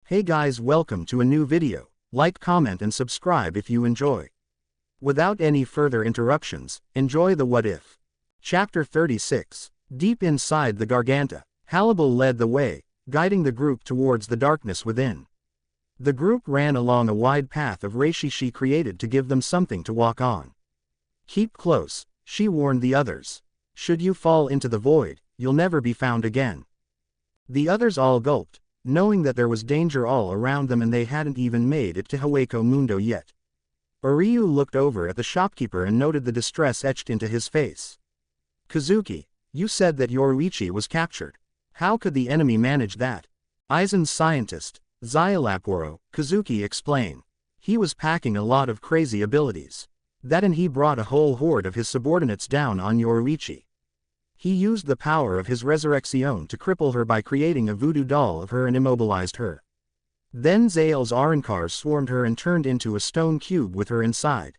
Hey guys, welcome to a new video. Like, comment and subscribe if you enjoy. Without any further interruptions, enjoy the What If. Chapter 36. Deep inside the garganta, Halibel led the way, guiding the group towards the darkness within. The group ran along a wide path of reishi she created to give them something to walk on. Keep close, she warned the others. Should you fall into the void, you'll never be found again. The others all gulped, knowing that there was danger all around them and they hadn't even made it to Hueco Mundo yet. Uryu looked over at the shopkeeper and noted the distress etched into his face. Kazuki, you said that Yoruichi was captured. How could the enemy manage that? Aizen's scientist, Szayelaporro, Kazuki explained. He was packing a lot of crazy abilities. That and he brought a whole horde of his subordinates down on Yoruichi. He used the power of his Resurreccion to cripple her by creating a voodoo doll of her and immobilized her. Then Zale's Arancars swarmed her and turned into a stone cube with her inside.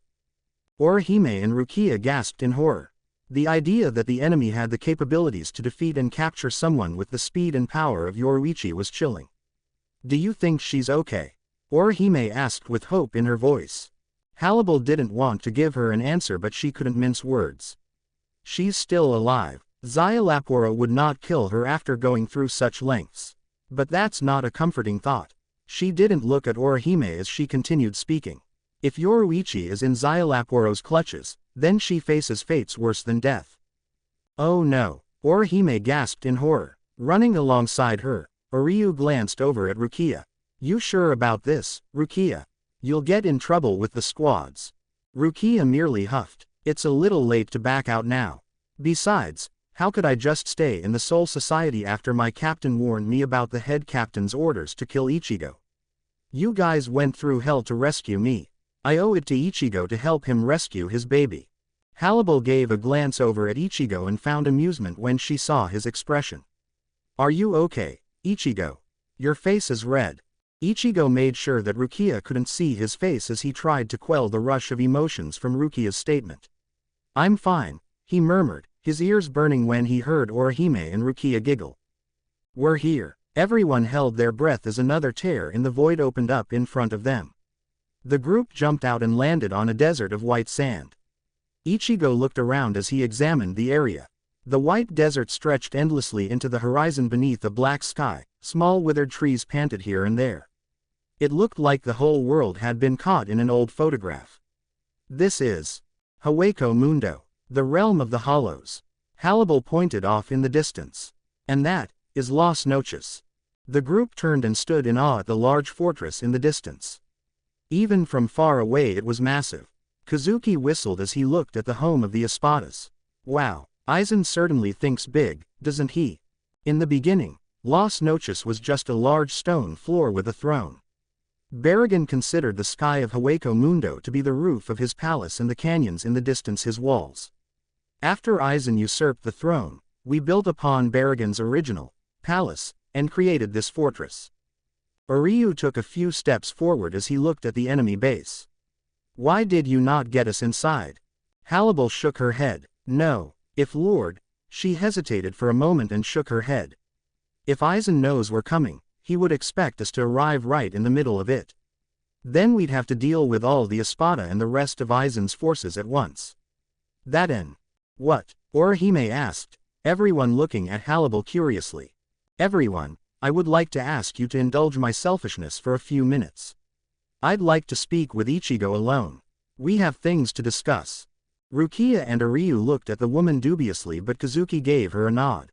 Orihime and Rukia gasped in horror. The idea that the enemy had the capabilities to defeat and capture someone with the speed and power of Yoruichi was chilling. Do you think she's okay? Orihime asked with hope in her voice. Halibel didn't want to give her an answer, but she couldn't mince words. She's still alive. Szayelaporro would not kill her after going through such lengths. But that's not a comforting thought. She didn't look at Orihime as she continued speaking. If Yoruichi is in Szayelaporro's clutches, then she faces fates worse than death. Oh no, Orihime gasped in horror. Running alongside her, Uryu glanced over at Rukia. You sure about this, Rukia? You'll get in trouble with the squads. Rukia merely huffed. It's a little late to back out now. Besides, how could I just stay in the Soul Society after my captain warned me about the head captain's orders to kill Ichigo? You guys went through hell to rescue me. I owe it to Ichigo to help him rescue his baby. Halibel gave a glance over at Ichigo and found amusement when she saw his expression. Are you okay, Ichigo? Your face is red. Ichigo made sure that Rukia couldn't see his face as he tried to quell the rush of emotions from Rukia's statement. I'm fine, he murmured, his ears burning when he heard Orihime and Rukia giggle. We're here. Everyone held their breath as another tear in the void opened up in front of them. The group jumped out and landed on a desert of white sand. Ichigo looked around as he examined the area. The white desert stretched endlessly into the horizon beneath a black sky, small withered trees panted here and there. It looked like the whole world had been caught in an old photograph. This is Hueco Mundo, the realm of the hollows. Halibel pointed off in the distance. And that is Las Noches. The group turned and stood in awe at the large fortress in the distance. Even from far away it was massive. Kazuki whistled as he looked at the home of the Espadas. Wow, Aizen certainly thinks big, doesn't he? In the beginning, Las Noches was just a large stone floor with a throne. Barragan considered the sky of Hueco Mundo to be the roof of his palace and the canyons in the distance his walls. After Aizen usurped the throne, we built upon Barragan's original palace and created this fortress. Uryu took a few steps forward as he looked at the enemy base. Why did you not get us inside? Halibel shook her head. No, if Lord. She hesitated for a moment and shook her head. If Aizen knows we're coming, he would expect us to arrive right in the middle of it. Then we'd have to deal with all the Espada and the rest of Aizen's forces at once. That and what? Orihime asked, everyone looking at Halibel curiously. Everyone, I would like to ask you to indulge my selfishness for a few minutes. I'd like to speak with Ichigo alone. We have things to discuss. Rukia and Uryu looked at the woman dubiously, but Kazuki gave her a nod.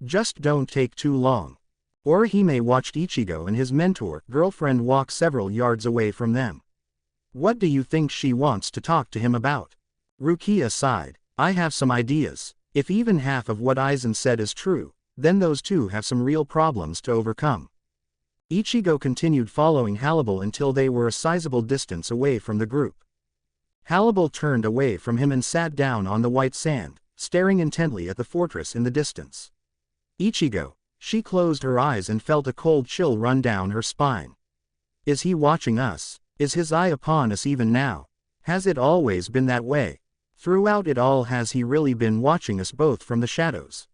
Just don't take too long. Orihime watched Ichigo and his mentor, girlfriend walk several yards away from them. What do you think she wants to talk to him about? Rukia sighed. I have some ideas. If even half of what Aizen said is true, then those two have some real problems to overcome. Ichigo continued following Halibel until they were a sizable distance away from the group. Halibel turned away from him and sat down on the white sand, staring intently at the fortress in the distance. Ichigo, she closed her eyes and felt a cold chill run down her spine. Is he watching us? Is his eye upon us even now? Has it always been that way? Throughout it all, has he really been watching us both from the shadows?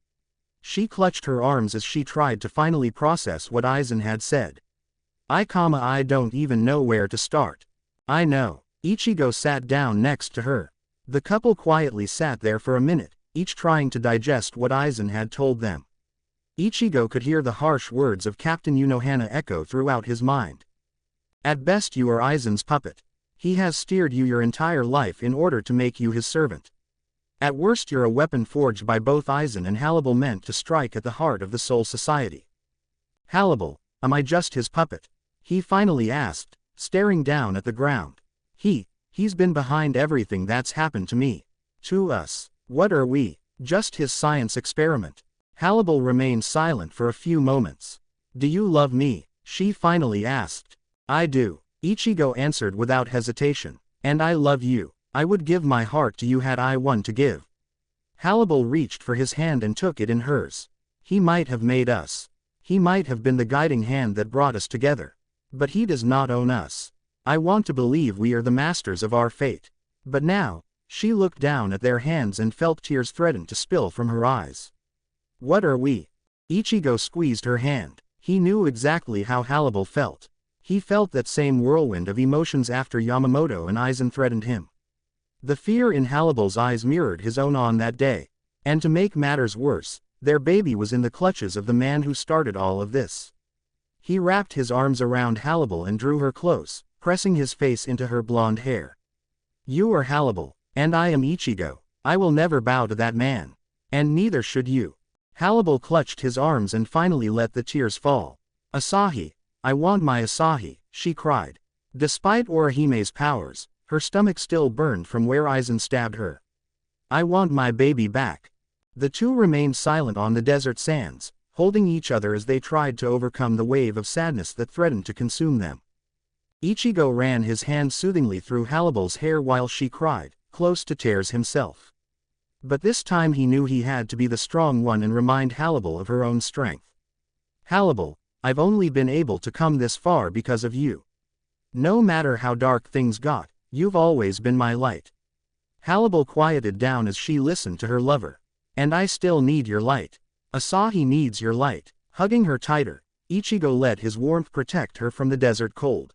She clutched her arms as she tried to finally process what Aizen had said. I don't even know where to start. I know. Ichigo sat down next to her. The couple quietly sat there for a minute, each trying to digest what Aizen had told them. Ichigo could hear the harsh words of Captain Unohana echo throughout his mind. At best you are Aizen's puppet. He has steered you your entire life in order to make you his servant. At worst you're a weapon forged by both Aizen and Halibel meant to strike at the heart of the Soul Society. Halibel, am I just his puppet? He finally asked, staring down at the ground. He's been behind everything that's happened to me. To us. What are we? Just his science experiment. Halibel remained silent for a few moments. Do you love me? She finally asked. I do. Ichigo answered without hesitation. And I love you. I would give my heart to you had I one to give. Halibel reached for his hand and took it in hers. He might have made us. He might have been the guiding hand that brought us together. But he does not own us. I want to believe we are the masters of our fate. But now, she looked down at their hands and felt tears threaten to spill from her eyes. What are we? Ichigo squeezed her hand. He knew exactly how Halibel felt. He felt that same whirlwind of emotions after Yamamoto and Aizen threatened him. The fear in Halibel's eyes mirrored his own on that day. And to make matters worse, their baby was in the clutches of the man who started all of this. He wrapped his arms around Halibel and drew her close, pressing his face into her blonde hair. You are Halibel, and I am Ichigo. I will never bow to that man. And neither should you. Halibel clutched his arms and finally let the tears fall. Asahi, I want my Asahi, she cried. Despite Orahime's powers, her stomach still burned from where Aizen stabbed her. I want my baby back. The two remained silent on the desert sands, holding each other as they tried to overcome the wave of sadness that threatened to consume them. Ichigo ran his hand soothingly through Halibel's hair while she cried, close to tears himself. But this time he knew he had to be the strong one and remind Halibel of her own strength. Halibel, I've only been able to come this far because of you. No matter how dark things got, you've always been my light. Halibel quieted down as she listened to her lover. And I still need your light. Asahi needs your light. Hugging her tighter, Ichigo let his warmth protect her from the desert cold.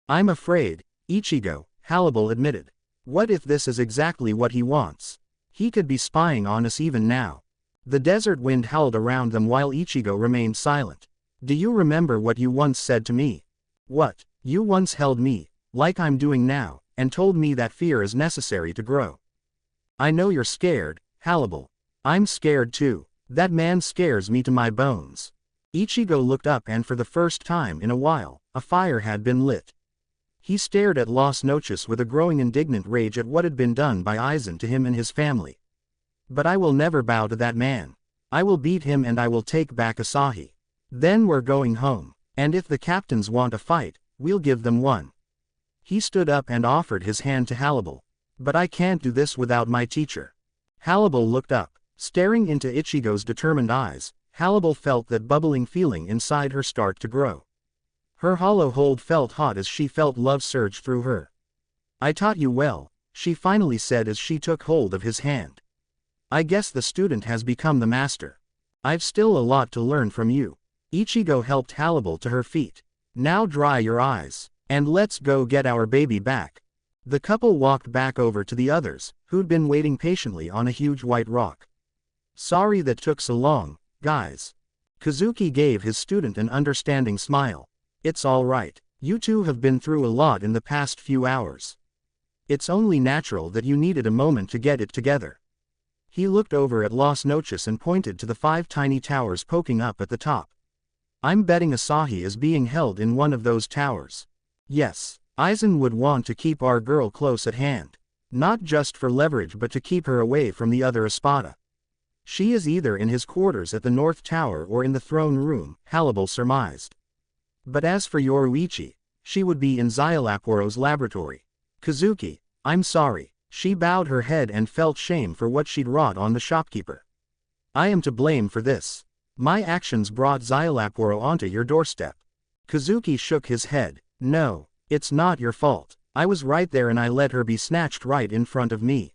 I'm afraid, Ichigo, Halibel admitted. What if this is exactly what he wants? He could be spying on us even now. The desert wind howled around them while Ichigo remained silent. Do you remember what you once said to me? What? You once held me, like I'm doing now, and told me that fear is necessary to grow. I know you're scared, Halibel. I'm scared too. That man scares me to my bones. Ichigo looked up and for the first time in a while, a fire had been lit. He stared at Las Noches with a growing indignant rage at what had been done by Aizen to him and his family. But I will never bow to that man. I will beat him and I will take back Asahi. Then we're going home. And if the captains want a fight, we'll give them one. He stood up and offered his hand to Halibel. But I can't do this without my teacher. Halibel looked up. Staring into Ichigo's determined eyes, Halibel felt that bubbling feeling inside her start to grow. Her hollow hold felt hot as she felt love surge through her. I taught you well, she finally said as she took hold of his hand. I guess the student has become the master. I've still a lot to learn from you. Ichigo helped Halibel to her feet. Now dry your eyes, and let's go get our baby back. The couple walked back over to the others, who'd been waiting patiently on a huge white rock. Sorry that took so long, guys. Kazuki gave his student an understanding smile. It's all right. You two have been through a lot in the past few hours. It's only natural that you needed a moment to get it together. He looked over at Las Noches and pointed to the 5 tiny towers poking up at the top. I'm betting Asahi is being held in one of those towers. Yes, Aizen would want to keep our girl close at hand. Not just for leverage but to keep her away from the other Espada. She is either in his quarters at the North Tower or in the throne room, Halibel surmised. But as for Yoruichi, she would be in Szayelaporro's laboratory. Kazuki, I'm sorry. She bowed her head and felt shame for what she'd wrought on the shopkeeper. I am to blame for this. My actions brought Szayelaporro onto your doorstep. Kazuki shook his head. No, it's not your fault. I was right there and I let her be snatched right in front of me.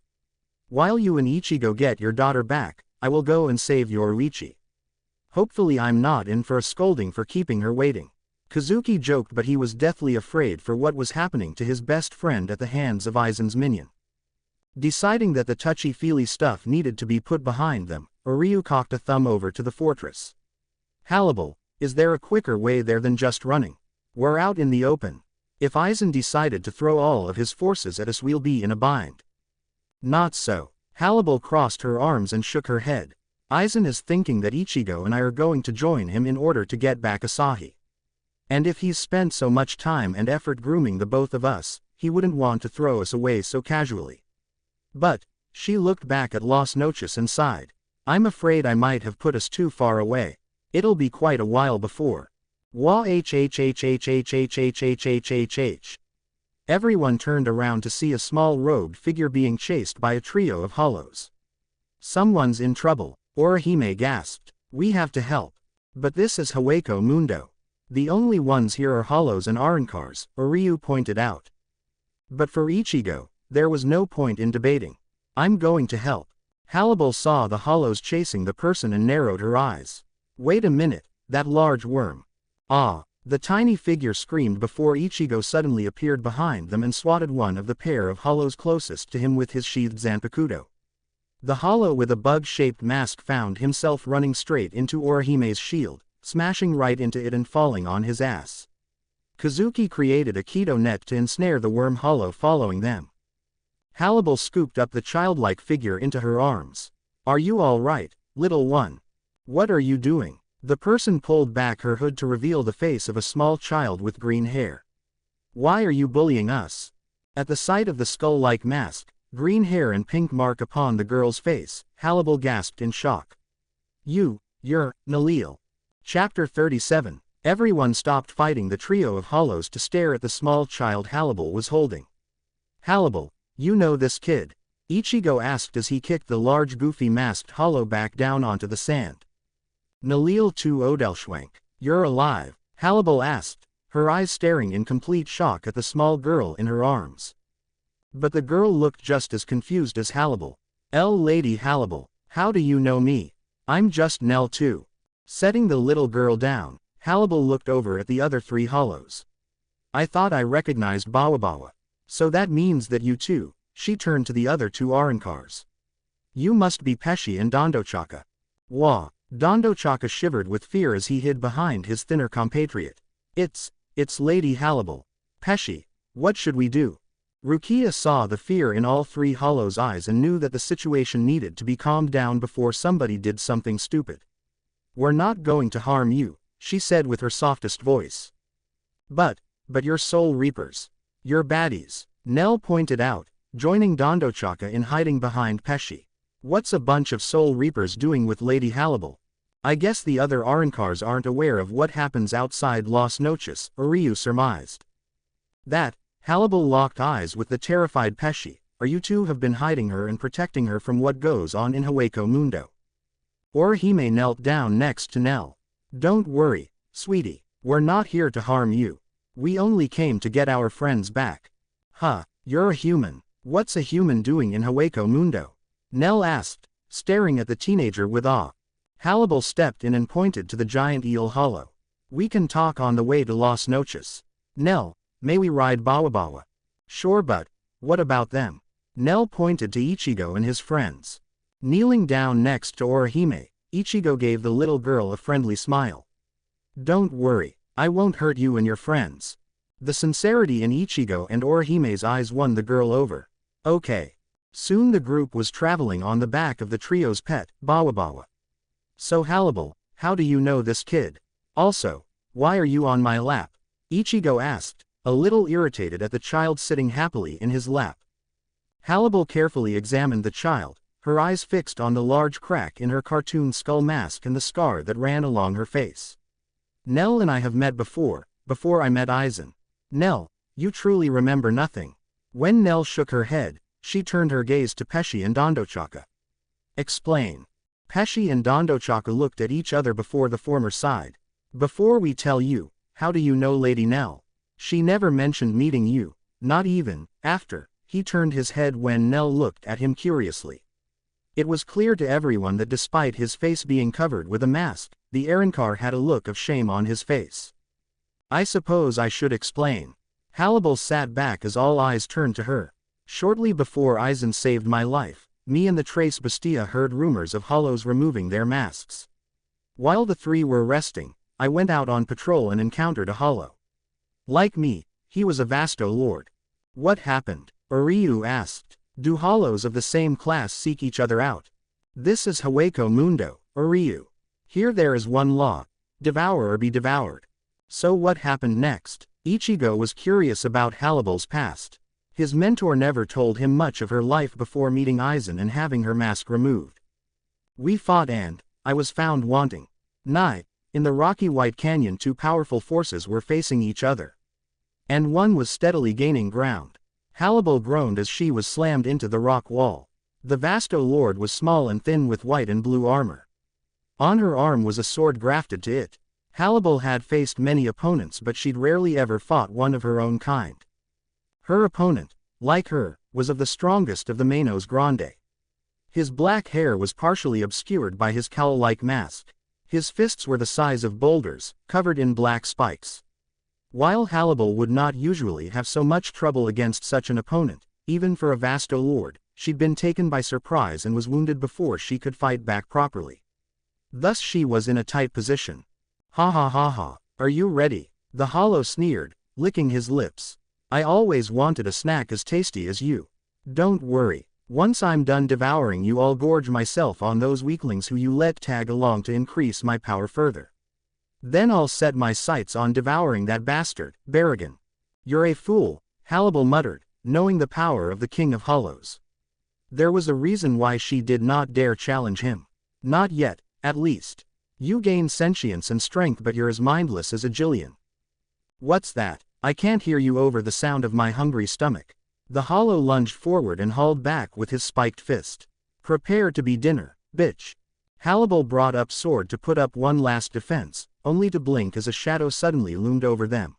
While you and Ichigo get your daughter back, I will go and save Yoruichi. Hopefully I'm not in for a scolding for keeping her waiting. Kazuki joked, but he was deathly afraid for what was happening to his best friend at the hands of Aizen's minion. Deciding that the touchy-feely stuff needed to be put behind them, Uryu cocked a thumb over to the fortress. Halibel, is there a quicker way there than just running? We're out in the open. If Aizen decided to throw all of his forces at us, we'll be in a bind. Not so. Halibel crossed her arms and shook her head. Aizen is thinking that Ichigo and I are going to join him in order to get back Asahi. And if he's spent so much time and effort grooming the both of us, he wouldn't want to throw us away so casually. But, she looked back at Las Noches and sighed. I'm afraid I might have put us too far away. It'll be quite a while before. Wah hhhhhhhhhhh. Everyone turned around to see a small robed figure being chased by a trio of hollows. Someone's in trouble, Orihime gasped. We have to help. But this is Hueco Mundo. The only ones here are hollows and Arrancars, Uryu pointed out. But for Ichigo, there was no point in debating. I'm going to help. Halibel saw the hollows chasing the person and narrowed her eyes. Wait a minute, that large worm. Ah! The tiny figure screamed before Ichigo suddenly appeared behind them and swatted one of the pair of hollows closest to him with his sheathed Zanpakuto. The hollow with a bug-shaped mask found himself running straight into Orihime's shield, smashing right into it and falling on his ass. Kazuki created a keto net to ensnare the worm hollow following them. Halibel scooped up the childlike figure into her arms. Are you all right, little one? What are you doing? The person pulled back her hood to reveal the face of a small child with green hair. Why are you bullying us? At the sight of the skull-like mask, green hair and pink mark upon the girl's face, Halibel gasped in shock. You're Nell. Chapter 37. Everyone stopped fighting the trio of hollows to stare at the small child Halibel was holding. Halibel, you know this kid? Ichigo asked as he kicked the large goofy masked hollow back down onto the sand. Nell to Odelschwank. You're alive? Halibel asked, her eyes staring in complete shock at the small girl in her arms. But the girl looked just as confused as Halibel. Lady Halibel, how do you know me? I'm just Nell too. Setting the little girl down, Halibel looked over at the other three hollows. I thought I recognized Bawabawa. So that means that you too. She turned to the other two Arrancars. You must be Pesci and Dondochaka. Wah! Dondochaka shivered with fear as he hid behind his thinner compatriot. It's Lady Halibel. Pesci, what should we do? Rukia saw the fear in all three hollows' eyes and knew that the situation needed to be calmed down before somebody did something stupid. We're not going to harm you, she said with her softest voice. But you're Soul Reapers. You're baddies, Nell pointed out, joining Dondochaka in hiding behind Pesci. What's a bunch of Soul Reapers doing with Lady Halibel? I guess the other Arrancars aren't aware of what happens outside Las Noches, Uryu surmised. That, Halibel locked eyes with the terrified Pesci. You two have been hiding her and protecting her from what goes on in Hueco Mundo. Orihime knelt down next to Nell. Don't worry, sweetie, we're not here to harm you. We only came to get our friends back. Huh, you're a human. What's a human doing in Hueco Mundo? Nell asked, staring at the teenager with awe. Halibel stepped in and pointed to the giant eel hollow. We can talk on the way to Las Noches. Nell, may we ride Bawabawa? Sure, but what about them? Nell pointed to Ichigo and his friends. Kneeling down next to Orihime, Ichigo gave the little girl a friendly smile. Don't worry, I won't hurt you and your friends. The sincerity in Ichigo and Orihime's eyes won the girl over. Okay. Soon the group was traveling on the back of the trio's pet, Bawabawa. So Halibel, how do you know this kid? Also, why are you on my lap? Ichigo asked, a little irritated at the child sitting happily in his lap. Halibel carefully examined the child, her eyes fixed on the large crack in her cartoon skull mask and the scar that ran along her face. Nell and I have met before I met Aizen. Nell, you truly remember nothing. When Nell shook her head, she turned her gaze to Pesci and Dondochaka. Explain. Pesci and Dondochaka looked at each other before the former sighed. Before we tell you, how do you know Lady Nell? She never mentioned meeting you, not even after. He turned his head when Nell looked at him curiously. It was clear to everyone that despite his face being covered with a mask, the Arrancar had a look of shame on his face. I suppose I should explain. Halibel sat back as all eyes turned to her. Shortly before Aizen saved my life, me and the Trace Bestia heard rumors of hollows removing their masks. While the three were resting, I went out on patrol and encountered a hollow. Like me, he was a Vasto Lord. What happened? Uryu asked. Do hollows of the same class seek each other out? This is Hueco Mundo, Uryu. Here there is one law: devour or be devoured. So what happened next? Ichigo was curious about Halibel's past. His mentor never told him much of her life before meeting Aizen and having her mask removed. We fought and I was found wanting. In the rocky White Canyon, two powerful forces were facing each other. And one was steadily gaining ground. Halibel groaned as she was slammed into the rock wall. The Vasto Lord was small and thin with white and blue armor. On her arm was a sword grafted to it. Halibel had faced many opponents, but she'd rarely ever fought one of her own kind. Her opponent, like her, was of the strongest of the Manos Grande. His black hair was partially obscured by his cowl-like mask. His fists were the size of boulders, covered in black spikes. While Halibel would not usually have so much trouble against such an opponent, even for a Vasto Lord, she'd been taken by surprise and was wounded before she could fight back properly. Thus she was in a tight position. Ha ha ha ha, are you ready? The hollow sneered, licking his lips. I always wanted a snack as tasty as you. Don't worry, once I'm done devouring you, I'll gorge myself on those weaklings who you let tag along to increase my power further. Then I'll set my sights on devouring that bastard, Barragan. You're a fool, Halibel muttered, knowing the power of the King of Hollows. There was a reason why she did not dare challenge him. Not yet, at least. You gain sentience and strength, but you're as mindless as a Jillian. What's that? I can't hear you over the sound of my hungry stomach. The hollow lunged forward and hauled back with his spiked fist. Prepare to be dinner, bitch. Halibel brought up sword to put up one last defense, only to blink as a shadow suddenly loomed over them.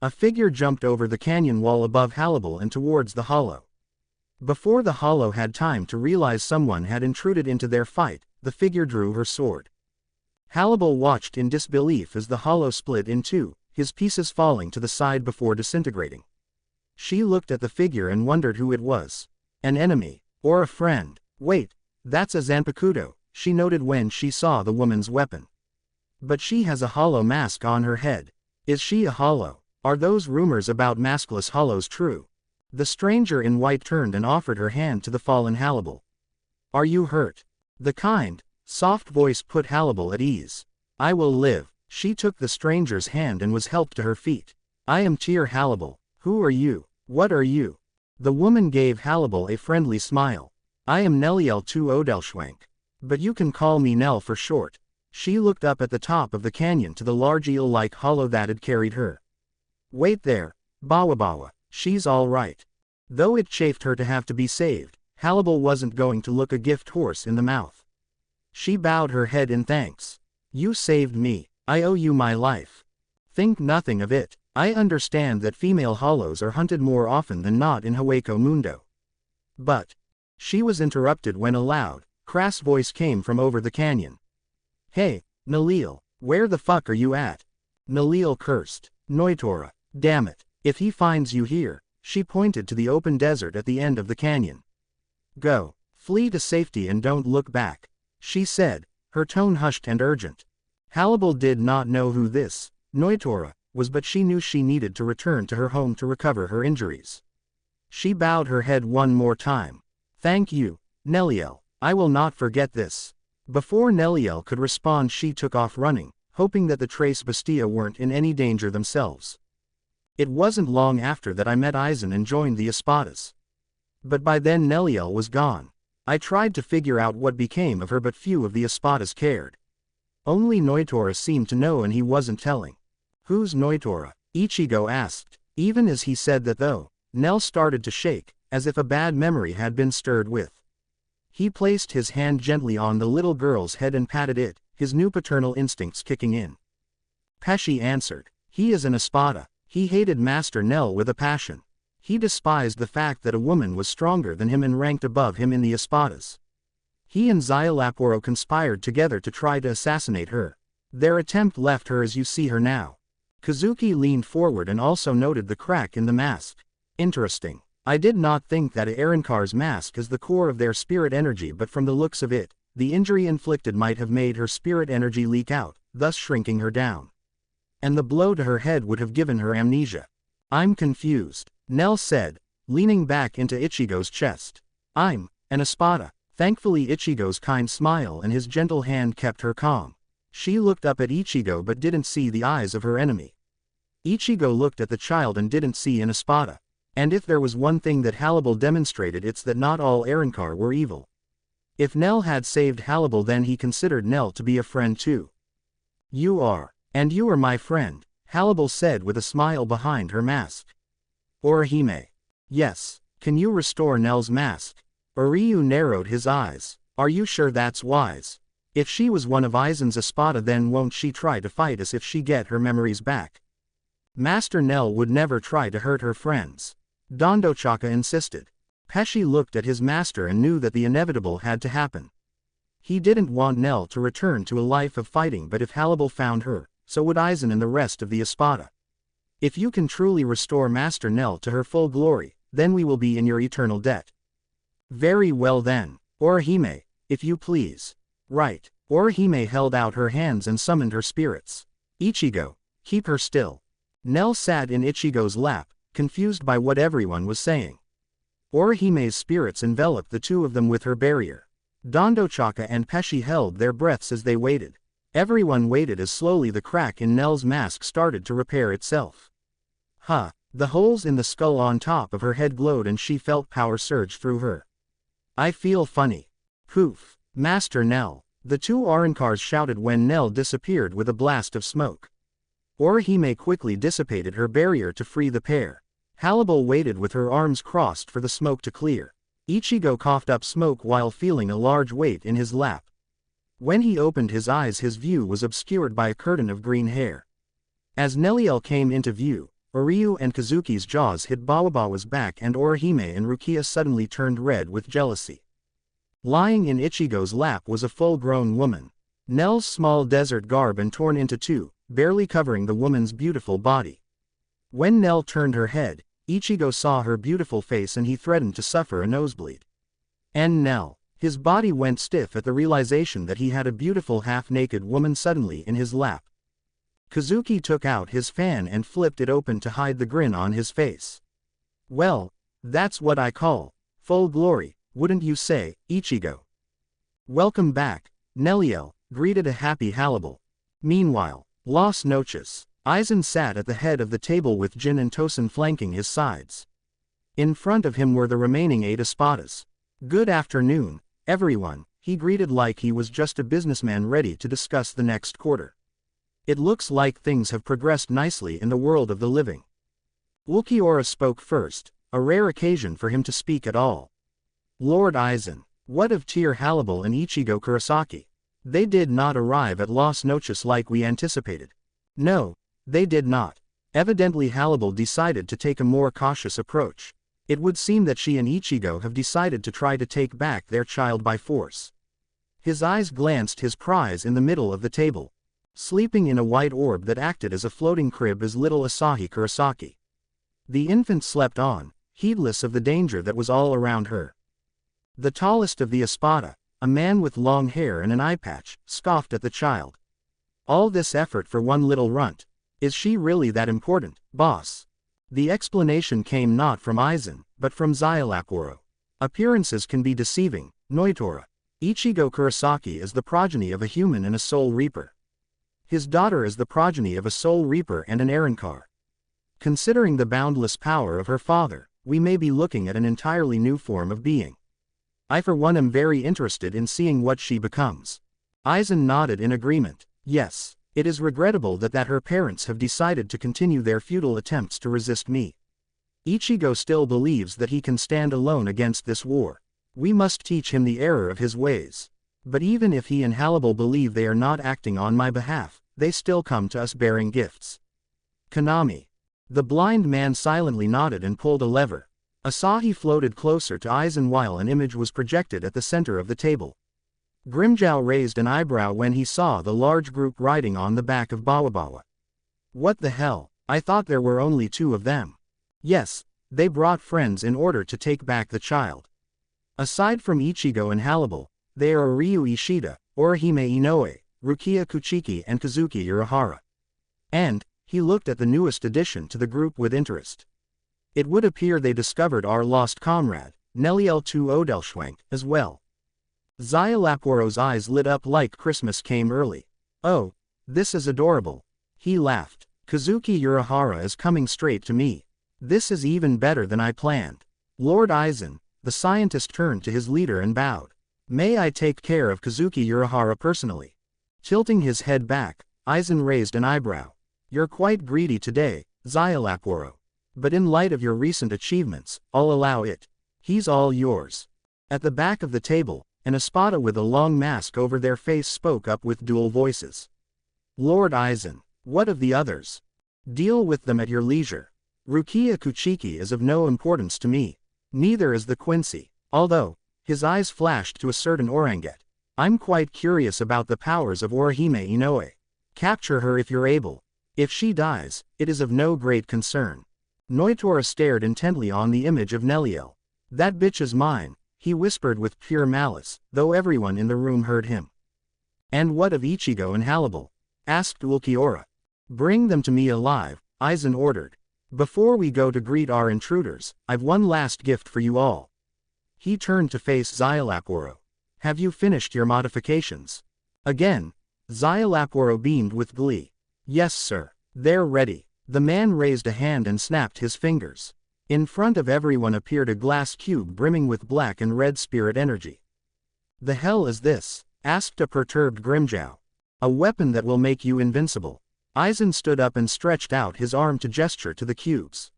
A figure jumped over the canyon wall above Halibel and towards the hollow. Before the hollow had time to realize someone had intruded into their fight, the figure drew her sword. Halibel watched in disbelief as the hollow split in two, his pieces falling to the side before disintegrating. She looked at the figure and wondered who it was. An enemy, or a friend. Wait, that's a Zanpakuto, she noted when she saw the woman's weapon. But she has a hollow mask on her head. Is she a hollow? Are those rumors about maskless hollows true? The stranger in white turned and offered her hand to the fallen Halibel. Are you hurt? The kind, soft voice put Halibel at ease. I will live. She took the stranger's hand and was helped to her feet. I am Tyr Halibel. Who are you? What are you? The woman gave Halibel a friendly smile. I am Neliel tu Odelschwank. But you can call me Nell for short. She looked up at the top of the canyon to the large eel-like hollow that had carried her. Wait there, Bawabawa, she's all right. Though it chafed her to have to be saved, Halibel wasn't going to look a gift horse in the mouth. She bowed her head in thanks. You saved me. I owe you my life. Think nothing of it. I understand that female hollows are hunted more often than not in Hueco Mundo. But she was interrupted when a loud, crass voice came from over the canyon. Hey, Neliel, where the fuck are you at? Neliel cursed. Nnoitra, damn it, if he finds you here. She pointed to the open desert at the end of the canyon. Go, flee to safety and don't look back, she said, her tone hushed and urgent. Halibel did not know who this, Nnoitra, was, but she knew she needed to return to her home to recover her injuries. She bowed her head one more time. Thank you, Neliel, I will not forget this. Before Neliel could respond, she took off running, hoping that the Trace Bestia weren't in any danger themselves. It wasn't long after that I met Aizen and joined the Espadas. But by then Neliel was gone. I tried to figure out what became of her, but few of the Espadas cared. Only Nnoitra seemed to know, and he wasn't telling. Who's Nnoitra? Ichigo asked. Even as he said that though, Nell started to shake, as if a bad memory had been stirred with. He placed his hand gently on the little girl's head and patted it, his new paternal instincts kicking in. Pesci answered. He is an Espada. He hated Master Nell with a passion. He despised the fact that a woman was stronger than him and ranked above him in the Espadas. He and Szayelaporro conspired together to try to assassinate her. Their attempt left her as you see her now. Kazuki leaned forward and also noted the crack in the mask. Interesting. I did not think that Arrancar's mask is the core of their spirit energy, but from the looks of it, the injury inflicted might have made her spirit energy leak out, thus shrinking her down. And the blow to her head would have given her amnesia. I'm confused, Nell said, leaning back into Ichigo's chest. I'm an Espada. Thankfully Ichigo's kind smile and his gentle hand kept her calm. She looked up at Ichigo but didn't see the eyes of her enemy. Ichigo looked at the child and didn't see an Espada. And if there was one thing that Halibel demonstrated, it's that not all Arrancar were evil. If Nell had saved Halibel, then he considered Nell to be a friend too. You are. And you are my friend, Halibel said with a smile behind her mask. Urahime. Yes. Can you restore Nell's mask? Uryu narrowed his eyes. Are you sure that's wise? If she was one of Aizen's Espada, then won't she try to fight us if she get her memories back? Master Nell would never try to hurt her friends. Nnoitra insisted. Pesci looked at his master and knew that the inevitable had to happen. He didn't want Nell to return to a life of fighting, but if Halibel found her, so would Aizen and the rest of the Espada. If you can truly restore Master Nell to her full glory, then we will be in your eternal debt. Very well then, Urahime, if you please. Right. Urahime held out her hands and summoned her spirits. Ichigo, keep her still. Nell sat in Ichigo's lap, confused by what everyone was saying. Urahime's spirits enveloped the two of them with her barrier. Nnoitra and Pesci held their breaths as they waited. Everyone waited as slowly the crack in Nell's mask started to repair itself. The holes in the skull on top of her head glowed and she felt power surge through her. I feel funny. Poof. Master Nell. The two Arrancars shouted when Nell disappeared with a blast of smoke. Urahime quickly dissipated her barrier to free the pair. Halibel waited with her arms crossed for the smoke to clear. Ichigo coughed up smoke while feeling a large weight in his lap. When he opened his eyes, his view was obscured by a curtain of green hair. As Nell came into view, Uryu and Kazuki's jaws hit Bawabawa's back and Urahime and Rukia suddenly turned red with jealousy. Lying in Ichigo's lap was a full-grown woman. Nell's small desert garb and torn into two, barely covering the woman's beautiful body. When Nell turned her head, Ichigo saw her beautiful face and he threatened to suffer a nosebleed. And Nell. His body went stiff at the realization that he had a beautiful half-naked woman suddenly in his lap. Kazuki took out his fan and flipped it open to hide the grin on his face. Well, that's what I call full glory, wouldn't you say, Ichigo? Welcome back, Nell greeted a happy Halibel. Meanwhile, Las Noches. Aizen sat at the head of the table with Jin and Tosen flanking his sides. In front of him were the remaining 8 Espadas. Good afternoon, everyone, he greeted like he was just a businessman ready to discuss the next quarter. It looks like things have progressed nicely in the world of the living. Ulquiorra spoke first, a rare occasion for him to speak at all. Lord Aizen, what of Tear Halibel and Ichigo Kurosaki? They did not arrive at Las Noches like we anticipated. No, they did not. Evidently Halibel decided to take a more cautious approach. It would seem that she and Ichigo have decided to try to take back their child by force. His eyes glanced his prize in the middle of the table. Sleeping in a white orb that acted as a floating crib is little Asahi Kurosaki. The infant slept on, heedless of the danger that was all around her. The tallest of the Espada, a man with long hair and an eye patch, scoffed at the child. All this effort for one little runt. Is she really that important, boss? The explanation came not from Aizen, but from Szayelaporro. Appearances can be deceiving, Nnoitra. Ichigo Kurosaki is the progeny of a human and a soul reaper. His daughter is the progeny of a soul reaper and an Arrancar. Considering the boundless power of her father, we may be looking at an entirely new form of being. I for one am very interested in seeing what she becomes. Aizen nodded in agreement. Yes. It is regrettable that her parents have decided to continue their futile attempts to resist me. Ichigo still believes that he can stand alone against this war. We must teach him the error of his ways. But even if he and Halibel believe they are not acting on my behalf, they still come to us bearing gifts. Konami. The blind man silently nodded and pulled a lever. Asahi floated closer to Aizen while an image was projected at the center of the table. Grimjow raised an eyebrow when he saw the large group riding on the back of Bawabawa. What the hell? I thought there were only 2 of them. Yes, they brought friends in order to take back the child. Aside from Ichigo and Halibel, they are Uryu Ishida, Orihime Inoue, Rukia Kuchiki and Kazuki Urahara. And, he looked at the newest addition to the group with interest. It would appear they discovered our lost comrade, Nell to Odelschwenk, as well. Szayelaporro's eyes lit up like Christmas came early. Oh, this is adorable. He laughed. Kazuki Urahara is coming straight to me. This is even better than I planned. Lord Aizen, the scientist turned to his leader and bowed. May I take care of Kazuki Urahara personally? Tilting his head back, Aizen raised an eyebrow. You're quite greedy today, Szayelaporro. But in light of your recent achievements, I'll allow it. He's all yours. At the back of the table, an Espada with a long mask over their face spoke up with dual voices. Lord Aizen, what of the others? Deal with them at your leisure. Rukia Kuchiki is of no importance to me. Neither is the Quincy. Although, his eyes flashed to a certain Oranget. I'm quite curious about the powers of Orihime Inoue. Capture her if you're able. If she dies, it is of no great concern. Nnoitra stared intently on the image of Nell. That bitch is mine, he whispered with pure malice, though everyone in the room heard him. And what of Ichigo and Halibel? Asked Ulquiorra. Bring them to me alive, Aizen ordered. Before we go to greet our intruders, I've one last gift for you all. He turned to face Szayelaporro. Have you finished your modifications? Again, Szayelaporro beamed with glee. Yes sir, they're ready. The man raised a hand and snapped his fingers. In front of everyone appeared a glass cube brimming with black and red spirit energy. The hell is this? Asked a perturbed Grimmjow. A weapon that will make you invincible. Aizen stood up and stretched out his arm to gesture to the cubes.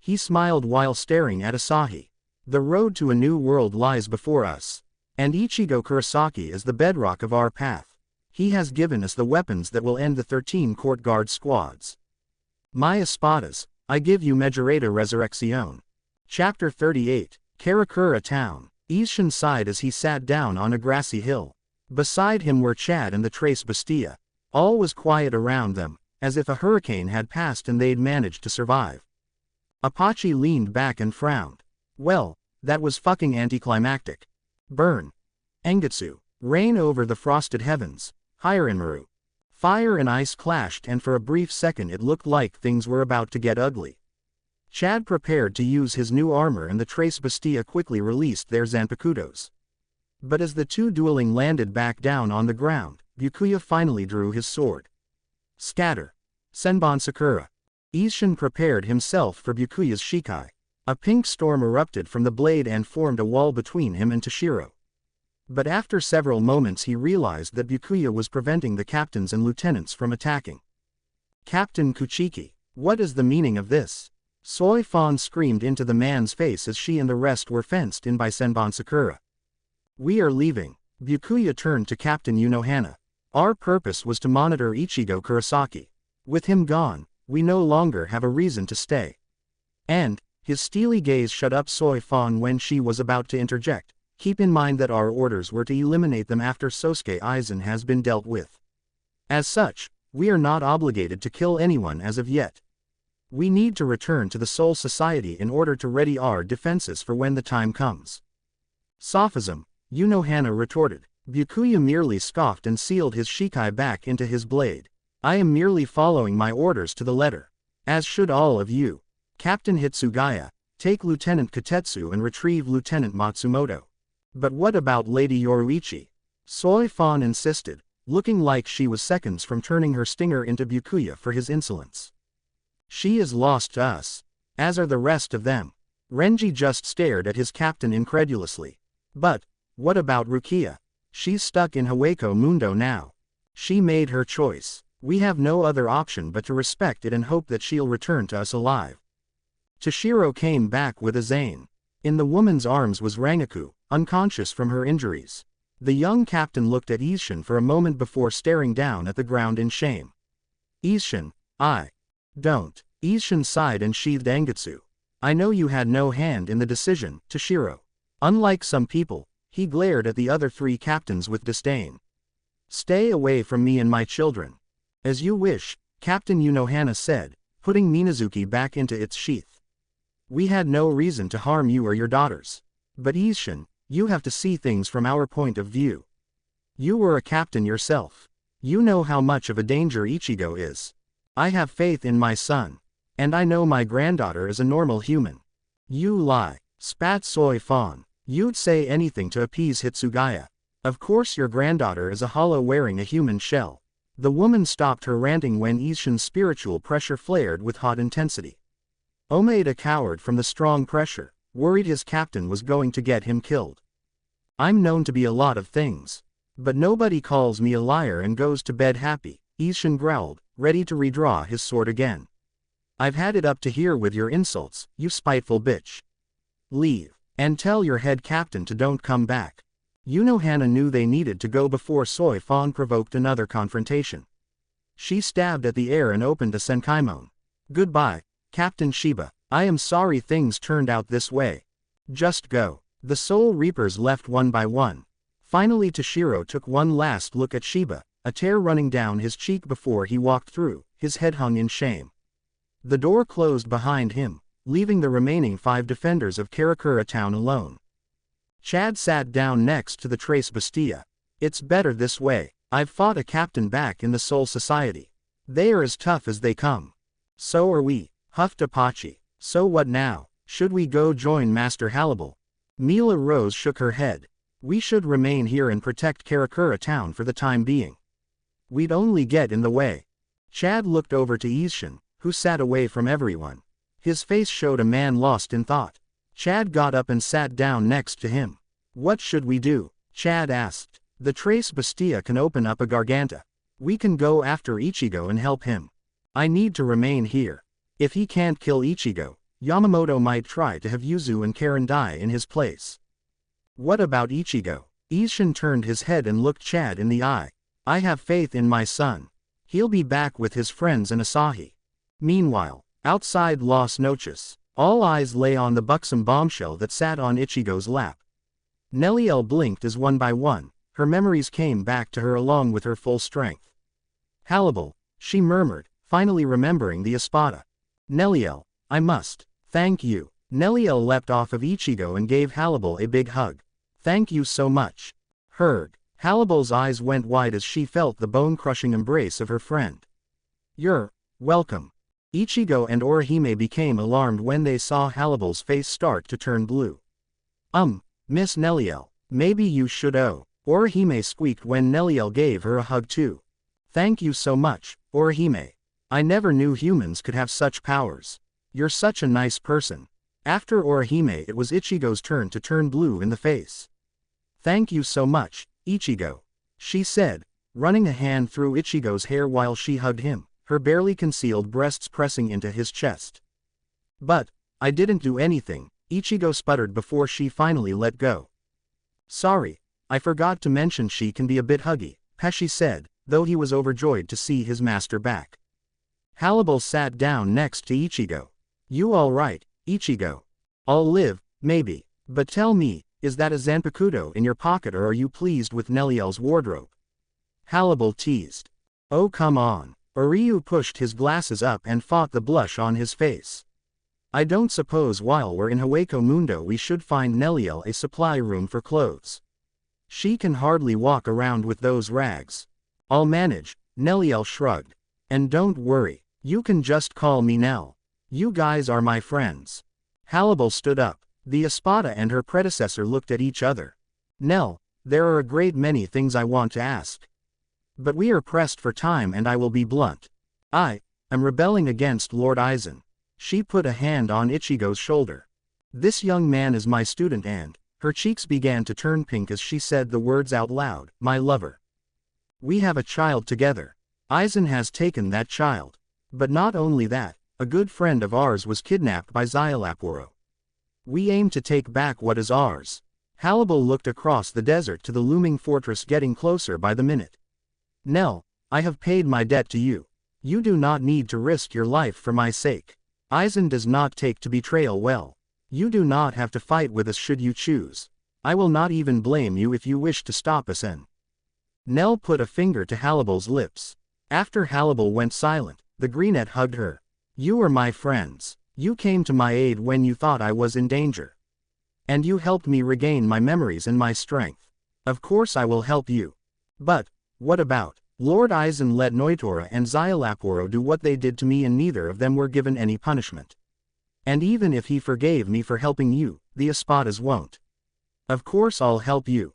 He smiled while staring at Asahi. The road to a new world lies before us. And Ichigo Kurosaki is the bedrock of our path. He has given us the weapons that will end the 13 court guard squads. My Espadas, I give you Meer Resurreccion. Chapter 38, Karakura Town. Ichigo sighed as he sat down on a grassy hill. Beside him were Chad and the Trace Bestia. All was quiet around them, as if a hurricane had passed and they'd managed to survive. Apache leaned back and frowned. Well, that was fucking anticlimactic. Burn. Engetsu. Rain over the frosted heavens. Harribel. Fire and ice clashed and for a brief second it looked like things were about to get ugly. Chad prepared to use his new armor and the Trace Bestia quickly released their Zanpakutos. But as the two dueling landed back down on the ground, Byakuya finally drew his sword. Scatter. Senbon Sakura. Ichigo prepared himself for Byakuya's Shikai. A pink storm erupted from the blade and formed a wall between him and Toshiro. But after several moments he realized that Byakuya was preventing the captains and lieutenants from attacking. Captain Kuchiki, what is the meaning of this? Soy Fan screamed into the man's face as she and the rest were fenced in by Senbon Sakura. We are leaving. Byakuya turned to Captain Unohana. Our purpose was to monitor Ichigo Kurosaki. With him gone, we no longer have a reason to stay. And, his steely gaze shut up Soy Fan when she was about to interject. Keep in mind that our orders were to eliminate them after Sosuke Aizen has been dealt with. As such, we are not obligated to kill anyone as of yet. We need to return to the Soul Society in order to ready our defenses for when the time comes. Sophism, Unohana retorted. Byakuya merely scoffed and sealed his Shikai back into his blade. I am merely following my orders to the letter. As should all of you. Captain Hitsugaya, take Lieutenant Katetsu and retrieve Lieutenant Matsumoto. But what about Lady Yoruichi? Soy Fan insisted, looking like she was seconds from turning her stinger into Byakuya for his insolence. She is lost to us. As are the rest of them. Renji just stared at his captain incredulously. But, what about Rukia? She's stuck in Hueco Mundo now. She made her choice. We have no other option but to respect it and hope that she'll return to us alive. Toshiro came back with a Zane. In the woman's arms was Rangaku, unconscious from her injuries. The young captain looked at Ichigo for a moment before staring down at the ground in shame. Ichigo, I don't. Ichigo sighed and sheathed Angetsu. I know you had no hand in the decision, Toshiro. Unlike some people, he glared at the other 3 captains with disdain. Stay away from me and my children. As you wish, Captain Unohana said, putting Minazuki back into its sheath. We had no reason to harm you or your daughters. But Isshin, you have to see things from our point of view. You were a captain yourself. You know how much of a danger Ichigo is. I have faith in my son. And I know my granddaughter is a normal human. You lie, spat Soy Fawn. You'd say anything to appease Hitsugaya. Of course your granddaughter is a hollow wearing a human shell. The woman stopped her ranting when Isshin's spiritual pressure flared with hot intensity. Omaeda cowered from the strong pressure, worried his captain was going to get him killed. I'm known to be a lot of things. But nobody calls me a liar and goes to bed happy, Isshin growled, ready to redraw his sword again. I've had it up to here with your insults, you spiteful bitch. Leave, and tell your head captain to don't come back. Unohana knew they needed to go before Soy Fawn provoked another confrontation. She stabbed at the air and opened a senkaimon. Goodbye, Captain Shiba, I am sorry things turned out this way. Just go. The Soul Reapers left one by one. Finally Toshiro took one last look at Shiba, a tear running down his cheek before he walked through, his head hung in shame. The door closed behind him, leaving the remaining 5 defenders of Karakura town alone. Chad sat down next to the Trace Bestia. It's better this way. I've fought a captain back in the Soul Society. They are as tough as they come. So are we, huffed Apache. So what now? Should we go join Master Harribel? Mila Rose shook her head. We should remain here and protect Karakura town for the time being. We'd only get in the way. Chad looked over to Isshin, who sat away from everyone. His face showed a man lost in thought. Chad got up and sat down next to him. What should we do? Chad asked. The Trace Bestia can open up a garganta. We can go after Ichigo and help him. I need to remain here. If he can't kill Ichigo, Yamamoto might try to have Yuzu and Karen die in his place. What about Ichigo? Isshin turned his head and looked Chad in the eye. I have faith in my son. He'll be back with his friends and Asahi. Meanwhile, outside Las Noches, all eyes lay on the buxom bombshell that sat on Ichigo's lap. Nell blinked as one by one, her memories came back to her along with her full strength. Halibel, she murmured, finally remembering the Espada. Nell, I must. Thank you. Nell leapt off of Ichigo and gave Halibel a big hug. Thank you so much. Heard. Halibel's eyes went wide as she felt the bone-crushing embrace of her friend. You're welcome. Ichigo and Orihime became alarmed when they saw Halibel's face start to turn blue. Miss Nell, maybe you should Orihime squeaked when Nell gave her a hug too. Thank you so much, Orihime. I never knew humans could have such powers. You're such a nice person. After Orihime it was Ichigo's turn to turn blue in the face. Thank you so much, Ichigo. She said, running a hand through Ichigo's hair while she hugged him, her barely concealed breasts pressing into his chest. But, I didn't do anything, Ichigo sputtered before she finally let go. Sorry, I forgot to mention she can be a bit huggy, Hashi said, though he was overjoyed to see his master back. Halibel sat down next to Ichigo. You alright, Ichigo? I'll live, maybe. But tell me, is that a Zanpakuto in your pocket or are you pleased with Nell's wardrobe? Halibel teased. Oh come on. Uryu pushed his glasses up and fought the blush on his face. I don't suppose while we're in Hueco Mundo we should find Nell a supply room for clothes. She can hardly walk around with those rags. I'll manage, Nell shrugged. And don't worry, you can just call me Nell. You guys are my friends. Halibel stood up. The Espada and her predecessor looked at each other. Nell, there are a great many things I want to ask. But we are pressed for time and I will be blunt. I am rebelling against Lord Aizen. She put a hand on Ichigo's shoulder. This young man is my student and, her cheeks began to turn pink as she said the words out loud, my lover. We have a child together. Aizen has taken that child. But not only that, a good friend of ours was kidnapped by Szayelaporro. We aim to take back what is ours. Halibel looked across the desert to the looming fortress getting closer by the minute. Nell, I have paid my debt to you. You do not need to risk your life for my sake. Aizen does not take to betrayal well. You do not have to fight with us should you choose. I will not even blame you if you wish to stop us and. Nell put a finger to Halibel's lips. After Halibel went silent, The brunette hugged her. You are my friends. You came to my aid when you thought I was in danger. And you helped me regain my memories and my strength. Of course I will help you. But, what about? Lord Aizen let Nnoitra and Szayelaporro do what they did to me and neither of them were given any punishment. And even if he forgave me for helping you, the Espadas won't. Of course I'll help you.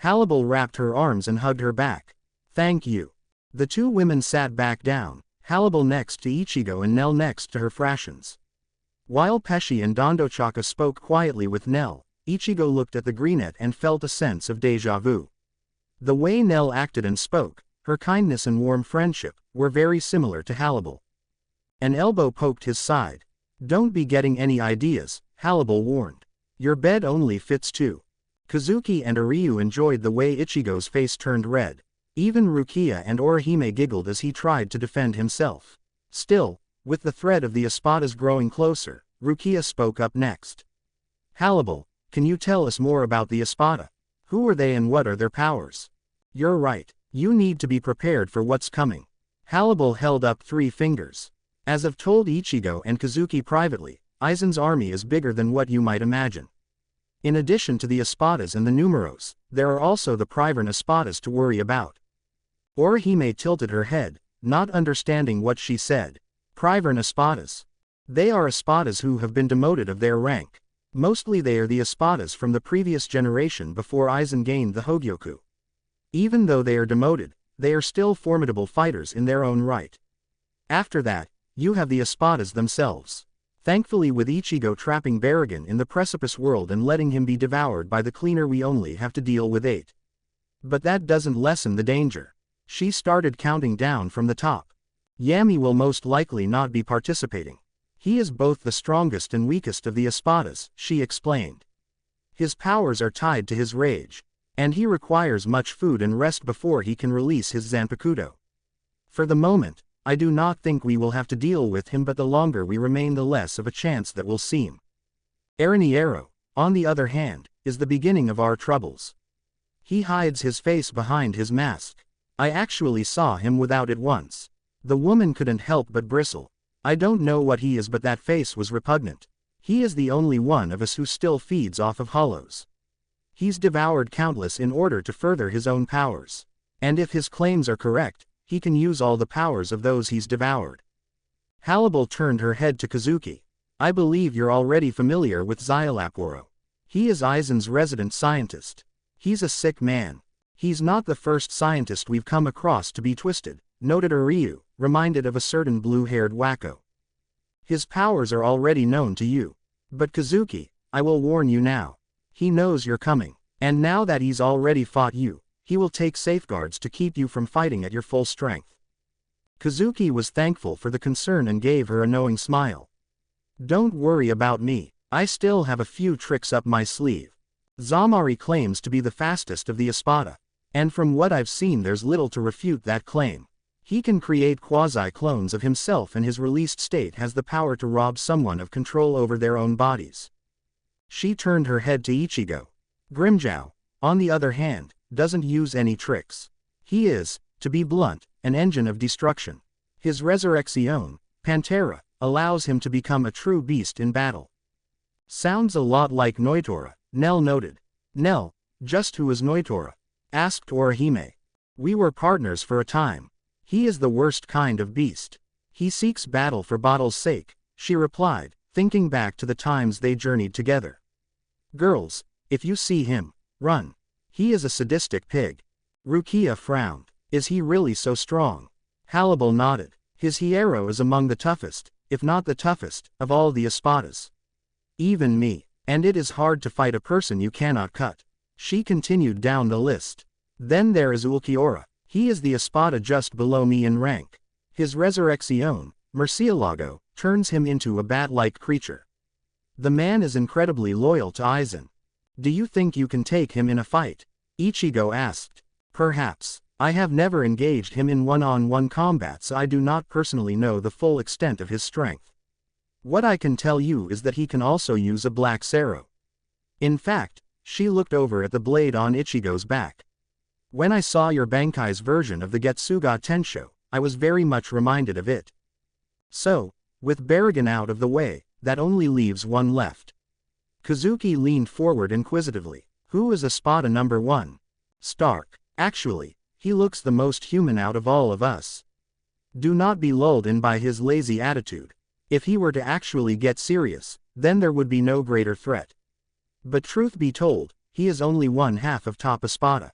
Harribel wrapped her arms and hugged her back. Thank you. The two women sat back down, Harribel next to Ichigo and Nell next to her fractions. While Pesci and Dondochaka spoke quietly with Nell, Ichigo looked at the brunette and felt a sense of déjà vu. The way Nell acted and spoke, her kindness and warm friendship, were very similar to Harribel. An elbow poked his side. Don't be getting any ideas, Harribel warned. Your bed only fits two. Kazuki and Uryu enjoyed the way Ichigo's face turned red. Even Rukia and Orihime giggled as he tried to defend himself. Still, with the threat of the Espadas growing closer, Rukia spoke up next. Harribel, can you tell us more about the Espada? Who are they and what are their powers? You're right. You need to be prepared for what's coming. Harribel held up 3 fingers. As I've told Ichigo and Kazuki privately, Aizen's army is bigger than what you might imagine. In addition to the Espadas and the Numeros, there are also the Privern Espadas to worry about. Orihime tilted her head, not understanding what she said. Privern Espadas. They are Espadas who have been demoted of their rank. Mostly they are the Espadas from the previous generation before Aizen gained the Hogyoku. Even though they are demoted, they are still formidable fighters in their own right. After that, you have the Espadas themselves. Thankfully with Ichigo trapping Baragon in the precipice world and letting him be devoured by the cleaner we only have to deal with 8. But that doesn't lessen the danger. She started counting down from the top. Yami will most likely not be participating. He is both the strongest and weakest of the Espadas, she explained. His powers are tied to his rage. And he requires much food and rest before he can release his Zanpakuto. For the moment, I do not think we will have to deal with him, but the longer we remain the less of a chance that will seem. Aaroniero, on the other hand, is the beginning of our troubles. He hides his face behind his mask. I actually saw him without it once. The woman couldn't help but bristle. I don't know what he is, but that face was repugnant. He is the only one of us who still feeds off of hollows. He's devoured countless in order to further his own powers. And if his claims are correct, he can use all the powers of those he's devoured. Harribel turned her head to Kazuki. I believe you're already familiar with Szayelaporro. He is Aizen's resident scientist. He's a sick man. He's not the first scientist we've come across to be twisted, noted Uryu, reminded of a certain blue-haired Hueco. His powers are already known to you. But Kazuki, I will warn you now. He knows you're coming, and now that he's already fought you, he will take safeguards to keep you from fighting at your full strength. Kazuki was thankful for the concern and gave her a knowing smile. Don't worry about me, I still have a few tricks up my sleeve. Zamari claims to be the fastest of the Espada, and from what I've seen there's little to refute that claim. He can create quasi-clones of himself and his released state has the power to rob someone of control over their own bodies. She turned her head to Ichigo. Grimmjow, on the other hand, doesn't use any tricks. He is, to be blunt, an engine of destruction. His Resurreccion, Pantera, allows him to become a true beast in battle. Sounds a lot like Nnoitra, Nell noted. Nell, just who is Nnoitra? Asked Orihime. We were partners for a time. He is the worst kind of beast. He seeks battle for battle's sake, she replied, thinking back to the times they journeyed together. Girls, if you see him, run. He is a sadistic pig. Rukia frowned. Is he really so strong? Harribel nodded. His hierro is among the toughest, if not the toughest, of all the Espadas. Even me. And it is hard to fight a person you cannot cut. She continued down the list. Then there is Ulquiorra. He is the Espada just below me in rank. His Resurreccion, Murcielago, turns him into a bat-like creature. The man is incredibly loyal to Aizen. Do you think you can take him in a fight? Ichigo asked. Perhaps. I have never engaged him in one-on-one combat, so I do not personally know the full extent of his strength. What I can tell you is that he can also use a black Sero. In fact, she looked over at the blade on Ichigo's back. When I saw your Bankai's version of the Getsuga Tensho, I was very much reminded of it. So, with Barragan out of the way, that only leaves one left. Kazuki leaned forward inquisitively. Who is Espada number 1? Stark. Actually, he looks the most human out of all of us. Do not be lulled in by his lazy attitude. If he were to actually get serious, then there would be no greater threat. But truth be told, he is only one half of top Espada.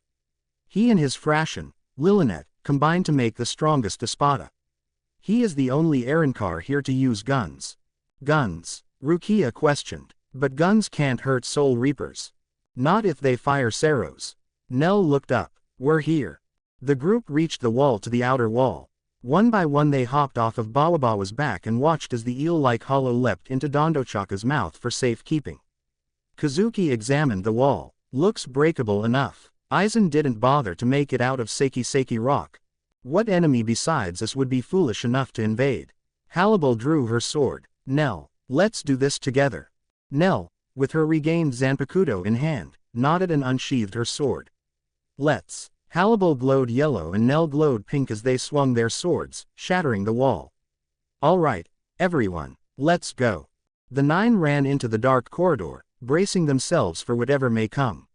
He and his Frashion, Lilinet, combine to make the strongest Espada. He is the only Arrancar here to use guns. Guns? Rukia questioned. But guns can't hurt Soul Reapers. Not if they fire Ceros. Nell looked up. We're here. The group reached the wall to the outer wall. One by one they hopped off of Bawabawa's back and watched as the eel-like hollow leapt into Dondochaka's mouth for safekeeping. Kazuki examined the wall. Looks breakable enough. Aizen didn't bother to make it out of Seki rock. What enemy besides us would be foolish enough to invade? Halibel drew her sword. Nell, let's do this together. Nell, with her regained Zanpakuto in hand, nodded and unsheathed her sword. Let's. Halibel glowed yellow and Nell glowed pink as they swung their swords, shattering the wall. All right, everyone, let's go. The 9 ran into the dark corridor, bracing themselves for whatever may come.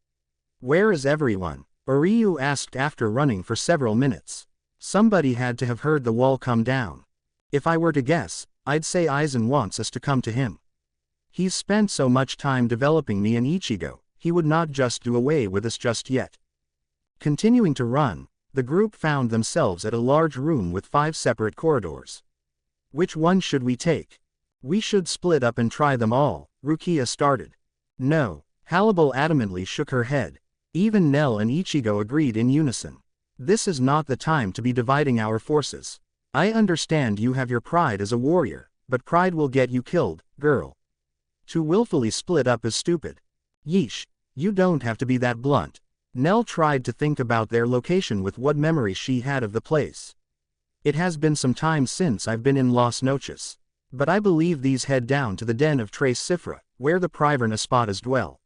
Where is everyone? Uryu asked after running for several minutes. Somebody had to have heard the wall come down. If I were to guess, I'd say Aizen wants us to come to him. He's spent so much time developing me and Ichigo, he would not just do away with us just yet. Continuing to run, the group found themselves at a large room with 5 separate corridors. Which one should we take? We should split up and try them all, Rukia started. No, Halibel adamantly shook her head. Even Nell and Ichigo agreed in unison. This is not the time to be dividing our forces. I understand you have your pride as a warrior, but pride will get you killed, girl. To willfully split up is stupid. Yeesh, you don't have to be that blunt. Nell tried to think about their location with what memory she had of the place. It has been some time since I've been in Las Noches. But I believe these head down to the den of Tres Cifra, where the Privern Espadas dwell.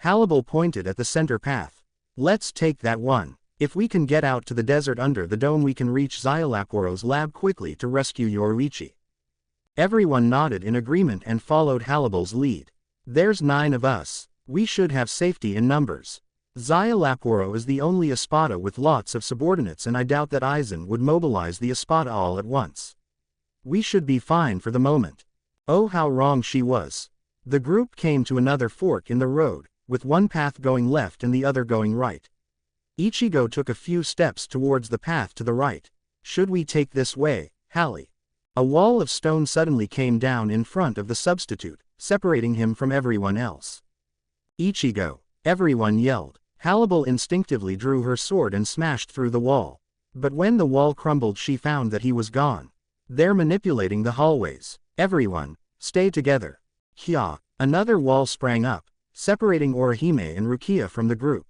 Halibel pointed at the center path. Let's take that one. If we can get out to the desert under the dome we can reach Szayelaporro's lab quickly to rescue Yoruichi. Everyone nodded in agreement and followed Halibel's lead. There's 9 of us. We should have safety in numbers. Szayelaporro is the only Espada with lots of subordinates and I doubt that Aizen would mobilize the Espada all at once. We should be fine for the moment. Oh, how wrong she was. The group came to another fork in the road, with one path going left and the other going right. Ichigo took a few steps towards the path to the right. Should we take this way, Hallie? A wall of stone suddenly came down in front of the substitute, separating him from everyone else. Ichigo, everyone yelled. Halibel instinctively drew her sword and smashed through the wall. But when the wall crumbled she found that he was gone. They're manipulating the hallways. Everyone, stay together. Hya, another wall sprang up, separating Orihime and Rukia from the group.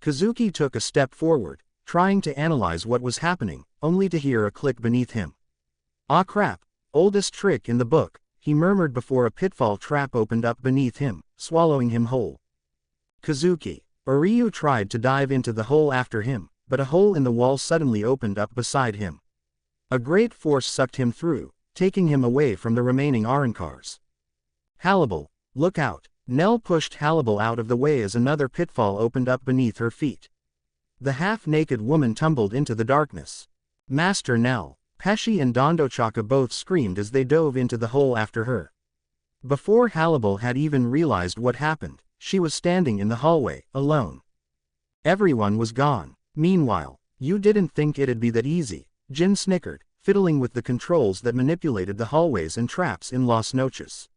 Kazuki took a step forward, trying to analyze what was happening, only to hear a click beneath him. Ah crap, oldest trick in the book, he murmured before a pitfall trap opened up beneath him, swallowing him whole. Kazuki. Uryu tried to dive into the hole after him, but a hole in the wall suddenly opened up beside him. A great force sucked him through, taking him away from the remaining Arrancars. Halibel, look out. Nell pushed Halibel out of the way as another pitfall opened up beneath her feet. The half-naked woman tumbled into the darkness. Master Nell, Pesci and Dondochaka both screamed as they dove into the hole after her. Before Halibel had even realized what happened, she was standing in the hallway, alone. Everyone was gone. Meanwhile, you didn't think it'd be that easy, Jin snickered, fiddling with the controls that manipulated the hallways and traps in Las Noches.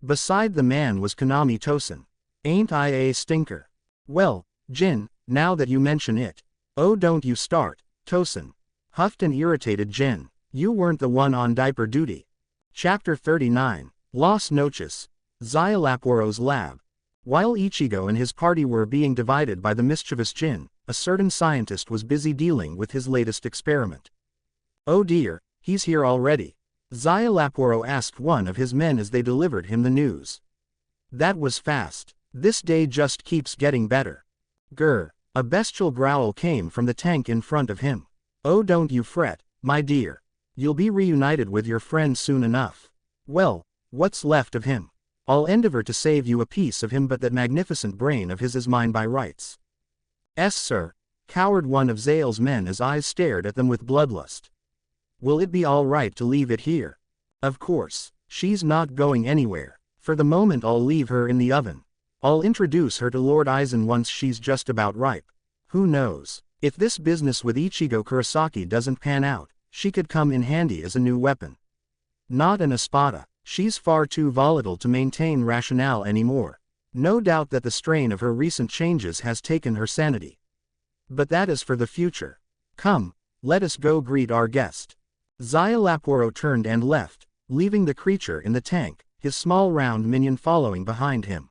Beside the man was Konami Tosin. Ain't I a stinker? Well, Jin, now that you mention it. Oh, don't you start, Tosin. Huffed and irritated Jin. You weren't the one on diaper duty. Chapter 39, Las Noches, Szayelaporro's lab. While Ichigo and his party were being divided by the mischievous Jin, a certain scientist was busy dealing with his latest experiment. Oh dear, he's here already. Szayelaporro asked one of his men as they delivered him the news. That was fast. This day just keeps getting better. Grr, a bestial growl came from the tank in front of him. Oh, don't you fret, my dear. You'll be reunited with your friend soon enough. Well, what's left of him? I'll endeavor to save you a piece of him, but that magnificent brain of his is mine by rights. Yes, sir, cowered one of Zale's men as eyes stared at them with bloodlust. Will it be all right to leave it here? Of course, she's not going anywhere. For the moment I'll leave her in the oven. I'll introduce her to Lord Aizen once she's just about ripe. Who knows? If this business with Ichigo Kurosaki doesn't pan out, she could come in handy as a new weapon. Not an Espada. She's far too volatile to maintain rationale anymore. No doubt that the strain of her recent changes has taken her sanity. But that is for the future. Come, let us go greet our guest. Szayelaporro turned and left, leaving the creature in the tank, his small round minion following behind him.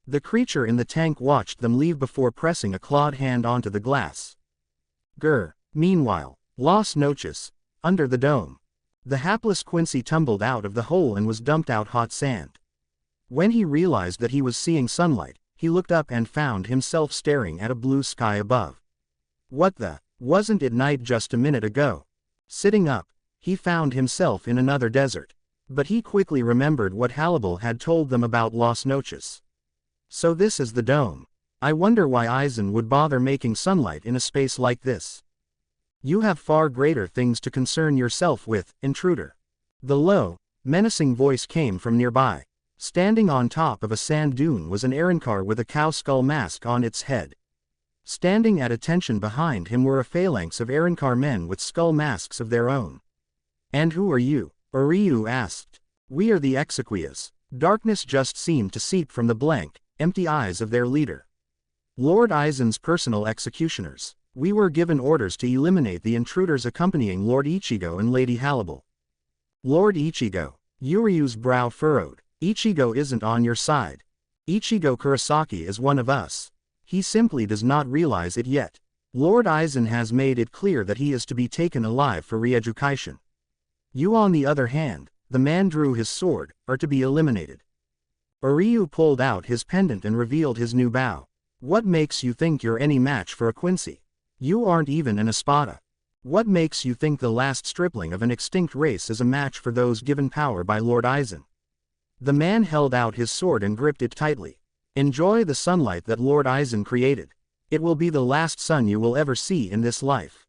The creature in the tank watched them leave before pressing a clawed hand onto the glass. Meanwhile, Las Noches, under the dome. The hapless Quincy tumbled out of the hole and was dumped out hot sand. When he realized that he was seeing sunlight, he looked up and found himself staring at a blue sky above. What the? Wasn't it night just a minute ago? Sitting up, he found himself in another desert. But he quickly remembered what Harribel had told them about Las Noches. So this is the dome. I wonder why Aizen would bother making sunlight in a space like this. You have far greater things to concern yourself with, intruder. The low, menacing voice came from nearby. Standing on top of a sand dune was an Arrancar with a cow skull mask on its head. Standing at attention behind him were a phalanx of Arrancar men with skull masks of their own. And who are you? Uryu asked. We are the Exequias. Darkness just seemed to seep from the blank, empty eyes of their leader. Lord Aizen's personal executioners. We were given orders to eliminate the intruders accompanying Lord Ichigo and Lady Harribel. Lord Ichigo. Uryu's brow furrowed. Ichigo isn't on your side. Ichigo Kurosaki is one of us. He simply does not realize it yet. Lord Aizen has made it clear that he is to be taken alive for re-education. You on the other hand, the man drew his sword, are to be eliminated. Uryu pulled out his pendant and revealed his new bow. What makes you think you're any match for a Quincy? You aren't even an Espada. What makes you think the last stripling of an extinct race is a match for those given power by Lord Aizen? The man held out his sword and gripped it tightly. Enjoy the sunlight that Lord Aizen created. It will be the last sun you will ever see in this life.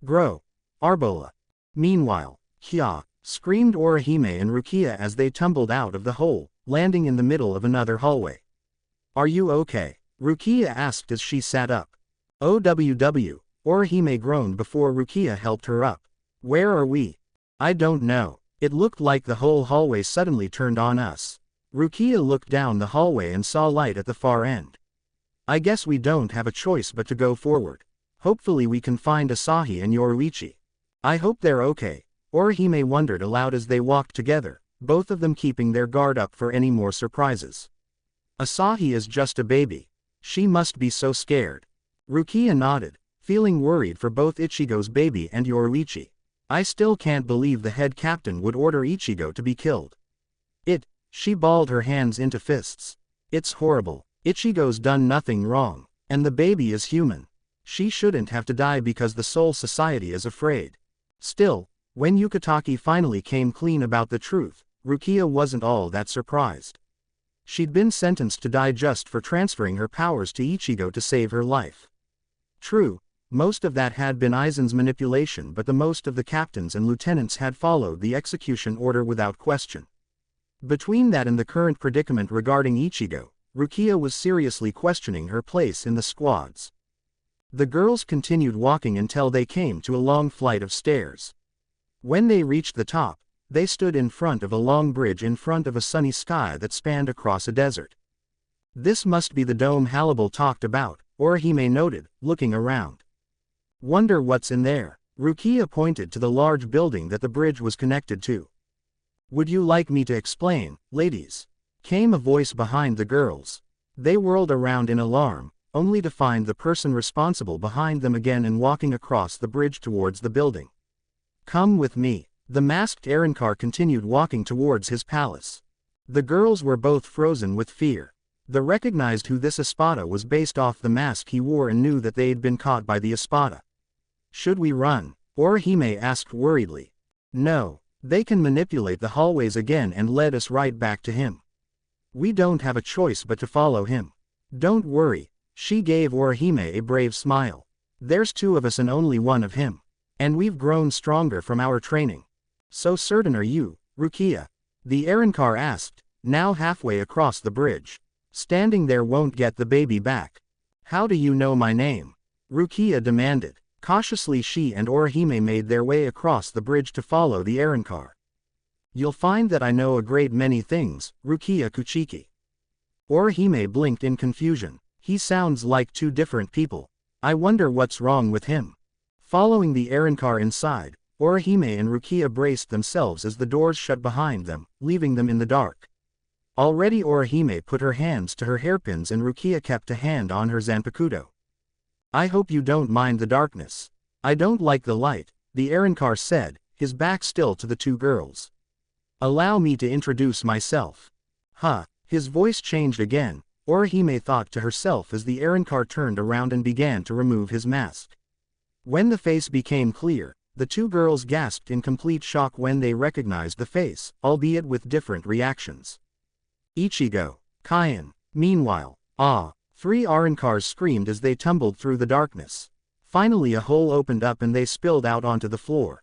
Grow. Arbola. Meanwhile, Kya, screamed Orihime and Rukia as they tumbled out of the hole, landing in the middle of another hallway. Are you okay? Rukia asked as she sat up. OWW, Orihime groaned before Rukia helped her up. Where are we? I don't know. It looked like the whole hallway suddenly turned on us. Rukia looked down the hallway and saw light at the far end. I guess we don't have a choice but to go forward. Hopefully we can find Asahi and Yoruichi. I hope they're okay. Orihime wondered aloud as they walked together, both of them keeping their guard up for any more surprises. Asahi is just a baby. She must be so scared. Rukia nodded, feeling worried for both Ichigo's baby and Yoruichi. I still can't believe the head captain would order Ichigo to be killed. She balled her hands into fists. It's horrible. Ichigo's done nothing wrong, and the baby is human. She shouldn't have to die because the Soul Society is afraid. Still, when Yukatake finally came clean about the truth, Rukia wasn't all that surprised. She'd been sentenced to die just for transferring her powers to Ichigo to save her life. True, most of that had been Aizen's manipulation, but the most of the captains and lieutenants had followed the execution order without question. Between that and the current predicament regarding Ichigo, Rukia was seriously questioning her place in the squads. The girls continued walking until they came to a long flight of stairs. When they reached the top, they stood in front of a long bridge in front of a sunny sky that spanned across a desert. This must be the dome Harribel talked about, Orihime noted, looking around. Wonder what's in there. Rukia pointed to the large building that the bridge was connected to. Would you like me to explain, ladies? Came a voice behind the girls. They whirled around in alarm, only to find the person responsible behind them again and walking across the bridge towards the building. Come with me. The masked Arrancar continued walking towards his palace. The girls were both frozen with fear. They recognized who this Espada was based off the mask he wore and knew that they'd been caught by the Espada. Should we run? Orihime asked worriedly. No, they can manipulate the hallways again and lead us right back to him. We don't have a choice but to follow him. Don't worry, she gave Urahime a brave smile. There's 2 of us and only 1 of him. And we've grown stronger from our training. So certain are you, Rukia? The Arrancar asked, now halfway across the bridge. Standing there won't get the baby back. How do you know my name? Rukia demanded. Cautiously she and Urahime made their way across the bridge to follow the Arrancar. You'll find that I know a great many things, Rukia Kuchiki. Urahime blinked in confusion. He sounds like 2 different people. I wonder what's wrong with him. Following the Arrancar inside, Urahime and Rukia braced themselves as the doors shut behind them, leaving them in the dark. Already Urahime put her hands to her hairpins and Rukia kept a hand on her zanpakuto. I hope you don't mind the darkness. I don't like the light, the Arrancar said, his back still to the 2 girls. Allow me to introduce myself. Huh, his voice changed again, Urahime thought to herself as the Arrancar turned around and began to remove his mask. When the face became clear, the 2 girls gasped in complete shock when they recognized the face, albeit with different reactions. Ichigo, Kyan. Meanwhile, 3 Arrancars screamed as they tumbled through the darkness. Finally a hole opened up and they spilled out onto the floor.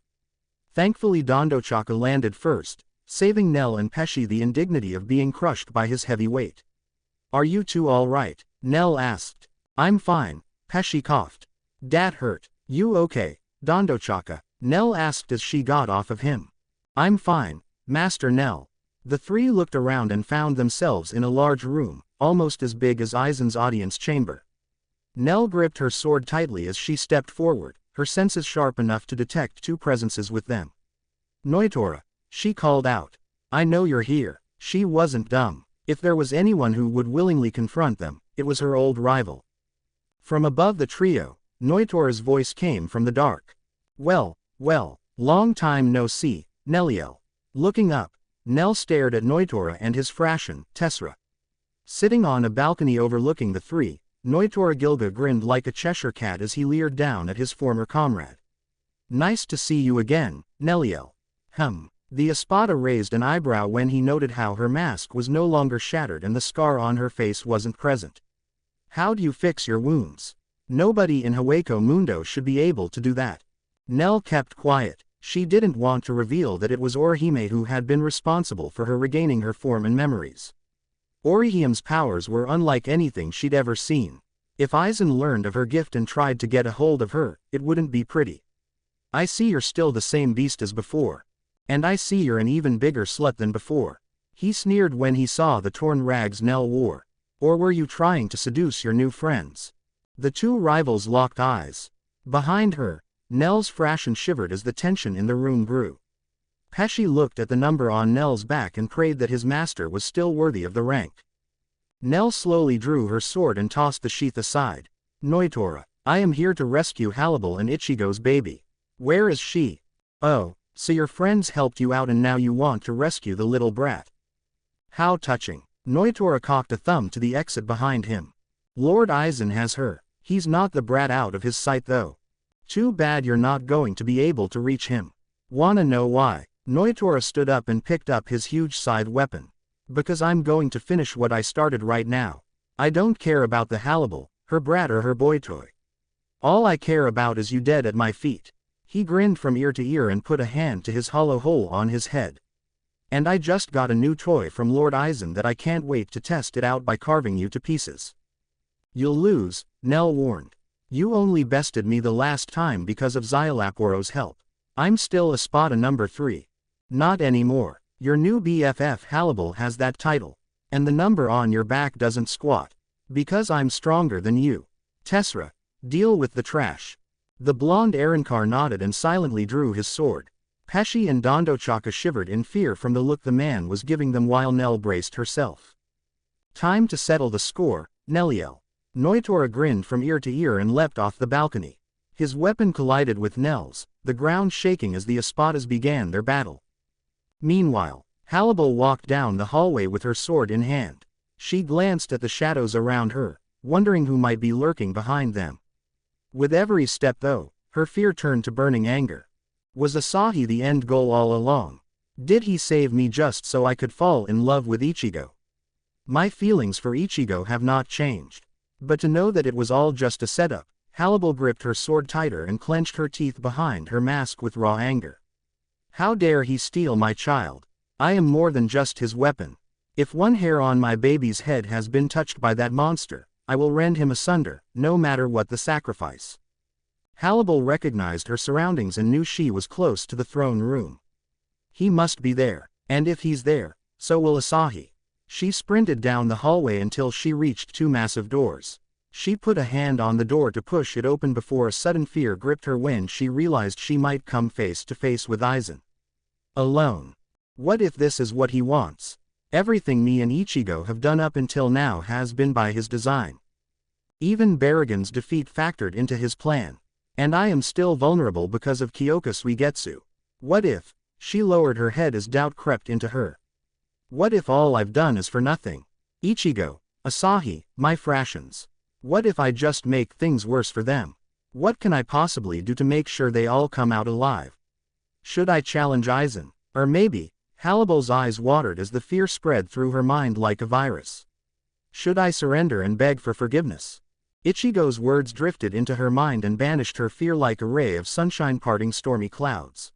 Thankfully Nnoitra landed first, saving Nell and Pesci the indignity of being crushed by his heavy weight. Are you 2 all right? Nell asked. I'm fine, Pesci coughed. Dat hurt. You okay, Nnoitra? Nell asked as she got off of him. I'm fine, Master Nell. The 3 looked around and found themselves in a large room, almost as big as Aizen's audience chamber. Nell gripped her sword tightly as she stepped forward, her senses sharp enough to detect 2 presences with them. Nnoitra, she called out. I know you're here. She wasn't dumb. If there was anyone who would willingly confront them, it was her old rival. From above the trio, Nnoitra's voice came from the dark. Well, long time no see, Nelliel. Looking up, Nell stared at Nnoitra and his Frashin, Tessera. Sitting on a balcony overlooking the 3, Nnoitra Gilga grinned like a Cheshire cat as he leered down at his former comrade. Nice to see you again, Nelliel. The Espada raised an eyebrow when he noted how her mask was no longer shattered and the scar on her face wasn't present. How'd you fix your wounds? Nobody in Hueco Mundo should be able to do that. Nell kept quiet. She didn't want to reveal that it was Urahime who had been responsible for her regaining her form and memories. Urahime's powers were unlike anything she'd ever seen. If Aizen learned of her gift and tried to get a hold of her, it wouldn't be pretty. I see you're still the same beast as before. And I see you're an even bigger slut than before. He sneered when he saw the torn rags Nell wore. Or were you trying to seduce your new friends? The 2 rivals locked eyes. Behind her, Nell's Frashin shivered as the tension in the room grew. Pesci looked at the number on Nell's back and prayed that his master was still worthy of the rank. Nell slowly drew her sword and tossed the sheath aside. Nnoitra, I am here to rescue Halibel and Ichigo's baby. Where is she? Oh, so your friends helped you out and now you want to rescue the little brat. How touching. Nnoitra cocked a thumb to the exit behind him. Lord Aizen has her. He's not the brat out of his sight though. Too bad you're not going to be able to reach him. Wanna know why? Nnoitra stood up and picked up his huge scythe weapon. Because I'm going to finish what I started right now. I don't care about the Halibel, her brat or her boy toy. All I care about is you dead at my feet. He grinned from ear to ear and put a hand to his hollow hole on his head. And I just got a new toy from Lord Aizen that I can't wait to test it out by carving you to pieces. You'll lose, Nell warned. You only bested me the last time because of Szayelaporro's help. I'm still Espada number 3. Not anymore. Your new BFF Halibel has that title. And the number on your back doesn't squat. Because I'm stronger than you. Tessera, deal with the trash. The blonde Arrancar nodded and silently drew his sword. Pesci and Nnoitra shivered in fear from the look the man was giving them while Nell braced herself. Time to settle the score, Nelliel. Nnoitra grinned from ear to ear and leapt off the balcony. His weapon collided with Nell's, the ground shaking as the Espadas began their battle. Meanwhile, Halibel walked down the hallway with her sword in hand. She glanced at the shadows around her, wondering who might be lurking behind them. With every step though, her fear turned to burning anger. Was Asahi the end goal all along? Did he save me just so I could fall in love with Ichigo? My feelings for Ichigo have not changed. But to know that it was all just a setup, Halibel gripped her sword tighter and clenched her teeth behind her mask with raw anger. How dare he steal my child? I am more than just his weapon. If one hair on my baby's head has been touched by that monster, I will rend him asunder, no matter what the sacrifice. Halibel recognized her surroundings and knew she was close to the throne room. He must be there, and if he's there, so will Asahi. She sprinted down the hallway until she reached two massive doors. She put a hand on the door to push it open before a sudden fear gripped her when she realized she might come face to face with Aizen. Alone. What if this is what he wants? Everything me and Ichigo have done up until now has been by his design. Even Baragon's defeat factored into his plan. And I am still vulnerable because of Kyoka Suigetsu. What if? She lowered her head as doubt crept into her. What if all I've done is for nothing? Ichigo, Asahi, my fractions. What if I just make things worse for them? What can I possibly do to make sure they all come out alive? Should I challenge Aizen? Or maybe? Halibel's eyes watered as the fear spread through her mind like a virus. Should I surrender and beg for forgiveness? Ichigo's words drifted into her mind and banished her fear like a ray of sunshine parting stormy clouds.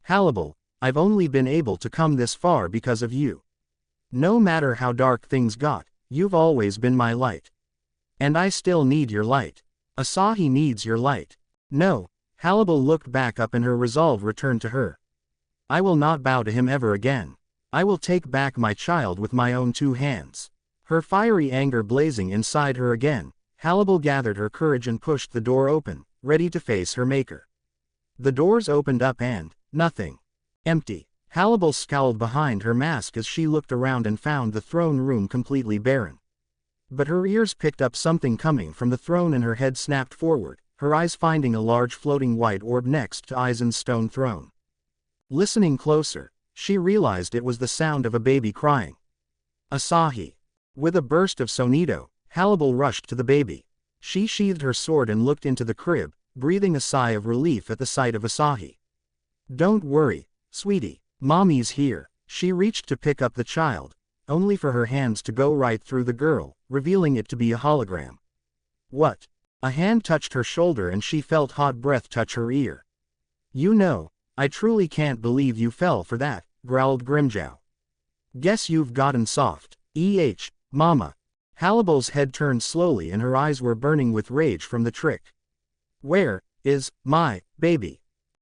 Halibel, I've only been able to come this far because of you. No matter how dark things got, you've always been my light. And I still need your light. Asahi needs your light. No, Halibel looked back up and her resolve returned to her. I will not bow to him ever again. I will take back my child with my own two hands. Her fiery anger blazing inside her again, Halibel gathered her courage and pushed the door open, ready to face her maker. The doors opened up and, nothing. Empty. Halibel scowled behind her mask as she looked around and found the throne room completely barren. But her ears picked up something coming from the throne and her head snapped forward, her eyes finding a large floating white orb next to Aizen's stone throne. Listening closer, she realized it was the sound of a baby crying. Asahi. With a burst of sonido, Halibel rushed to the baby. She sheathed her sword and looked into the crib, breathing a sigh of relief at the sight of Asahi. Don't worry, sweetie, mommy's here. She reached to pick up the child, only for her hands to go right through the girl, revealing it to be a hologram. What? A hand touched her shoulder and she felt hot breath touch her ear. You know, I truly can't believe you fell for that, growled Grimmjow. Guess you've gotten soft. Mama. Halibel's head turned slowly and her eyes were burning with rage from the trick. Where is my baby?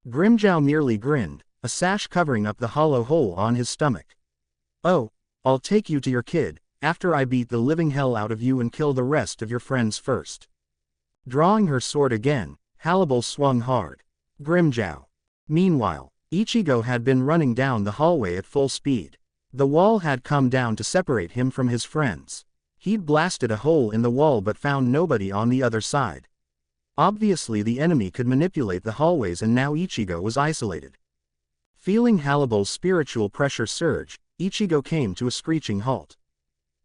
Grimmjow merely grinned, a sash covering up the hollow hole on his stomach. Oh, I'll take you to your kid, after I beat the living hell out of you and kill the rest of your friends first. Drawing her sword again, Halibel swung hard. Grimmjow. Meanwhile, Ichigo had been running down the hallway at full speed. The wall had come down to separate him from his friends. He'd blasted a hole in the wall but found nobody on the other side. Obviously the enemy could manipulate the hallways and now Ichigo was isolated. Feeling Halibel's spiritual pressure surge, Ichigo came to a screeching halt.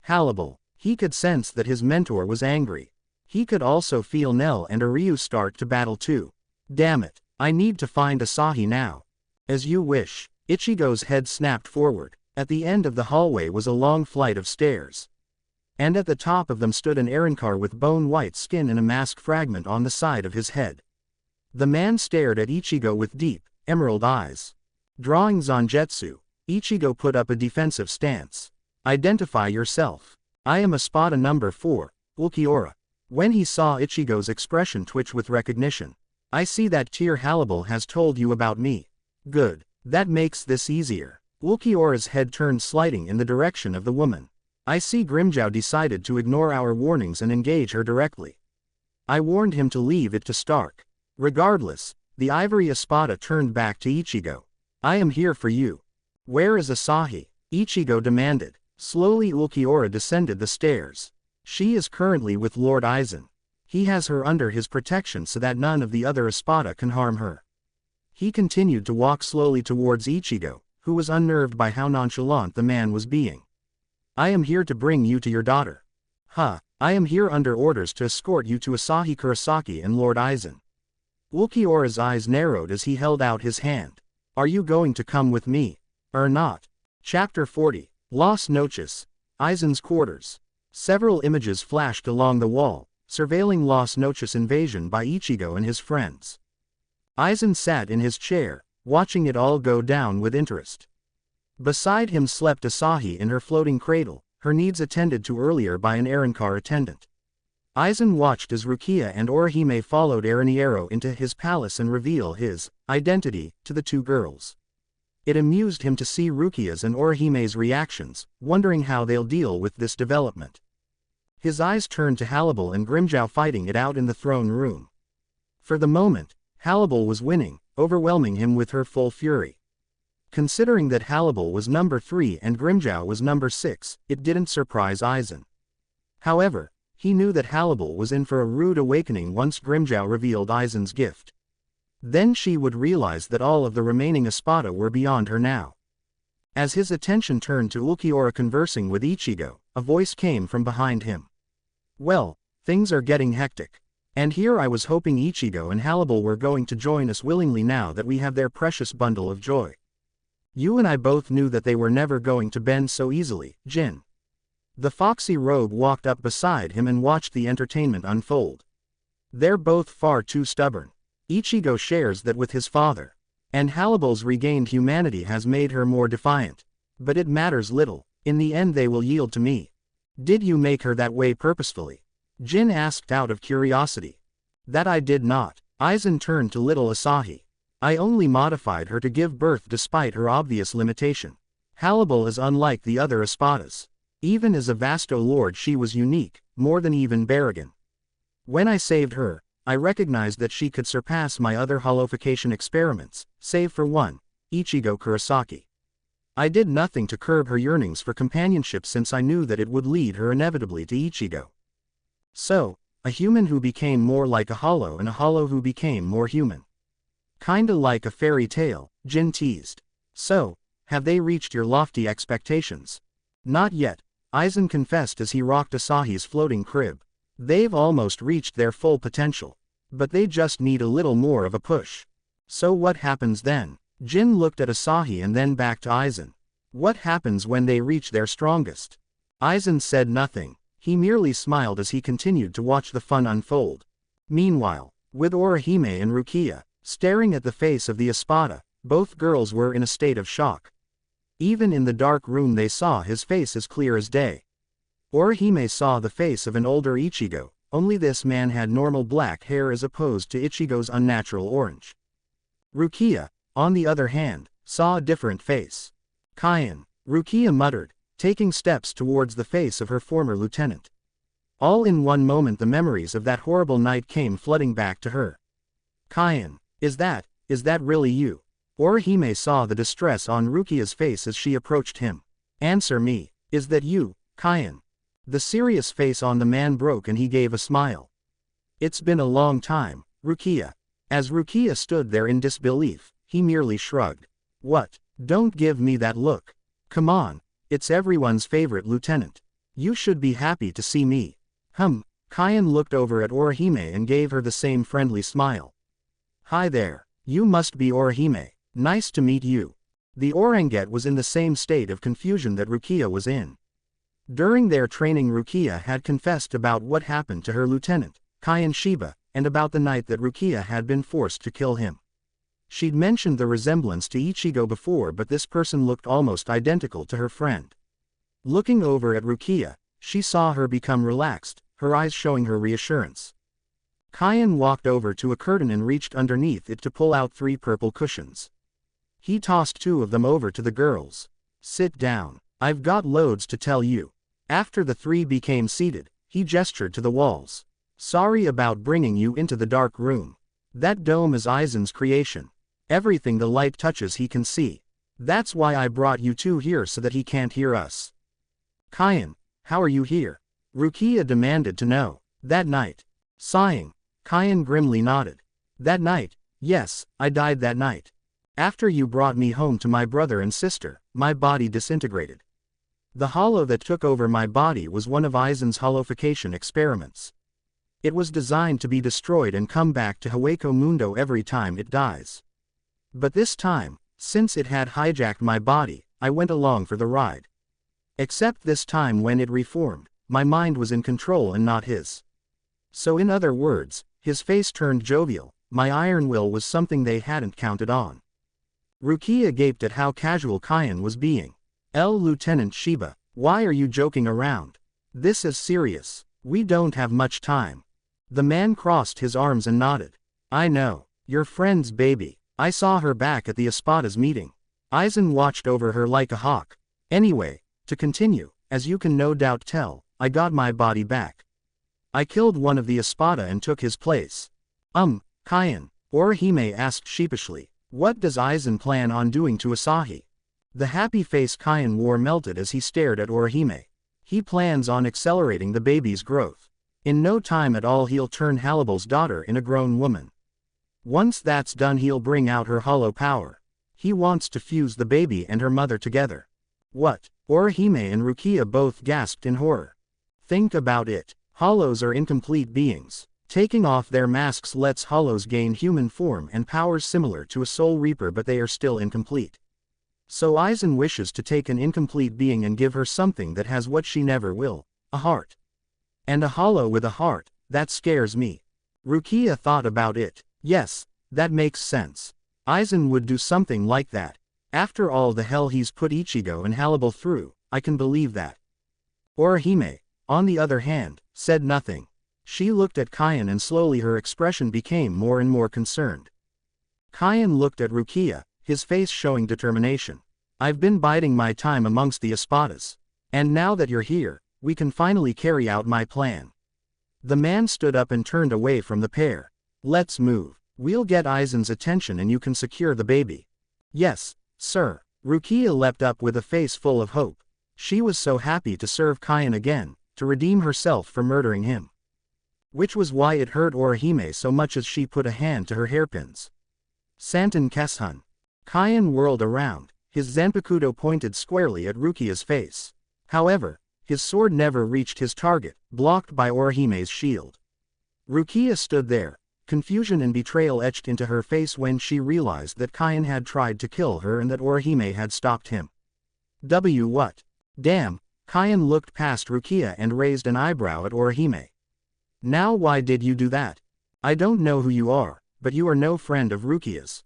Halibel. He could sense that his mentor was angry. He could also feel Nell and Uryu start to battle too. Damn it, I need to find Asahi now. As you wish. Ichigo's head snapped forward. At the end of the hallway was a long flight of stairs. And at the top of them stood an Aaroncar with bone-white skin and a mask fragment on the side of his head. The man stared at Ichigo with deep, emerald eyes. Drawing Zangetsu, Ichigo put up a defensive stance. Identify yourself. I am Espada number 4, Ulquiorra. When he saw Ichigo's expression twitch with recognition. I see that Tear Halibel has told you about me. Good. That makes this easier. Ulquiorra's head turned sliding in the direction of the woman. I see Grimmjow decided to ignore our warnings and engage her directly. I warned him to leave it to Stark. Regardless, the ivory Espada turned back to Ichigo. I am here for you. Where is Asahi? Ichigo demanded. Slowly Ulquiorra descended the stairs. She is currently with Lord Aizen. He has her under his protection so that none of the other Espada can harm her. He continued to walk slowly towards Ichigo, who was unnerved by how nonchalant the man was being. I am here to bring you to your daughter. I am here under orders to escort you to Asahi Kurosaki and Lord Aizen. Ulquiorra's eyes narrowed as he held out his hand. Are you going to come with me? Or not? Chapter 40. Las Noches. Aizen's quarters. Several images flashed along the wall, surveilling Las Noches' invasion by Ichigo and his friends. Aizen sat in his chair, watching it all go down with interest. Beside him slept Asahi in her floating cradle, her needs attended to earlier by an Arrancar attendant. Aizen watched as Rukia and Urahime followed Aaroniero into his palace and reveal his identity to the two girls. It amused him to see Rukia's and Urahime's reactions, wondering how they'll deal with this development. His eyes turned to Halibel and Grimmjow fighting it out in the throne room. For the moment, Halibel was winning, overwhelming him with her full fury. Considering that Halibel was number 3 and Grimmjow was number 6, it didn't surprise Aizen. However, he knew that Halibel was in for a rude awakening once Grimmjow revealed Aizen's gift. Then she would realize that all of the remaining Espada were beyond her now. As his attention turned to Ulquiorra conversing with Ichigo, a voice came from behind him. Well, things are getting hectic. And here I was hoping Ichigo and Halibel were going to join us willingly now that we have their precious bundle of joy. You and I both knew that they were never going to bend so easily, Jin. The foxy rogue walked up beside him and watched the entertainment unfold. They're both far too stubborn. Ichigo shares that with his father. And Halibel's regained humanity has made her more defiant. But it matters little, in the end they will yield to me. Did you make her that way purposefully? Jin asked out of curiosity. That I did not. Aizen turned to little Asahi. I only modified her to give birth despite her obvious limitation. Halibel is unlike the other Espadas. Even as a Vasto Lord she was unique, more than even Barragan. When I saved her, I recognized that she could surpass my other holification experiments, save for one, Ichigo Kurosaki. I did nothing to curb her yearnings for companionship since I knew that it would lead her inevitably to Ichigo. So, a human who became more like a hollow and a hollow who became more human. Kinda like a fairy tale, Jin teased. So, have they reached your lofty expectations? Not yet, Aizen confessed as he rocked Asahi's floating crib. They've almost reached their full potential. But they just need a little more of a push. So what happens then? Jin looked at Asahi and then back to Aizen. What happens when they reach their strongest? Aizen said nothing. He merely smiled as he continued to watch the fun unfold. Meanwhile, with Urahime and Rukia, staring at the face of the Espada, both girls were in a state of shock. Even in the dark room they saw his face as clear as day. Urahime saw the face of an older Ichigo, only this man had normal black hair as opposed to Ichigo's unnatural orange. Rukia, on the other hand, saw a different face. Kyan, Rukia muttered, taking steps towards the face of her former lieutenant. All in one moment the memories of that horrible night came flooding back to her. Kyan, is that really you? Urahime saw the distress on Rukia's face as she approached him. Answer me, is that you, Kyan? The serious face on the man broke and he gave a smile. It's been a long time, Rukia. As Rukia stood there in disbelief, he merely shrugged. What? Don't give me that look. Come on, it's everyone's favorite lieutenant. You should be happy to see me. Kyan looked over at Urahime and gave her the same friendly smile. Hi there, you must be Urahime. Nice to meet you. The Oranget was in the same state of confusion that Rukia was in. During their training Rukia had confessed about what happened to her lieutenant, Kyan Shiba, and about the night that Rukia had been forced to kill him. She'd mentioned the resemblance to Ichigo before, but this person looked almost identical to her friend. Looking over at Rukia, she saw her become relaxed, her eyes showing her reassurance. Kyan walked over to a curtain and reached underneath it to pull out 3 purple cushions. He tossed 2 of them over to the girls. Sit down. I've got loads to tell you. After the 3 became seated, he gestured to the walls. Sorry about bringing you into the dark room. That dome is Aizen's creation. Everything the light touches he can see. That's why I brought you 2 here so that he can't hear us. Kyan, how are you here? Rukia demanded to know. That night. Sighing, Kyan grimly nodded. That night, yes, I died that night. After you brought me home to my brother and sister, my body disintegrated. The hollow that took over my body was one of Aizen's holification experiments. It was designed to be destroyed and come back to Hueco Mundo every time it dies. But this time, since it had hijacked my body, I went along for the ride. Except this time when it reformed, my mind was in control and not his. So in other words, his face turned jovial, my iron will was something they hadn't counted on. Rukia gaped at how casual Kaien was being. Lieutenant Shiba, why are you joking around? This is serious. We don't have much time. The man crossed his arms and nodded. I know. Your friend's baby. I saw her back at the Espada's meeting. Aizen watched over her like a hawk. Anyway, to continue, as you can no doubt tell, I got my body back. I killed one of the Espada and took his place. Kaien, Orihime asked sheepishly, what does Aizen plan on doing to Asahi? The happy face Kaien wore melted as he stared at Orihime. He plans on accelerating the baby's growth. In no time at all he'll turn Halibel's daughter in a grown woman. Once that's done he'll bring out her hollow power. He wants to fuse the baby and her mother together. What? Orihime and Rukia both gasped in horror. Think about it. Hollows are incomplete beings. Taking off their masks lets hollows gain human form and powers similar to a soul reaper, but they are still incomplete. So Aizen wishes to take an incomplete being and give her something that has what she never will, a heart. And a hollow with a heart, that scares me. Rukia thought about it. Yes, that makes sense. Aizen would do something like that. After all the hell he's put Ichigo and Halibel through, I can believe that. Orihime, on the other hand, said nothing. She looked at Kaien and slowly her expression became more and more concerned. Kaien looked at Rukia, his face showing determination. I've been biding my time amongst the Espadas. And now that you're here, we can finally carry out my plan. The man stood up and turned away from the pair. Let's move. We'll get Aizen's attention and you can secure the baby. Yes, sir. Rukia leapt up with a face full of hope. She was so happy to serve Kaien again, to redeem herself for murdering him. Which was why it hurt Orihime so much as she put a hand to her hairpins. Santen Keshun. Kaien whirled around, his Zanpakuto pointed squarely at Rukia's face. However, his sword never reached his target, blocked by Orihime's shield. Rukia stood there, confusion and betrayal etched into her face when she realized that Kaien had tried to kill her and that Orihime had stopped him. What? Damn, Kaien looked past Rukia and raised an eyebrow at Orihime. Now why did you do that? I don't know who you are, but you are no friend of Rukia's.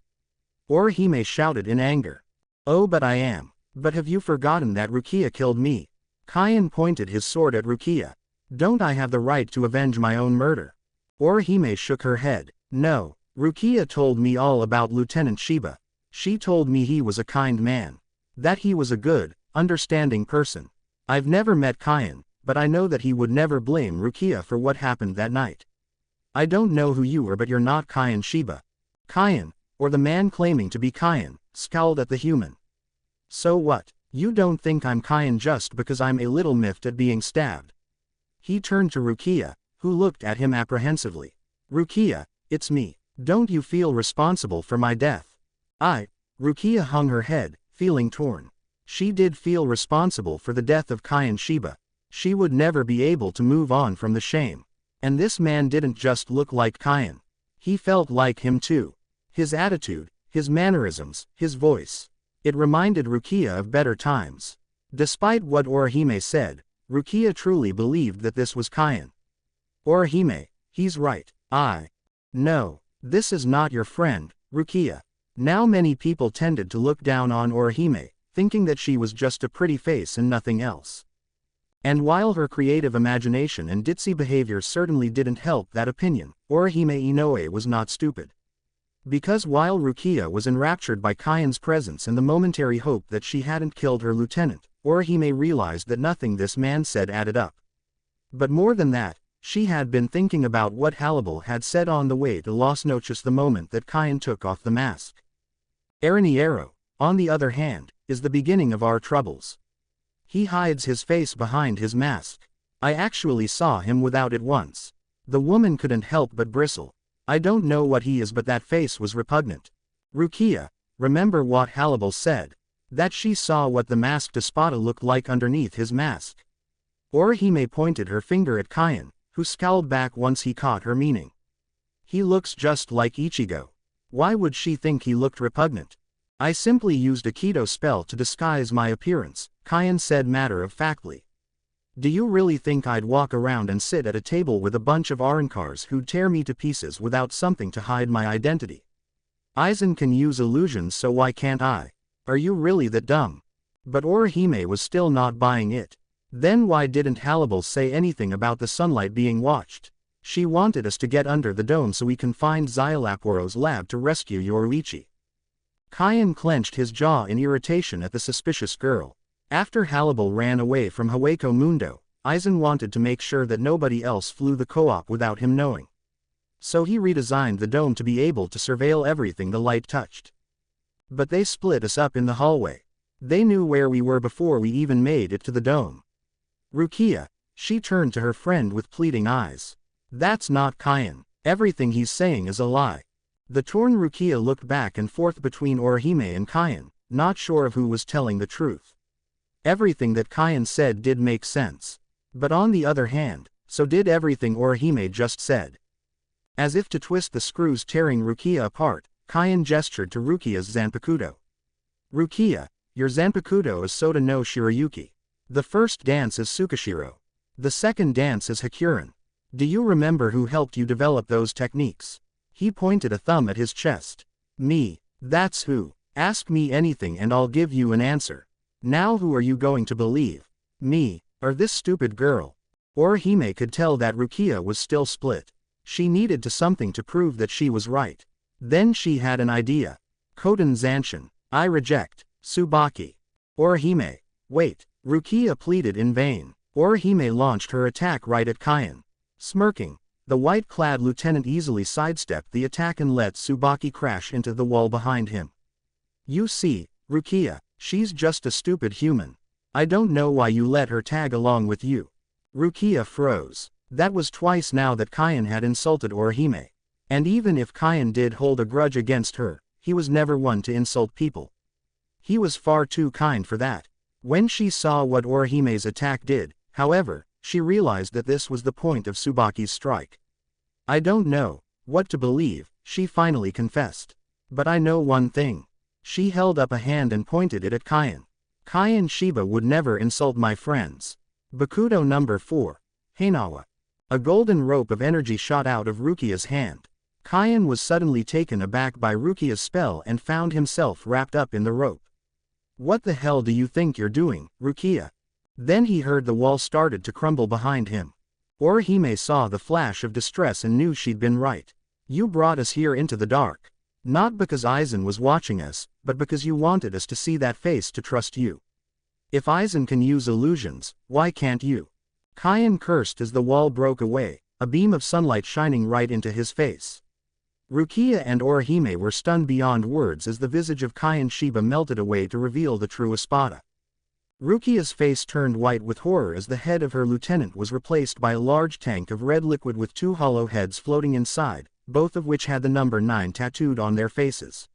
Orihime shouted in anger. Oh, but I am. But have you forgotten that Rukia killed me? Kaien pointed his sword at Rukia. Don't I have the right to avenge my own murder? Orihime shook her head. No, Rukia told me all about Lieutenant Shiba. She told me he was a kind man. That he was a good, understanding person. I've never met Kaien, but I know that he would never blame Rukia for what happened that night. I don't know who you are, but you're not Kaien Shiba. Kaien, or the man claiming to be Kaien, scowled at the human. So what? You don't think I'm Kaien just because I'm a little miffed at being stabbed? He turned to Rukia, who looked at him apprehensively. Rukia, it's me. Don't you feel responsible for my death? Rukia hung her head, feeling torn. She did feel responsible for the death of Kaien Shiba. She would never be able to move on from the shame. And this man didn't just look like Kaien. He felt like him too. His attitude, his mannerisms, his voice. It reminded Rukia of better times. Despite what Orihime said, Rukia truly believed that this was Kaien. Orihime, he's right. No, this is not your friend, Rukia. Now many people tended to look down on Orihime, thinking that she was just a pretty face and nothing else. And while her creative imagination and ditzy behavior certainly didn't help that opinion, Orihime Inoue was not stupid. Because while Rukia was enraptured by Kaien's presence and the momentary hope that she hadn't killed her lieutenant, Orihime realized that nothing this man said added up. But more than that, she had been thinking about what Halibel had said on the way to Las Noches the moment that Kaien took off the mask. Aaroniero, on the other hand, is the beginning of our troubles. He hides his face behind his mask. I actually saw him without it once. The woman couldn't help but bristle. I don't know what he is, but that face was repugnant. Rukia, remember what Halibel said? That she saw what the masked Espada looked like underneath his mask. Orihime pointed her finger at Kaien, who scowled back once he caught her meaning. He looks just like Ichigo. Why would she think he looked repugnant? I simply used a Kido spell to disguise my appearance, Kaien said matter-of-factly. Do you really think I'd walk around and sit at a table with a bunch of Arrancars who'd tear me to pieces without something to hide my identity? Aizen can use illusions, so why can't I? Are you really that dumb? But Urahime was still not buying it. Then why didn't Halibel say anything about the sunlight being watched? She wanted us to get under the dome so we can find Szayelaporro's lab to rescue Yoruichi. Kaien clenched his jaw in irritation at the suspicious girl. After Halibel ran away from Hueco Mundo, Aizen wanted to make sure that nobody else flew the co-op without him knowing. So he redesigned the dome to be able to surveil everything the light touched. But they split us up in the hallway. They knew where we were before we even made it to the dome. Rukia, she turned to her friend with pleading eyes. That's not Kaien. Everything he's saying is a lie. The torn Rukia looked back and forth between Urahime and Kaien, not sure of who was telling the truth. Everything that Kaien said did make sense. But on the other hand, so did everything Urahime just said. As if to twist the screws tearing Rukia apart, Kaien gestured to Rukia's Zanpakuto. Rukia, your Zanpakuto is Sota no Shirayuki. The first dance is Tsukishiro. The second dance is Hakuren. Do you remember who helped you develop those techniques? He pointed a thumb at his chest. Me, that's who. Ask me anything and I'll give you an answer. Now who are you going to believe? Me, or this stupid girl? Urahime could tell that Rukia was still split. She needed something to prove that she was right. Then she had an idea. Koten Zanshin, I reject. Tsubaki. Urahime, wait. Rukia pleaded in vain. Urahime launched her attack right at Kaien. Smirking, the white-clad lieutenant easily sidestepped the attack and let Tsubaki crash into the wall behind him. You see, Rukia, she's just a stupid human. I don't know why you let her tag along with you. Rukia froze. That was twice now that Kaien had insulted Urahime. And even if Kaien did hold a grudge against her, he was never one to insult people. He was far too kind for that. When she saw what Urahime's attack did, however, she realized that this was the point of Tsubaki's strike. I don't know what to believe, she finally confessed. But I know one thing. She held up a hand and pointed it at Kaien. Kaien Shiba would never insult my friends. Bakudo number 4. Heinawa. A golden rope of energy shot out of Rukia's hand. Kaien was suddenly taken aback by Rukia's spell and found himself wrapped up in the rope. What the hell do you think you're doing, Rukia? Then he heard the wall started to crumble behind him. Urahime saw the flash of distress and knew she'd been right. You brought us here into the dark. Not because Aizen was watching us, but because you wanted us to see that face to trust you. If Aizen can use illusions, why can't you? Kaien cursed as the wall broke away, a beam of sunlight shining right into his face. Rukia and Urahime were stunned beyond words as the visage of Kaien Shiba melted away to reveal the true Espada. Rukia's face turned white with horror as the head of her lieutenant was replaced by a large tank of red liquid with 2 hollow heads floating inside, both of which had the number 9 tattooed on their faces.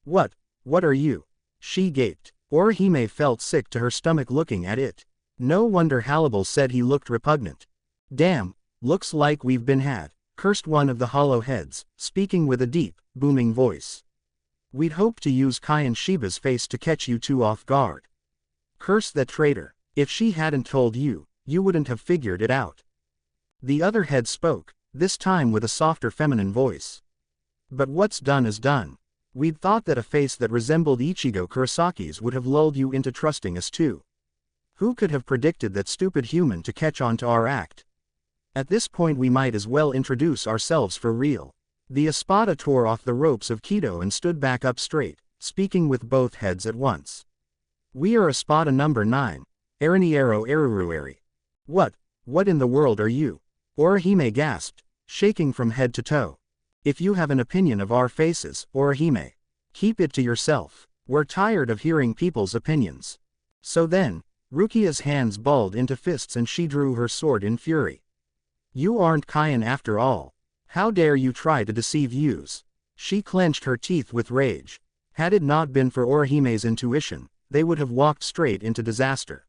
What are you? She gaped. Urahime felt sick to her stomach looking at it. No wonder Halibel said he looked repugnant. Damn, looks like we've been had, cursed one of the hollow heads, speaking with a deep, booming voice. We'd hoped to use Kaien Shiba's face to catch you two off guard. Curse that traitor. If she hadn't told you, you wouldn't have figured it out. The other head spoke, this time with a softer feminine voice. But what's done is done. We'd thought that a face that resembled Ichigo Kurisaki's would have lulled you into trusting us too. Who could have predicted that stupid human to catch on to our act? At this point we might as well introduce ourselves for real. The Espada tore off the ropes of Kido and stood back up straight, speaking with both heads at once. We are Espada number 9, Aaroniero Erurueri. What in the world are you? Urahime gasped, shaking from head to toe. If you have an opinion of our faces, Urahime, keep it to yourself. We're tired of hearing people's opinions. So then, Rukia's hands balled into fists and she drew her sword in fury. You aren't Kaien after all. How dare you try to deceive us? She clenched her teeth with rage. Had it not been for Urahime's intuition, they would have walked straight into disaster.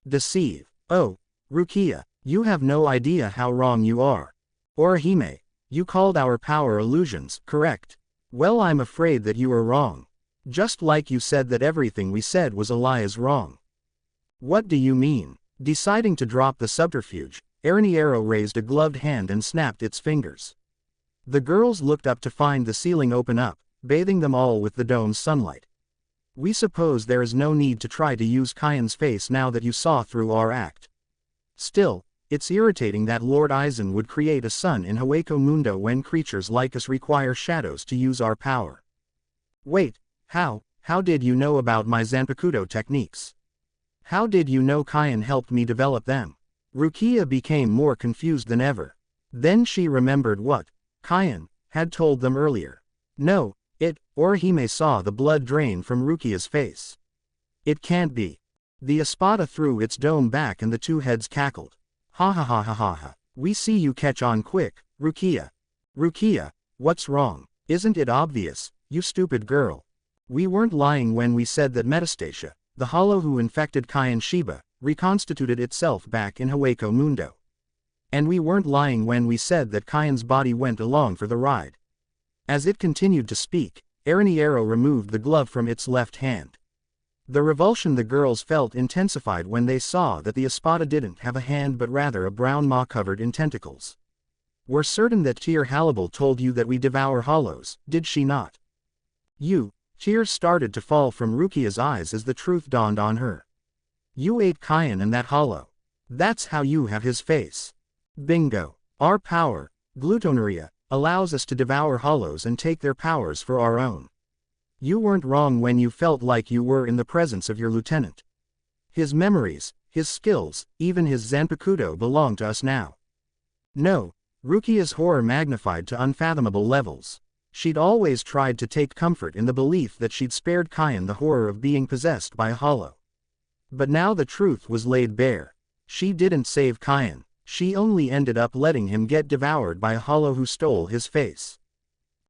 Deceive. Oh, Rukia, You have no idea how wrong you are. Orihime, you called our power illusions, correct? Well, I'm afraid that you are wrong. Just like you said that everything we said was a lie is wrong. What do you mean? Deciding to drop the subterfuge, Aaroniero raised a gloved hand and snapped its fingers. The girls looked up to find the ceiling open up, bathing them all with the dome's sunlight. We suppose there is no need to try to use Kyan's face now that you saw through our act. Still, it's irritating that Lord Aizen would create a sun in Hueco Mundo when creatures like us require shadows to use our power. Wait, how did you know about my Zanpakuto techniques? How did you know Kyan helped me develop them? Rukia became more confused than ever. Then she remembered what Kyan had told them earlier. No, Orihime saw the blood drain from Rukia's face. It can't be. The Espada threw its dome back and the two heads cackled. Ha ha ha ha ha ha. We see you catch on quick, Rukia. Rukia, what's wrong? Isn't it obvious, you stupid girl? We weren't lying when we said that Metastasia, the hollow who infected Kyan Shiba, reconstituted itself back in Hueco Mundo. And we weren't lying when we said that Kyan's body went along for the ride. As it continued to speak, Aaroniero removed the glove from its left hand. The revulsion the girls felt intensified when they saw that the Espada didn't have a hand but rather a brown maw covered in tentacles. We're certain that Harribel told you that we devour hollows, did she not? Tears started to fall from Rukia's eyes as the truth dawned on her. You ate Kyan and that hollow. That's how you have his face. Bingo. Our power, glutonaria, allows us to devour hollows and take their powers for our own. You weren't wrong when you felt like you were in the presence of your lieutenant. His memories, his skills, even his Zanpakuto belong to us now. No, Rukia's horror magnified to unfathomable levels. She'd always tried to take comfort in the belief that she'd spared Kyan the horror of being possessed by a hollow. But now the truth was laid bare. She didn't save Kyan. She only ended up letting him get devoured by a hollow who stole his face.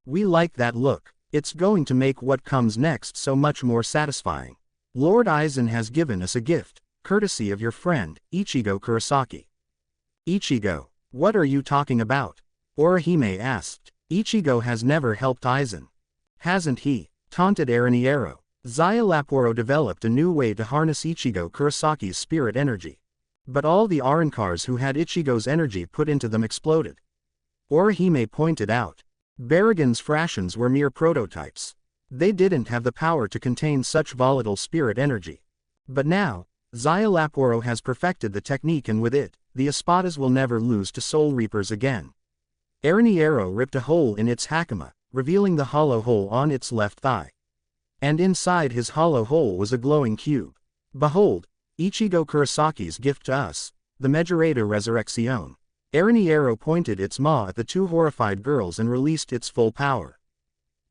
We like that look. It's going to make what comes next so much more satisfying. Lord Aizen has given us a gift, courtesy of your friend, Ichigo Kurosaki. Ichigo, what are you talking about? Orihime asked. Ichigo has never helped Aizen. Hasn't he? Taunted Aaroniero. Szayelaporro developed a new way to harness Ichigo Kurosaki's spirit energy. But all the Arrancars who had Ichigo's energy put into them exploded. Orihime pointed out. Barragan's fractions were mere prototypes. They didn't have the power to contain such volatile spirit energy. But now, Szayelaporro has perfected the technique, and with it, the Espadas will never lose to Soul Reapers again. Aaroniero ripped a hole in its hakama, revealing the hollow hole on its left thigh. And inside his hollow hole was a glowing cube. Behold, Ichigo Kurosaki's gift to us, the Meer Resurreccion. Aaroniero pointed its maw at the two horrified girls and released its full power.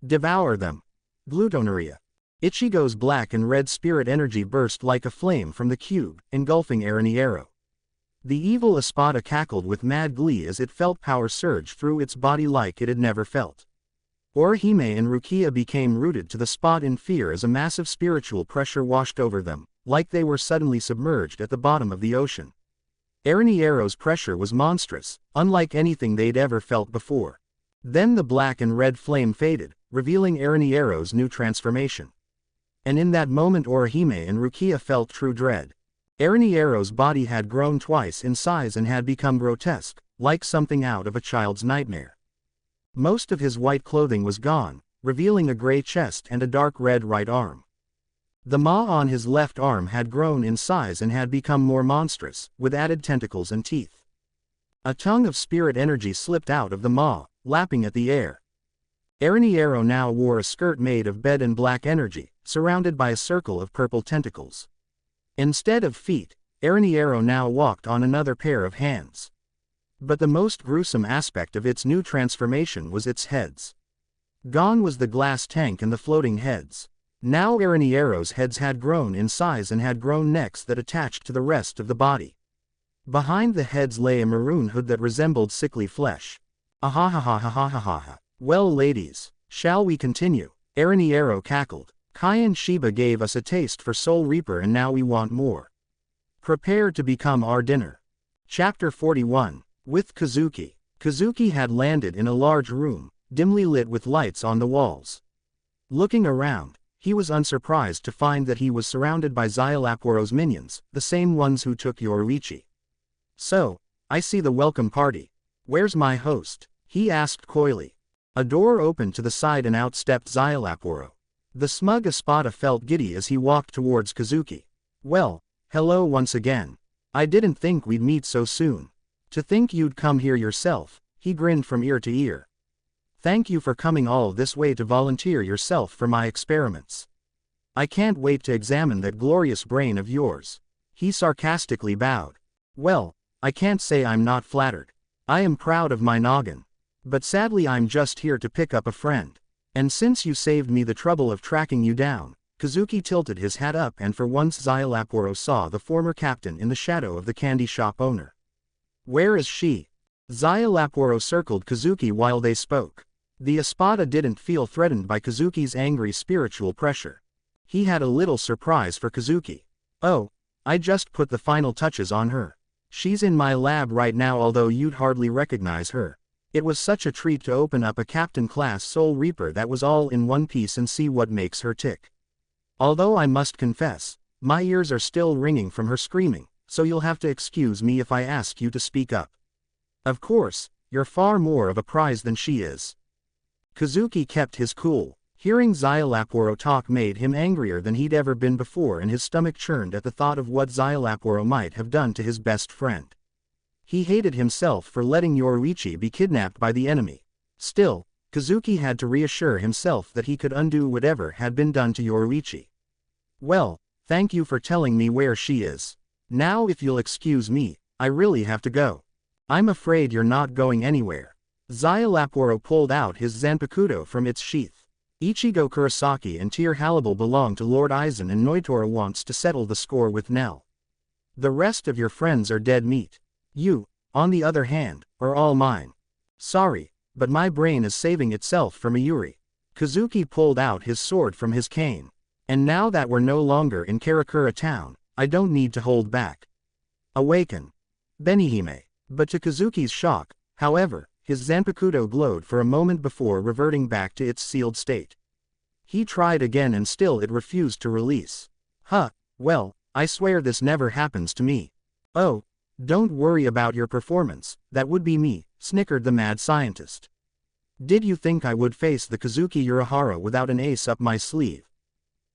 Devour them. Glutonaria. Ichigo's black and red spirit energy burst like a flame from the cube, engulfing Aaroniero. The evil Espada cackled with mad glee as it felt power surge through its body like it had never felt. Orihime and Rukia became rooted to the spot in fear as a massive spiritual pressure washed over them, like they were suddenly submerged at the bottom of the ocean. Aarioniero's pressure was monstrous, unlike anything they'd ever felt before. Then the black and red flame faded, revealing Aarioniero's new transformation. And in that moment Orihime and Rukia felt true dread. Aarioniero's body had grown twice in size and had become grotesque, like something out of a child's nightmare. Most of his white clothing was gone, revealing a gray chest and a dark red right arm. The maw on his left arm had grown in size and had become more monstrous, with added tentacles and teeth. A tongue of spirit energy slipped out of the maw, lapping at the air. Aaroniero now wore a skirt made of bed and black energy, surrounded by a circle of purple tentacles. Instead of feet, Aaroniero now walked on another pair of hands. But the most gruesome aspect of its new transformation was its heads. Gone was the glass tank and the floating heads. Now Aarioniero's heads had grown in size and had grown necks that attached to the rest of the body. Behind the heads lay a maroon hood that resembled sickly flesh. Ahahahahahaha. Well ladies, shall we continue? Aaroniero cackled. Kyan Shiba gave us a taste for Soul Reaper and now we want more. Prepare to become our dinner. Chapter 41. With Kazuki. Kazuki had landed in a large room, dimly lit with lights on the walls. Looking around, he was unsurprised to find that he was surrounded by Szayelaporro's minions, the same ones who took Yoruichi. "So, I see the welcome party. Where's my host?" he asked coyly. A door opened to the side and out stepped Szayelaporro. The smug Espada felt giddy as he walked towards Kazuki. "Well, hello once again. I didn't think we'd meet so soon. To think you'd come here yourself," he grinned from ear to ear. "Thank you for coming all this way to volunteer yourself for my experiments. I can't wait to examine that glorious brain of yours." He sarcastically bowed. "Well, I can't say I'm not flattered. I am proud of my noggin. But sadly I'm just here to pick up a friend. And since you saved me the trouble of tracking you down," Kazuki tilted his hat up and for once Szayelaporro saw the former captain in the shadow of the candy shop owner. "Where is she?" Szayelaporro circled Kazuki while they spoke. The Espada didn't feel threatened by Kazuki's angry spiritual pressure. He had a little surprise for Kazuki. "Oh, I just put the final touches on her. She's in my lab right now, although you'd hardly recognize her. It was such a treat to open up a Captain-class Soul Reaper that was all in one piece and see what makes her tick. Although I must confess, my ears are still ringing from her screaming, so you'll have to excuse me if I ask you to speak up. Of course, you're far more of a prize than she is." Kazuki kept his cool. Hearing Szayelaporro talk made him angrier than he'd ever been before, and his stomach churned at the thought of what Szayelaporro might have done to his best friend. He hated himself for letting Yoruichi be kidnapped by the enemy. Still, Kazuki had to reassure himself that he could undo whatever had been done to Yoruichi. "Well, thank you for telling me where she is. Now if you'll excuse me, I really have to go." "I'm afraid you're not going anywhere." Szayelaporro pulled out his Zanpakuto from its sheath. "Ichigo Kurosaki and Harribel belong to Lord Aizen, and Nnoitra wants to settle the score with Nell. The rest of your friends are dead meat. You, on the other hand, are all mine. Sorry, but my brain is saving itself for Mayuri." Kazuki pulled out his sword from his cane. "And now that we're no longer in Karakura town, I don't need to hold back. Awaken, Benihime." But to Kazuki's shock, however, his Zanpakuto glowed for a moment before reverting back to its sealed state. He tried again and still it refused to release. Well, I swear this never happens to me." "Oh, don't worry about your performance, that would be me," snickered the mad scientist. "Did you think I would face the Kazuki Urahara without an ace up my sleeve?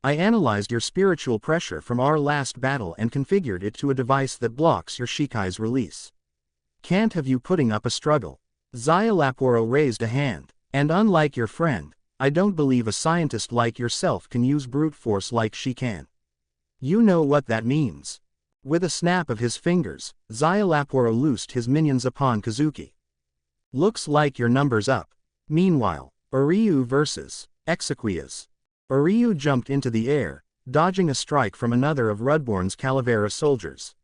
I analyzed your spiritual pressure from our last battle and configured it to a device that blocks your Shikai's release. Can't have you putting up a struggle." Szayelaporro raised a hand. "And unlike your friend, I don't believe a scientist like yourself can use brute force like she can. You know what that means." With a snap of his fingers, Szayelaporro loosed his minions upon Kazuki. "Looks like your number's up." Meanwhile, Uryu versus Exequias. Uryu jumped into the air, dodging a strike from another of Rudborn's Calavera soldiers.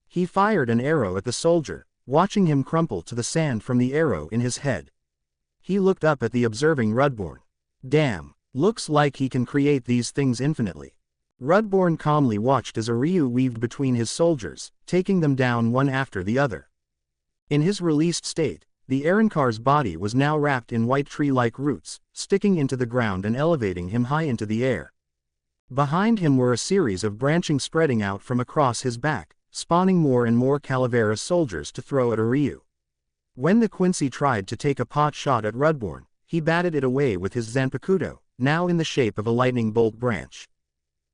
He fired an arrow at the soldier, watching him crumple to the sand from the arrow in his head. He looked up at the observing Rudborn. "Damn, looks like he can create these things infinitely." Rudborn calmly watched as Uryu weaved between his soldiers, taking them down one after the other. In his released state, the Arrancar's body was now wrapped in white tree-like roots, sticking into the ground and elevating him high into the air. Behind him were a series of branching spreading out from across his back, spawning more and more Calavera soldiers to throw at Uryu. When the Quincy tried to take a pot shot at Rudborn, he batted it away with his Zanpakuto, now in the shape of a lightning bolt branch.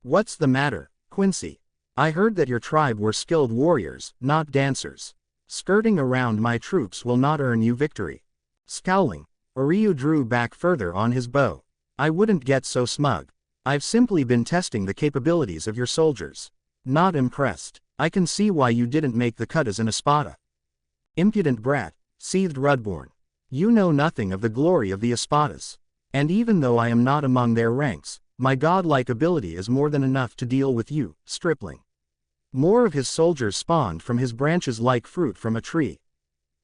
"What's the matter, Quincy? I heard that your tribe were skilled warriors, not dancers. Skirting around my troops will not earn you victory." Scowling, Uryu drew back further on his bow. "I wouldn't get so smug. I've simply been testing the capabilities of your soldiers. Not impressed. I can see why you didn't make the cut as an Espada." "Impudent brat," seethed Rudborn. "You know nothing of the glory of the Espadas. And even though I am not among their ranks, my godlike ability is more than enough to deal with you, stripling." More of his soldiers spawned from his branches like fruit from a tree.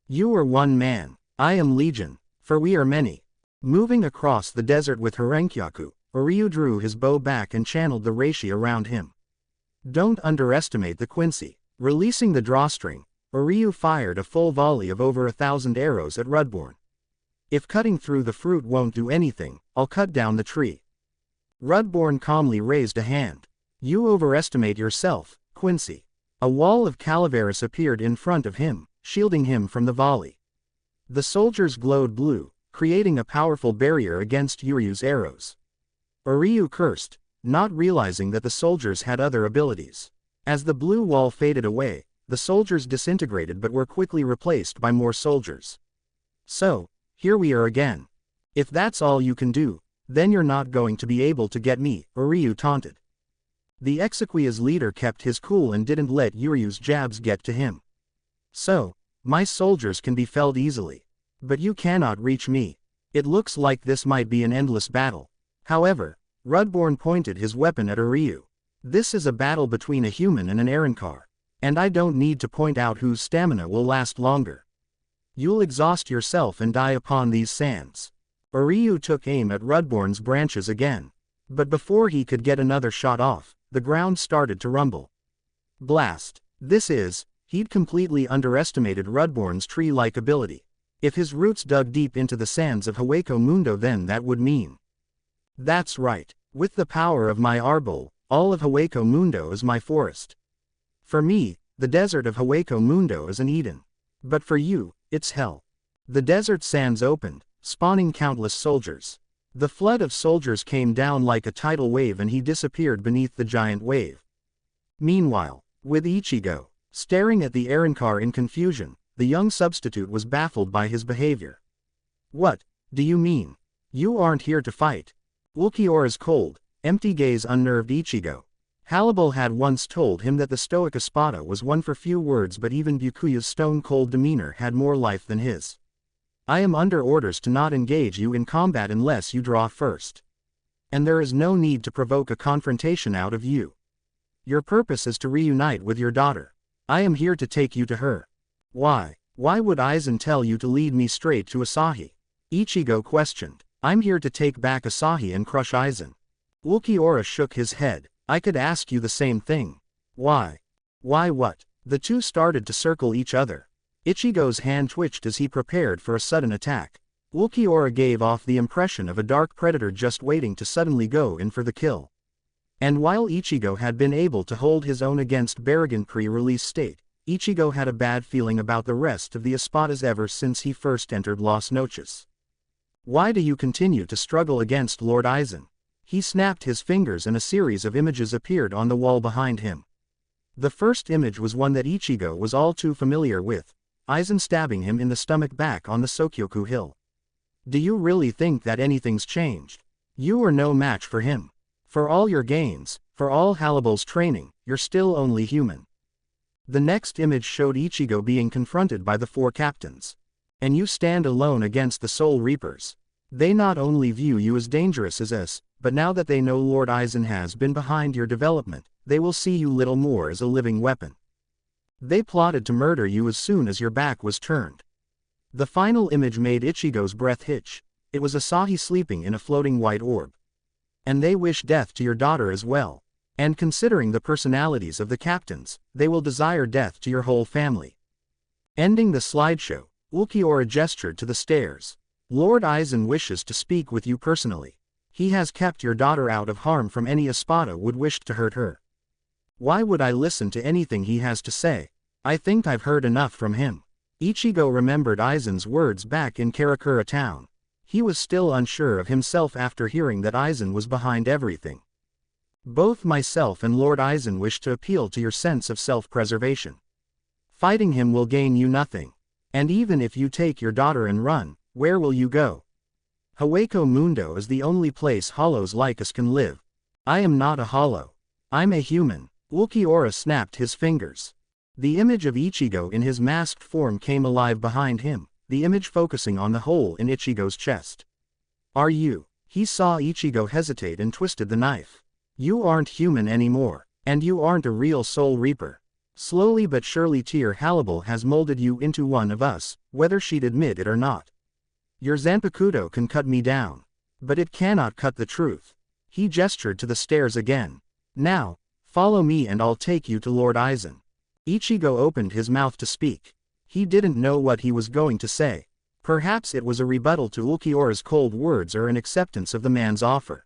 "You are one man, I am legion, for we are many." Moving across the desert with Harenkyaku, Uryu drew his bow back and channeled the reishi around him. "Don't underestimate the Quincy." Releasing the drawstring, Uryu fired a full volley of over 1,000 arrows at Rudborn. If cutting through the fruit won't do anything, I'll cut down the tree. Rudborn calmly raised a hand. You overestimate yourself, Quincy. A wall of calaveras appeared in front of him, shielding him from the volley. The soldiers glowed blue, creating a powerful barrier against Uryu's arrows. Uryu cursed, not realizing that the soldiers had other abilities. As the blue wall faded away, the soldiers disintegrated but were quickly replaced by more soldiers. So, here we are again. If that's all you can do, then you're not going to be able to get me, Uryu taunted. The Exequia's leader kept his cool and didn't let Uryu's jabs get to him. So, my soldiers can be felled easily. But you cannot reach me. It looks like this might be an endless battle. However, Rudborn pointed his weapon at Uryu. This is a battle between a human and an Arrancar. And I don't need to point out whose stamina will last longer. You'll exhaust yourself and die upon these sands. Uryu took aim at Rudborn's branches again. But before he could get another shot off, the ground started to rumble. Blast. He'd completely underestimated Rudborn's tree-like ability. If his roots dug deep into the sands of Hueco Mundo, then that would mean. That's right. With the power of my Arbol, all of Hueco Mundo is my forest. For me, the desert of Hueco Mundo is an Eden. But for you, it's hell. The desert sands opened, spawning countless soldiers. The flood of soldiers came down like a tidal wave and he disappeared beneath the giant wave. Meanwhile, with Ichigo staring at the Arrancar in confusion, the young substitute was baffled by his behavior. What do you mean? You aren't here to fight. Ulquiorra's cold, empty gaze unnerved Ichigo. Halibel had once told him that the stoic Espada was one for few words, but even Byakuya's stone-cold demeanor had more life than his. I am under orders to not engage you in combat unless you draw first. And there is no need to provoke a confrontation out of you. Your purpose is to reunite with your daughter. I am here to take you to her. Why would Aizen tell you to lead me straight to Asahi? Ichigo questioned. I'm here to take back Asahi and crush Aizen. Ulquiorra shook his head. I could ask you the same thing. Why? Why what? The two started to circle each other. Ichigo's hand twitched as he prepared for a sudden attack. Ulquiorra gave off the impression of a dark predator just waiting to suddenly go in for the kill. And while Ichigo had been able to hold his own against Barragan pre-release state, Ichigo had a bad feeling about the rest of the Espadas ever since he first entered Las Noches. Why do you continue to struggle against Lord Aizen? He snapped his fingers and a series of images appeared on the wall behind him. The first image was one that Ichigo was all too familiar with, Aizen stabbing him in the stomach back on the Sokyoku Hill. Do you really think that anything's changed? You are no match for him. For all your gains, for all Halibel's training, you're still only human. The next image showed Ichigo being confronted by the four captains. And you stand alone against the Soul Reapers. They not only view you as dangerous as us, but now that they know Lord Aizen has been behind your development, they will see you little more as a living weapon. They plotted to murder you as soon as your back was turned. The final image made Ichigo's breath hitch. It was Asahi sleeping in a floating white orb. And they wish death to your daughter as well. And considering the personalities of the captains, they will desire death to your whole family. Ending the slideshow, Ulquiorra gestured to the stairs. Lord Aizen wishes to speak with you personally. He has kept your daughter out of harm from any Espada would wish to hurt her. Why would I listen to anything he has to say? I think I've heard enough from him. Ichigo remembered Aizen's words back in Karakura town. He was still unsure of himself after hearing that Aizen was behind everything. Both myself and Lord Aizen wish to appeal to your sense of self-preservation. Fighting him will gain you nothing. And even if you take your daughter and run, where will you go? Hueco Mundo is the only place hollows like us can live. I am not a hollow. I'm a human. Ulquiorra snapped his fingers. The image of Ichigo in his masked form came alive behind him, the image focusing on the hole in Ichigo's chest. Are you? He saw Ichigo hesitate and twisted the knife. You aren't human anymore, and you aren't a real Soul Reaper. Slowly but surely Tear Halibel has molded you into one of us, whether she'd admit it or not. Your Zanpakuto can cut me down. But it cannot cut the truth. He gestured to the stairs again. Now, follow me and I'll take you to Lord Aizen. Ichigo opened his mouth to speak. He didn't know what he was going to say. Perhaps it was a rebuttal to Ulquiorra's cold words or an acceptance of the man's offer.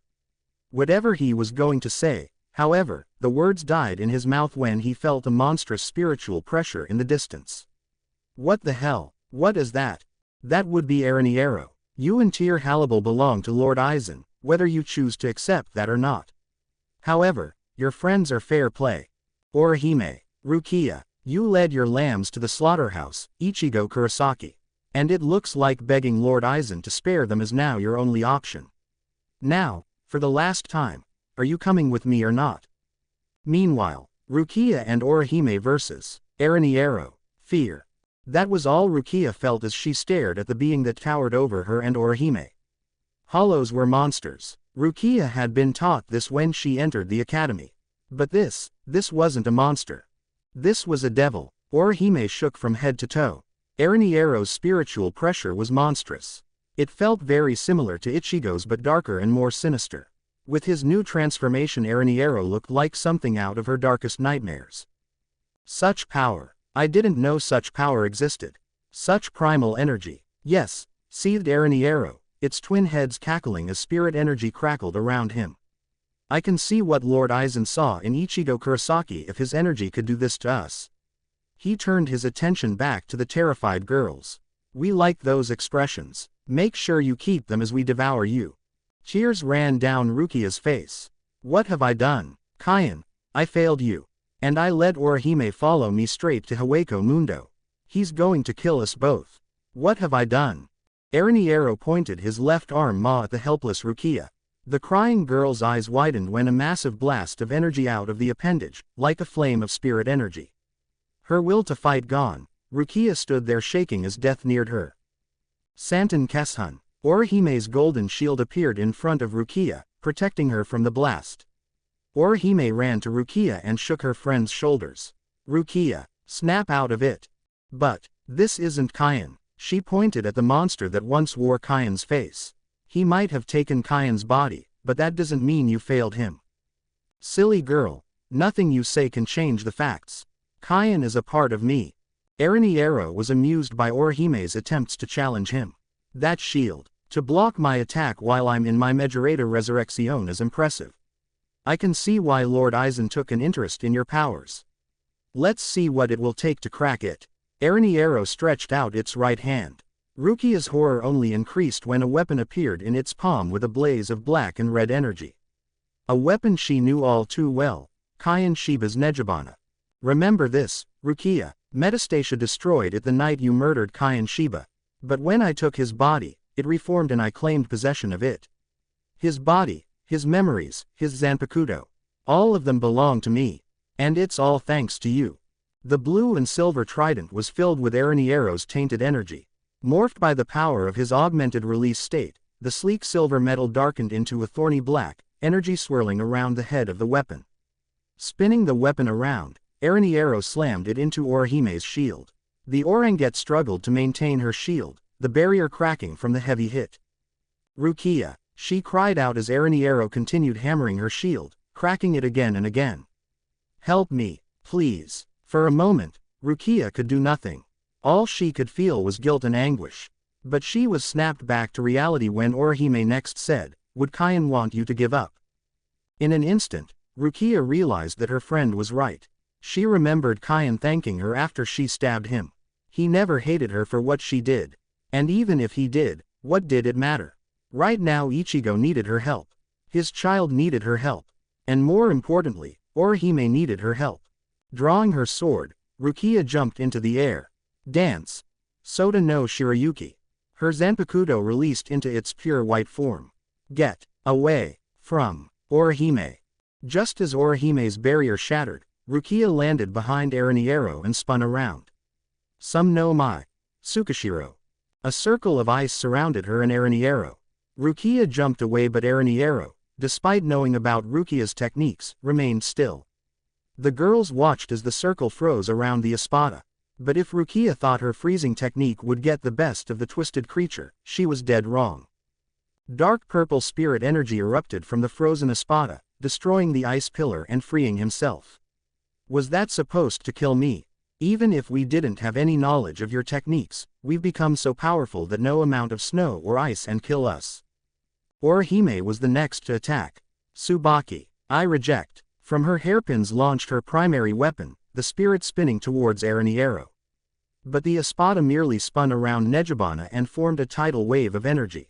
Whatever he was going to say, however, the words died in his mouth when he felt a monstrous spiritual pressure in the distance. What the hell? What is that? That would be Aaroniero. You and Halibel belong to Lord Aizen, whether you choose to accept that or not. However, your friends are fair play. Urahime, Rukia, you led your lambs to the slaughterhouse, Ichigo Kurosaki. And it looks like begging Lord Aizen to spare them is now your only option. Now, for the last time, are you coming with me or not? Meanwhile, Rukia and Urahime versus Aaroniero, fear. That was all Rukia felt as she stared at the being that towered over her and Urahime. Hollows were monsters. Rukia had been taught this when she entered the academy. But this wasn't a monster. This was a devil. Urahime shook from head to toe. Aarioniero's spiritual pressure was monstrous. It felt very similar to Ichigo's but darker and more sinister. With his new transformation, Aaroniero looked like something out of her darkest nightmares. Such power. I didn't know such power existed. Such primal energy. Yes, seethed Aaroniero, its twin heads cackling as spirit energy crackled around him. I can see what Lord Aizen saw in Ichigo Kurosaki if his energy could do this to us. He turned his attention back to the terrified girls. We like those expressions. Make sure you keep them as we devour you. Tears ran down Rukia's face. What have I done? Kyan, I failed you. And I let Urahime follow me straight to Hueco Mundo. He's going to kill us both. What have I done? Aaroniero pointed his left arm at the helpless Rukia. The crying girl's eyes widened when a massive blast of energy out of the appendage, like a flame of spirit energy. Her will to fight gone, Rukia stood there shaking as death neared her. Santen Keshun. Urahime's golden shield appeared in front of Rukia, protecting her from the blast. Urahime ran to Rukia and shook her friend's shoulders. Rukia, snap out of it. But, this isn't Kyan. She pointed at the monster that once wore Kyan's face. He might have taken Kyan's body, but that doesn't mean you failed him. Silly girl, nothing you say can change the facts. Kyan is a part of me. Aaroniero was amused by Urahime's attempts to challenge him. That shield, to block my attack while I'm in my Meer Resurreccion is impressive. I can see why Lord Aizen took an interest in your powers. Let's see what it will take to crack it. Aaroniero stretched out its right hand. Rukia's horror only increased when a weapon appeared in its palm with a blaze of black and red energy. A weapon she knew all too well, Kyan Shiba's Nejibana. Remember this, Rukia, Metastasia destroyed it the night you murdered Kyan Shiba. But when I took his body, it reformed and I claimed possession of it. His body, his memories, his Zanpakuto. All of them belong to me. And it's all thanks to you. The blue and silver trident was filled with Aarioniero's tainted energy. Morphed by the power of his augmented release state, the sleek silver metal darkened into a thorny black, energy swirling around the head of the weapon. Spinning the weapon around, Aaroniero slammed it into Urahime's shield. The Oranget struggled to maintain her shield, the barrier cracking from the heavy hit. Rukia, she cried out as Aaroniero continued hammering her shield, cracking it again and again. Help me, please. For a moment, Rukia could do nothing. All she could feel was guilt and anguish. But she was snapped back to reality when Urahime next said, would Kyan want you to give up? In an instant, Rukia realized that her friend was right. She remembered Kyan thanking her after she stabbed him. He never hated her for what she did. And even if he did, what did it matter? Right now Ichigo needed her help. His child needed her help. And more importantly, Urahime needed her help. Drawing her sword, Rukia jumped into the air. Dance. Sota no Shirayuki. Her Zanpakuto released into its pure white form. Get away from Urahime. Just as Urahime's barrier shattered, Rukia landed behind Aaroniero and spun around. Some no mai. Tsukishiro. A circle of ice surrounded her and Aaroniero. Rukia jumped away but Aaroniero, despite knowing about Rukia's techniques, remained still. The girls watched as the circle froze around the Espada. But if Rukia thought her freezing technique would get the best of the twisted creature, she was dead wrong. Dark purple spirit energy erupted from the frozen Espada, destroying the ice pillar and freeing himself. Was that supposed to kill me? Even if we didn't have any knowledge of your techniques, we've become so powerful that no amount of snow or ice can kill us. Urahime was the next to attack. Tsubaki, I reject. From her hairpins launched her primary weapon, the spirit spinning towards Aaroniero. But the Espada merely spun around Nejibana and formed a tidal wave of energy.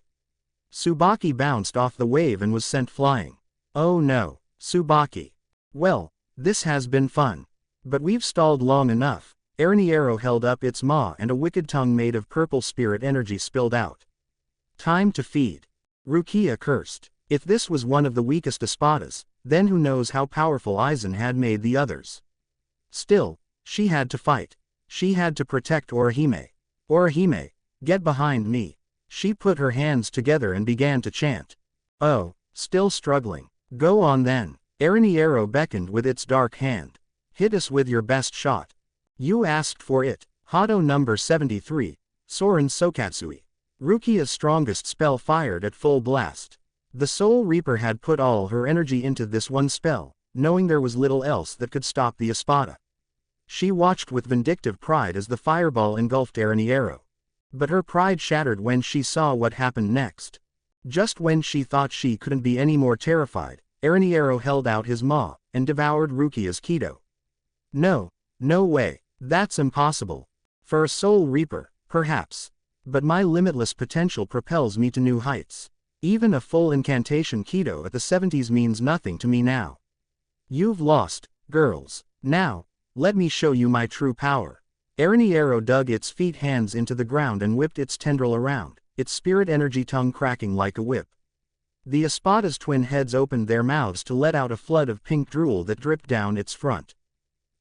Tsubaki bounced off the wave and was sent flying. Oh no, Tsubaki. Well, this has been fun. But we've stalled long enough. Aaroniero held up its maw and a wicked tongue made of purple spirit energy spilled out. Time to feed. Rukia cursed. If this was one of the weakest Espadas, then who knows how powerful Aizen had made the others. Still, she had to fight. She had to protect Urahime. Urahime, get behind me. She put her hands together and began to chant. Oh, still struggling. Go on then. Aaroniero beckoned with its dark hand. Hit us with your best shot. You asked for it. Hado number 73, Soren Sokatsui. Rukia's strongest spell fired at full blast. The Soul Reaper had put all her energy into this one spell, knowing there was little else that could stop the Espada. She watched with vindictive pride as the fireball engulfed Aaroniero. But her pride shattered when she saw what happened next. Just when she thought she couldn't be any more terrified, Aaroniero held out his maw and devoured Rukia's Kido. No, no way, that's impossible. For a Soul Reaper, perhaps. But my limitless potential propels me to new heights. Even a full incantation Kido at the 70s means nothing to me now. You've lost, girls. Now, let me show you my true power. Aaroniero dug its feet hands into the ground and whipped its tendril around, its spirit energy tongue cracking like a whip. The Espada's twin heads opened their mouths to let out a flood of pink drool that dripped down its front.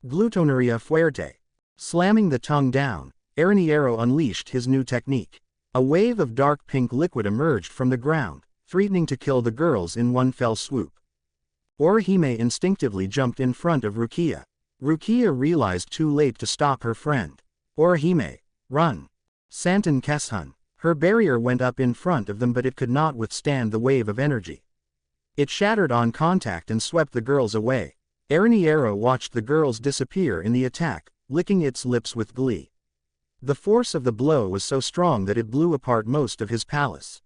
Glutoneria fuerte. Slamming the tongue down, Aaroniero unleashed his new technique. A wave of dark pink liquid emerged from the ground, threatening to kill the girls in one fell swoop. Urahime instinctively jumped in front of Rukia. Rukia realized too late to stop her friend. Urahime, run. Santen Keshun. Her barrier went up in front of them, but it could not withstand the wave of energy. It shattered on contact and swept the girls away. Aaroniero watched the girls disappear in the attack, licking its lips with glee. The force of the blow was so strong that it blew apart most of his palace.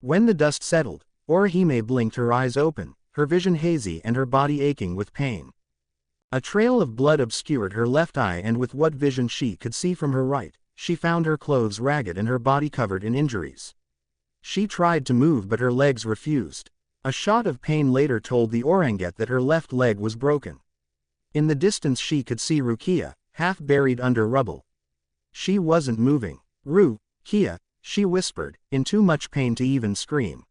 When the dust settled, Urahime blinked, her eyes open, her vision hazy and her body aching with pain. A trail of blood obscured her left eye, and with what vision she could see from her right, she found her clothes ragged and her body covered in injuries. She tried to move, but her legs refused. A shot of pain later told the Oranget that her left leg was broken. In the distance she could see Rukia, half buried under rubble. She wasn't moving. Rukia, she whispered, in too much pain to even scream.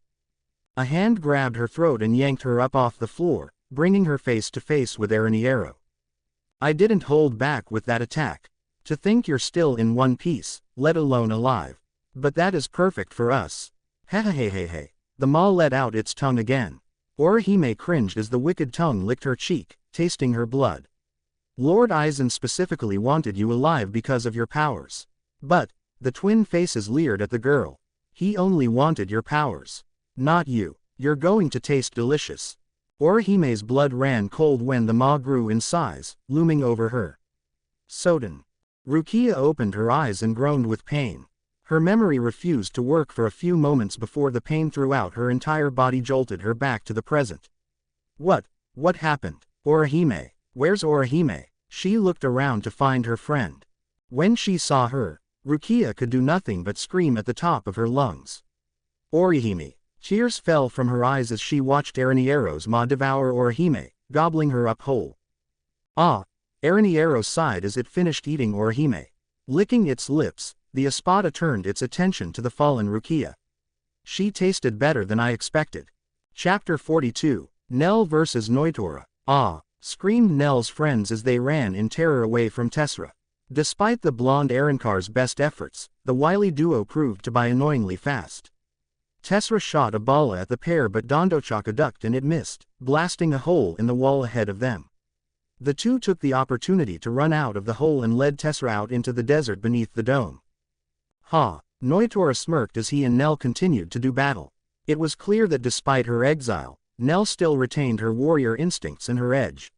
A hand grabbed her throat and yanked her up off the floor, bringing her face to face with Aaroniero. I didn't hold back with that attack. To think you're still in one piece, let alone alive. But that is perfect for us. Hehehehe. The maw let out its tongue again. Urahime cringed as the wicked tongue licked her cheek, tasting her blood. Lord Aizen specifically wanted you alive because of your powers. But, the twin faces leered at the girl. He only wanted your powers. Not you. You're going to taste delicious. Urahime's blood ran cold when the maw grew in size, looming over her. Soden. Rukia opened her eyes and groaned with pain. Her memory refused to work for a few moments before the pain throughout her entire body jolted her back to the present. What happened? Urahime, where's Urahime? She looked around to find her friend. When she saw her, Rukia could do nothing but scream at the top of her lungs. Urahime. Tears fell from her eyes as she watched Aaroniero's maw devour Urahime, gobbling her up whole. Ah! Aaroniero sighed as it finished eating Urahime. Licking its lips, the Espada turned its attention to the fallen Rukia. She tasted better than I expected. Chapter 42, Nell vs. Nnoitra. Ah! Screamed Nell's friends as they ran in terror away from Tessera. Despite the blonde Aaroncar's best efforts, the wily duo proved to be annoyingly fast. Tessera shot a bala at the pair, but Dondochaka ducked and it missed, blasting a hole in the wall ahead of them. The two took the opportunity to run out of the hole and led Tessera out into the desert beneath the dome. Ha! Nnoitra smirked as he and Nell continued to do battle. It was clear that despite her exile, Nell still retained her warrior instincts and her edge.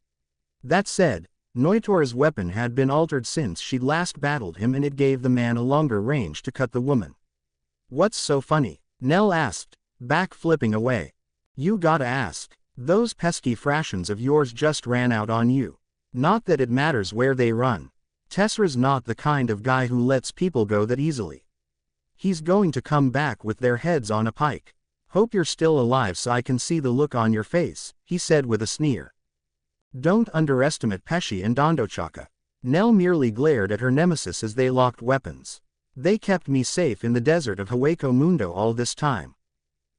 That said, Nnoitra's weapon had been altered since she'd last battled him, and it gave the man a longer range to cut the woman. "What's so funny?" Nell asked, back flipping away. "You gotta ask. Those pesky fractions of yours just ran out on you. Not that it matters where they run. Tessera's not the kind of guy who lets people go that easily. He's going to come back with their heads on a pike. Hope you're still alive so I can see the look on your face," he said with a sneer. "Don't underestimate Pesci and Dondochaka." Nell merely glared at her nemesis as they locked weapons. "They kept me safe in the desert of Hueco Mundo all this time.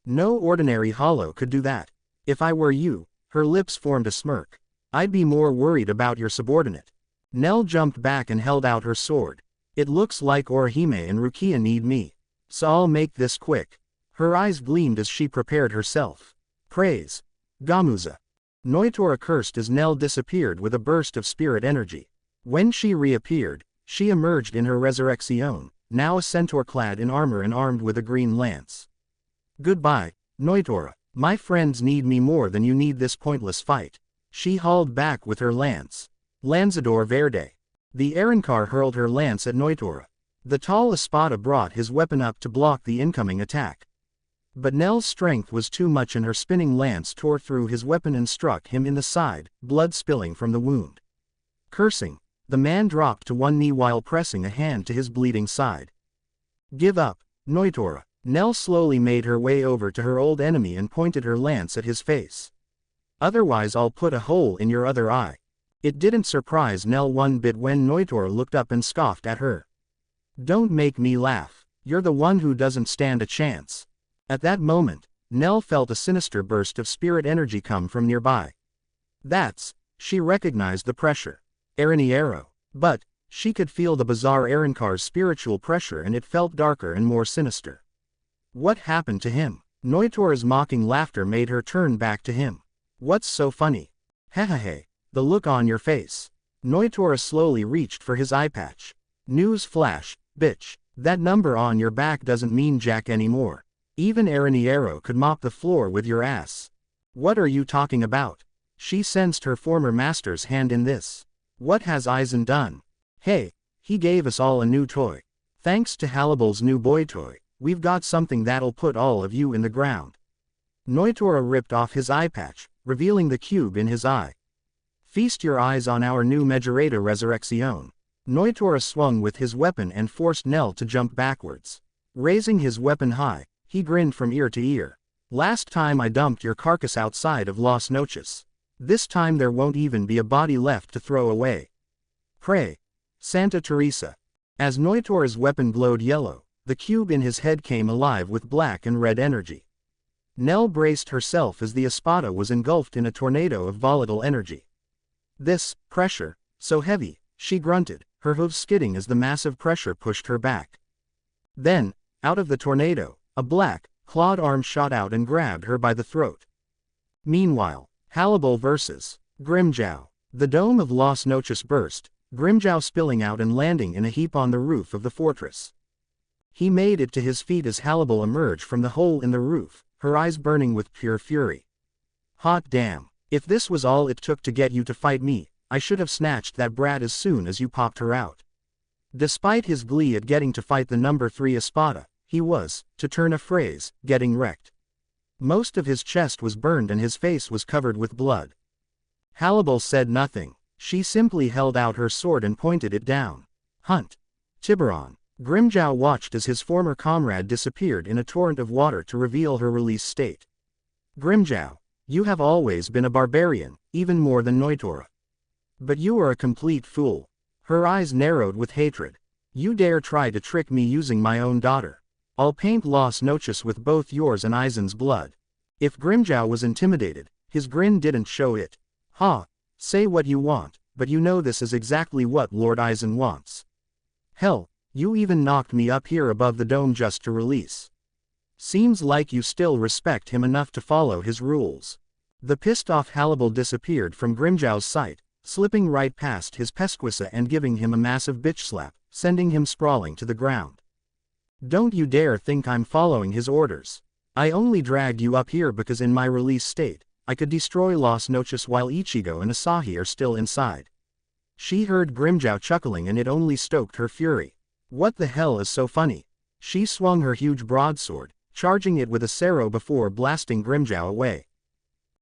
No ordinary hollow could do that. If I were you," her lips formed a smirk, "I'd be more worried about your subordinate." Nell jumped back and held out her sword. "It looks like Orihime and Rukia need me. So I'll make this quick." Her eyes gleamed as she prepared herself. "Praise Gamuza." Nnoitra cursed as Nell disappeared with a burst of spirit energy. When she reappeared, she emerged in her Resurreccion, now a centaur clad in armor and armed with a green lance. "Goodbye, Nnoitra. My friends need me more than you need this pointless fight." She hauled back with her lance. Lanzador Verde. The Arrancar hurled her lance at Nnoitra. The tall Espada brought his weapon up to block the incoming attack. But Nell's strength was too much and her spinning lance tore through his weapon and struck him in the side, blood spilling from the wound. Cursing, the man dropped to one knee while pressing a hand to his bleeding side. "Give up, Nnoitra." Nell slowly made her way over to her old enemy and pointed her lance at his face. "Otherwise I'll put a hole in your other eye." It didn't surprise Nell one bit when Nnoitra looked up and scoffed at her. "Don't make me laugh. You're the one who doesn't stand a chance." At that moment, Nell felt a sinister burst of spirit energy come from nearby. She recognized the pressure. Aaroniero. But, she could feel the bizarre Arrancar's spiritual pressure and it felt darker and more sinister. What happened to him? Nnoitra's mocking laughter made her turn back to him. "What's so funny?" "Hehehe, the look on your face." Nnoitra slowly reached for his eye patch. "News flash, bitch. That number on your back doesn't mean jack anymore. Even Aaroniero could mop the floor with your ass." "What are you talking about?" She sensed her former master's hand in this. "What has Aizen done?" "Hey, he gave us all a new toy. Thanks to Halibel's new boy toy, we've got something that'll put all of you in the ground." Nnoitra ripped off his eye patch, revealing the cube in his eye. "Feast your eyes on our new Meer Resurreccion." Nnoitra swung with his weapon and forced Nell to jump backwards. Raising his weapon high, he grinned from ear to ear. "Last time I dumped your carcass outside of Las Noches. This time there won't even be a body left to throw away. Pray, Santa Teresa." As Nnoitra's weapon glowed yellow, the cube in his head came alive with black and red energy. Nell braced herself as the Espada was engulfed in a tornado of volatile energy. "This pressure, so heavy," she grunted, her hooves skidding as the massive pressure pushed her back. Then, out of the tornado, a black, clawed arm shot out and grabbed her by the throat. Meanwhile, Halibel vs. Grimjow. The dome of Las Noches burst, Grimjow spilling out and landing in a heap on the roof of the fortress. He made it to his feet as Halibel emerged from the hole in the roof, her eyes burning with pure fury. "Hot damn. If this was all it took to get you to fight me, I should have snatched that brat as soon as you popped her out." Despite his glee at getting to fight the number 3 Espada, he was, to turn a phrase, getting wrecked. Most of his chest was burned and his face was covered with blood. Halibel said nothing. She simply held out her sword and pointed it down. "Hunt. Tiburon." Grimjow watched as his former comrade disappeared in a torrent of water to reveal her release state. "Grimjow, you have always been a barbarian, even more than Nnoitra. But you are a complete fool." Her eyes narrowed with hatred. "You dare try to trick me using my own daughter. I'll paint Las Noches with both yours and Aizen's blood." If Grimjow was intimidated, his grin didn't show it. "Ha, say what you want, but you know this is exactly what Lord Aizen wants. Hell, you even knocked me up here above the dome just to release. Seems like you still respect him enough to follow his rules." The pissed-off Halibel disappeared from Grimjow's sight, slipping right past his Pesquisa and giving him a massive bitch slap, sending him sprawling to the ground. "Don't you dare think I'm following his orders. I only dragged you up here because in my release state, I could destroy Las Noches while Ichigo and Asahi are still inside. She heard Grimjow chuckling and it only stoked her fury. What the hell is so funny? She swung her huge broadsword, charging it with a sarrow before blasting Grimjow away.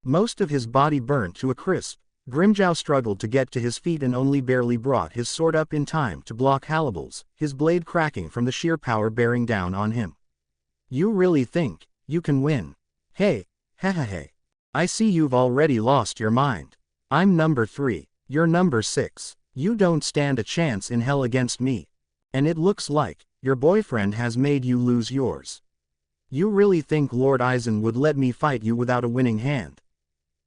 Most of his body burnt to a crisp. Grimjow struggled to get to his feet and only barely brought his sword up in time to block Halibel's, his blade cracking from the sheer power bearing down on him. You really think you can win? Hey, hey. I see you've already lost your mind. I'm number 3, you're number 6. You don't stand a chance in hell against me. And it looks like your boyfriend has made you lose yours. You really think Lord Aizen would let me fight you without a winning hand?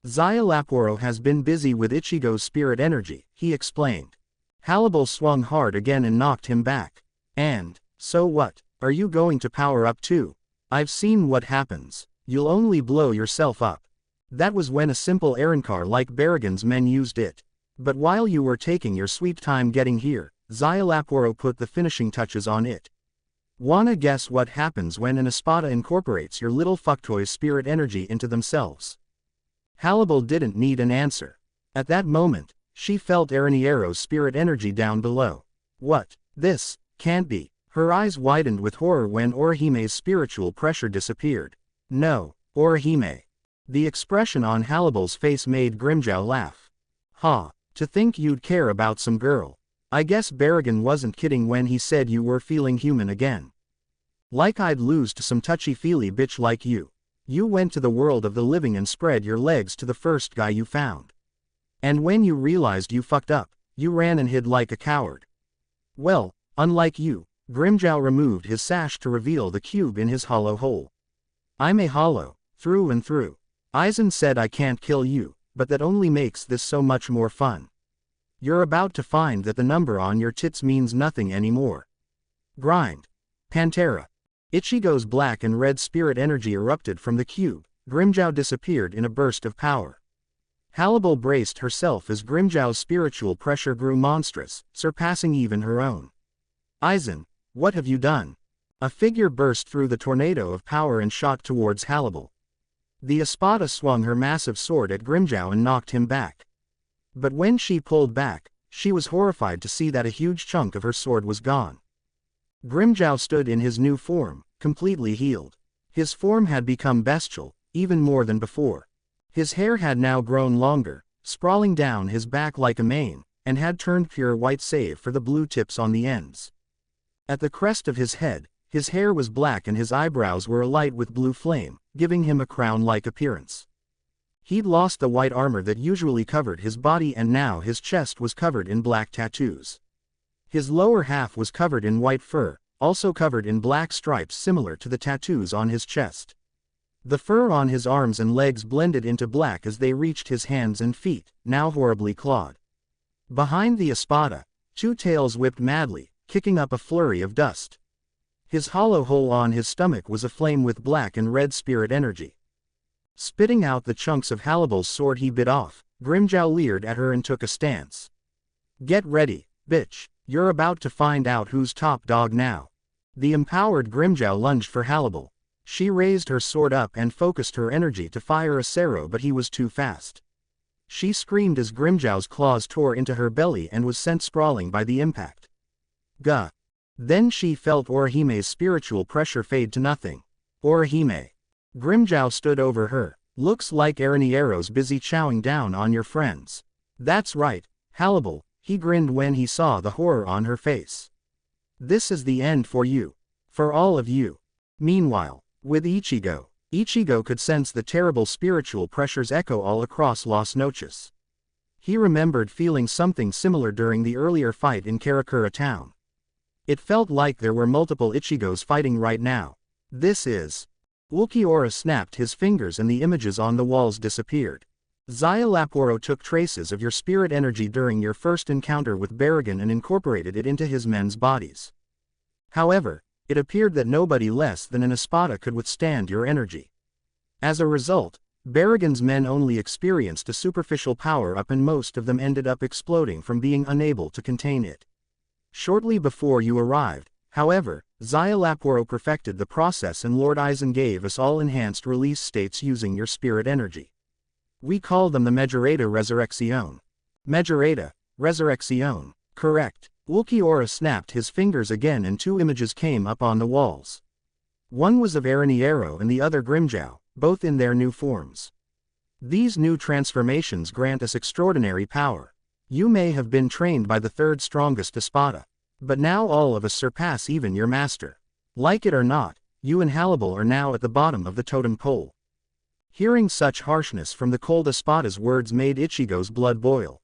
Szayelaporro has been busy with Ichigo's spirit energy, he explained. Harribel swung hard again and knocked him back. And, so what, are you going to power up too? I've seen what happens. You'll only blow yourself up. That was when a simple Arrancar like Barragan's men used it. But while you were taking your sweet time getting here, Szayelaporro put the finishing touches on it. Wanna guess what happens when an Espada incorporates your little fucktoy's spirit energy into themselves? Harribel didn't need an answer. At that moment, she felt Aaroniera's spirit energy down below. What? This can't be. Her eyes widened with horror when Urahime's spiritual pressure disappeared. No, Urahime. The expression on Harribel's face made Grimjow laugh. Ha, to think you'd care about some girl. I guess Barragan wasn't kidding when he said you were feeling human again. Like I'd lose to some touchy-feely bitch like you. You went to the world of the living and spread your legs to the first guy you found. And when you realized you fucked up, you ran and hid like a coward. Well, unlike you, Grimjow removed his sash to reveal the cube in his hollow hole. I'm a hollow, through and through. Aizen said I can't kill you, but that only makes this so much more fun. You're about to find that the number on your tits means nothing anymore. Grind. Pantera. Ichigo's black and red spirit energy erupted from the cube. Grimjow disappeared in a burst of power. Harribel braced herself as Grimjow's spiritual pressure grew monstrous, surpassing even her own. Aizen, what have you done? A figure burst through the tornado of power and shot towards Harribel. The Espada swung her massive sword at Grimjow and knocked him back. But when she pulled back, she was horrified to see that a huge chunk of her sword was gone. Grimjow stood in his new form, completely healed. His form had become bestial, even more than before. His hair had now grown longer, sprawling down his back like a mane, and had turned pure white save for the blue tips on the ends. At the crest of his head, his hair was black and his eyebrows were alight with blue flame, giving him a crown-like appearance. He'd lost the white armor that usually covered his body and now his chest was covered in black tattoos. His lower half was covered in white fur, also covered in black stripes similar to the tattoos on his chest. The fur on his arms and legs blended into black as they reached his hands and feet, now horribly clawed. Behind the Espada, two tails whipped madly, kicking up a flurry of dust. His hollow hole on his stomach was aflame with black and red spirit energy. Spitting out the chunks of Harribel's sword he bit off, Grimjow leered at her and took a stance. Get ready, bitch, you're about to find out who's top dog now. The empowered Grimjow lunged for Harribel. She raised her sword up and focused her energy to fire a sarrow, but he was too fast. She screamed as Grimjow's claws tore into her belly and was sent sprawling by the impact. Gah. Then she felt Urahime's spiritual pressure fade to nothing. Urahime. Grimjow stood over her. Looks like Aaroniera's busy chowing down on your friends. That's right, Harribel, he grinned when he saw the horror on her face. This is the end for you. For all of you. Meanwhile, with Ichigo, Ichigo could sense the terrible spiritual pressures echo all across Las Noches. He remembered feeling something similar during the earlier fight in Karakura town. It felt like there were multiple Ichigos fighting right now. This is... Ulquiorra snapped his fingers and the images on the walls disappeared. Szayelaporro took traces of your spirit energy during your first encounter with Barragan and incorporated it into his men's bodies. However, it appeared that nobody less than an Espada could withstand your energy. As a result, Barragan's men only experienced a superficial power-up and most of them ended up exploding from being unable to contain it. Shortly before you arrived, however, Szayelaporro perfected the process and Lord Aizen gave us all enhanced release states using your spirit energy. We call them the Meer Resurreccion. Meer, Resurreccion. Correct. Ulquiorra snapped his fingers again and two images came up on the walls. One was of Aaroniero and the other Grimjow, both in their new forms. These new transformations grant us extraordinary power. You may have been trained by the third strongest Espada. But now all of us surpass even your master. Like it or not, you and Halibel are now at the bottom of the totem pole. Hearing such harshness from the cold Espada's words made Ichigo's blood boil.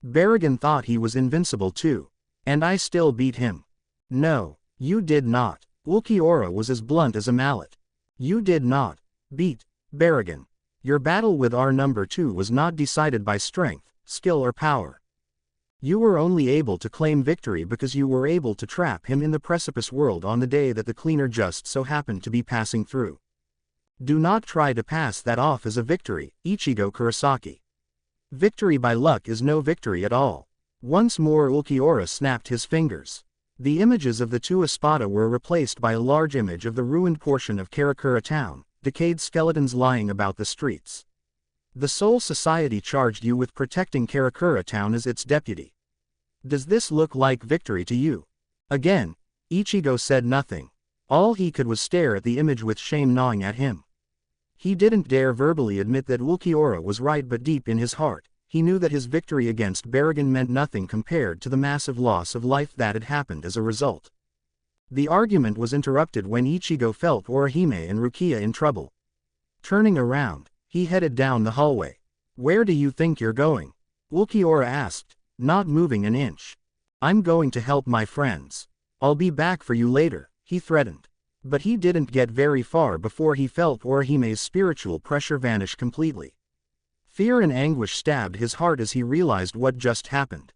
Baragon thought he was invincible too. And I still beat him. No, you did not. Ulquiorra was as blunt as a mallet. You did not beat Baragon. Your battle with our number 2 was not decided by strength, skill or power. You were only able to claim victory because you were able to trap him in the precipice world on the day that the cleaner just so happened to be passing through. Do not try to pass that off as a victory, Ichigo Kurosaki. Victory by luck is no victory at all. Once more Ulquiorra snapped his fingers. The images of the two Espada were replaced by a large image of the ruined portion of Karakura town, decayed skeletons lying about the streets. The Soul Society charged you with protecting Karakura town as its deputy. Does this look like victory to you? Again, Ichigo said nothing. All he could was stare at the image with shame gnawing at him. He didn't dare verbally admit that Ulquiorra was right, but deep in his heart, he knew that his victory against Baragon meant nothing compared to the massive loss of life that had happened as a result. The argument was interrupted when Ichigo felt Orihime and Rukia in trouble. Turning around, he headed down the hallway. Where do you think you're going? Ulquiorra asked, not moving an inch. I'm going to help my friends. I'll be back for you later, he threatened. But he didn't get very far before he felt Orihime's spiritual pressure vanish completely. Fear and anguish stabbed his heart as he realized what just happened.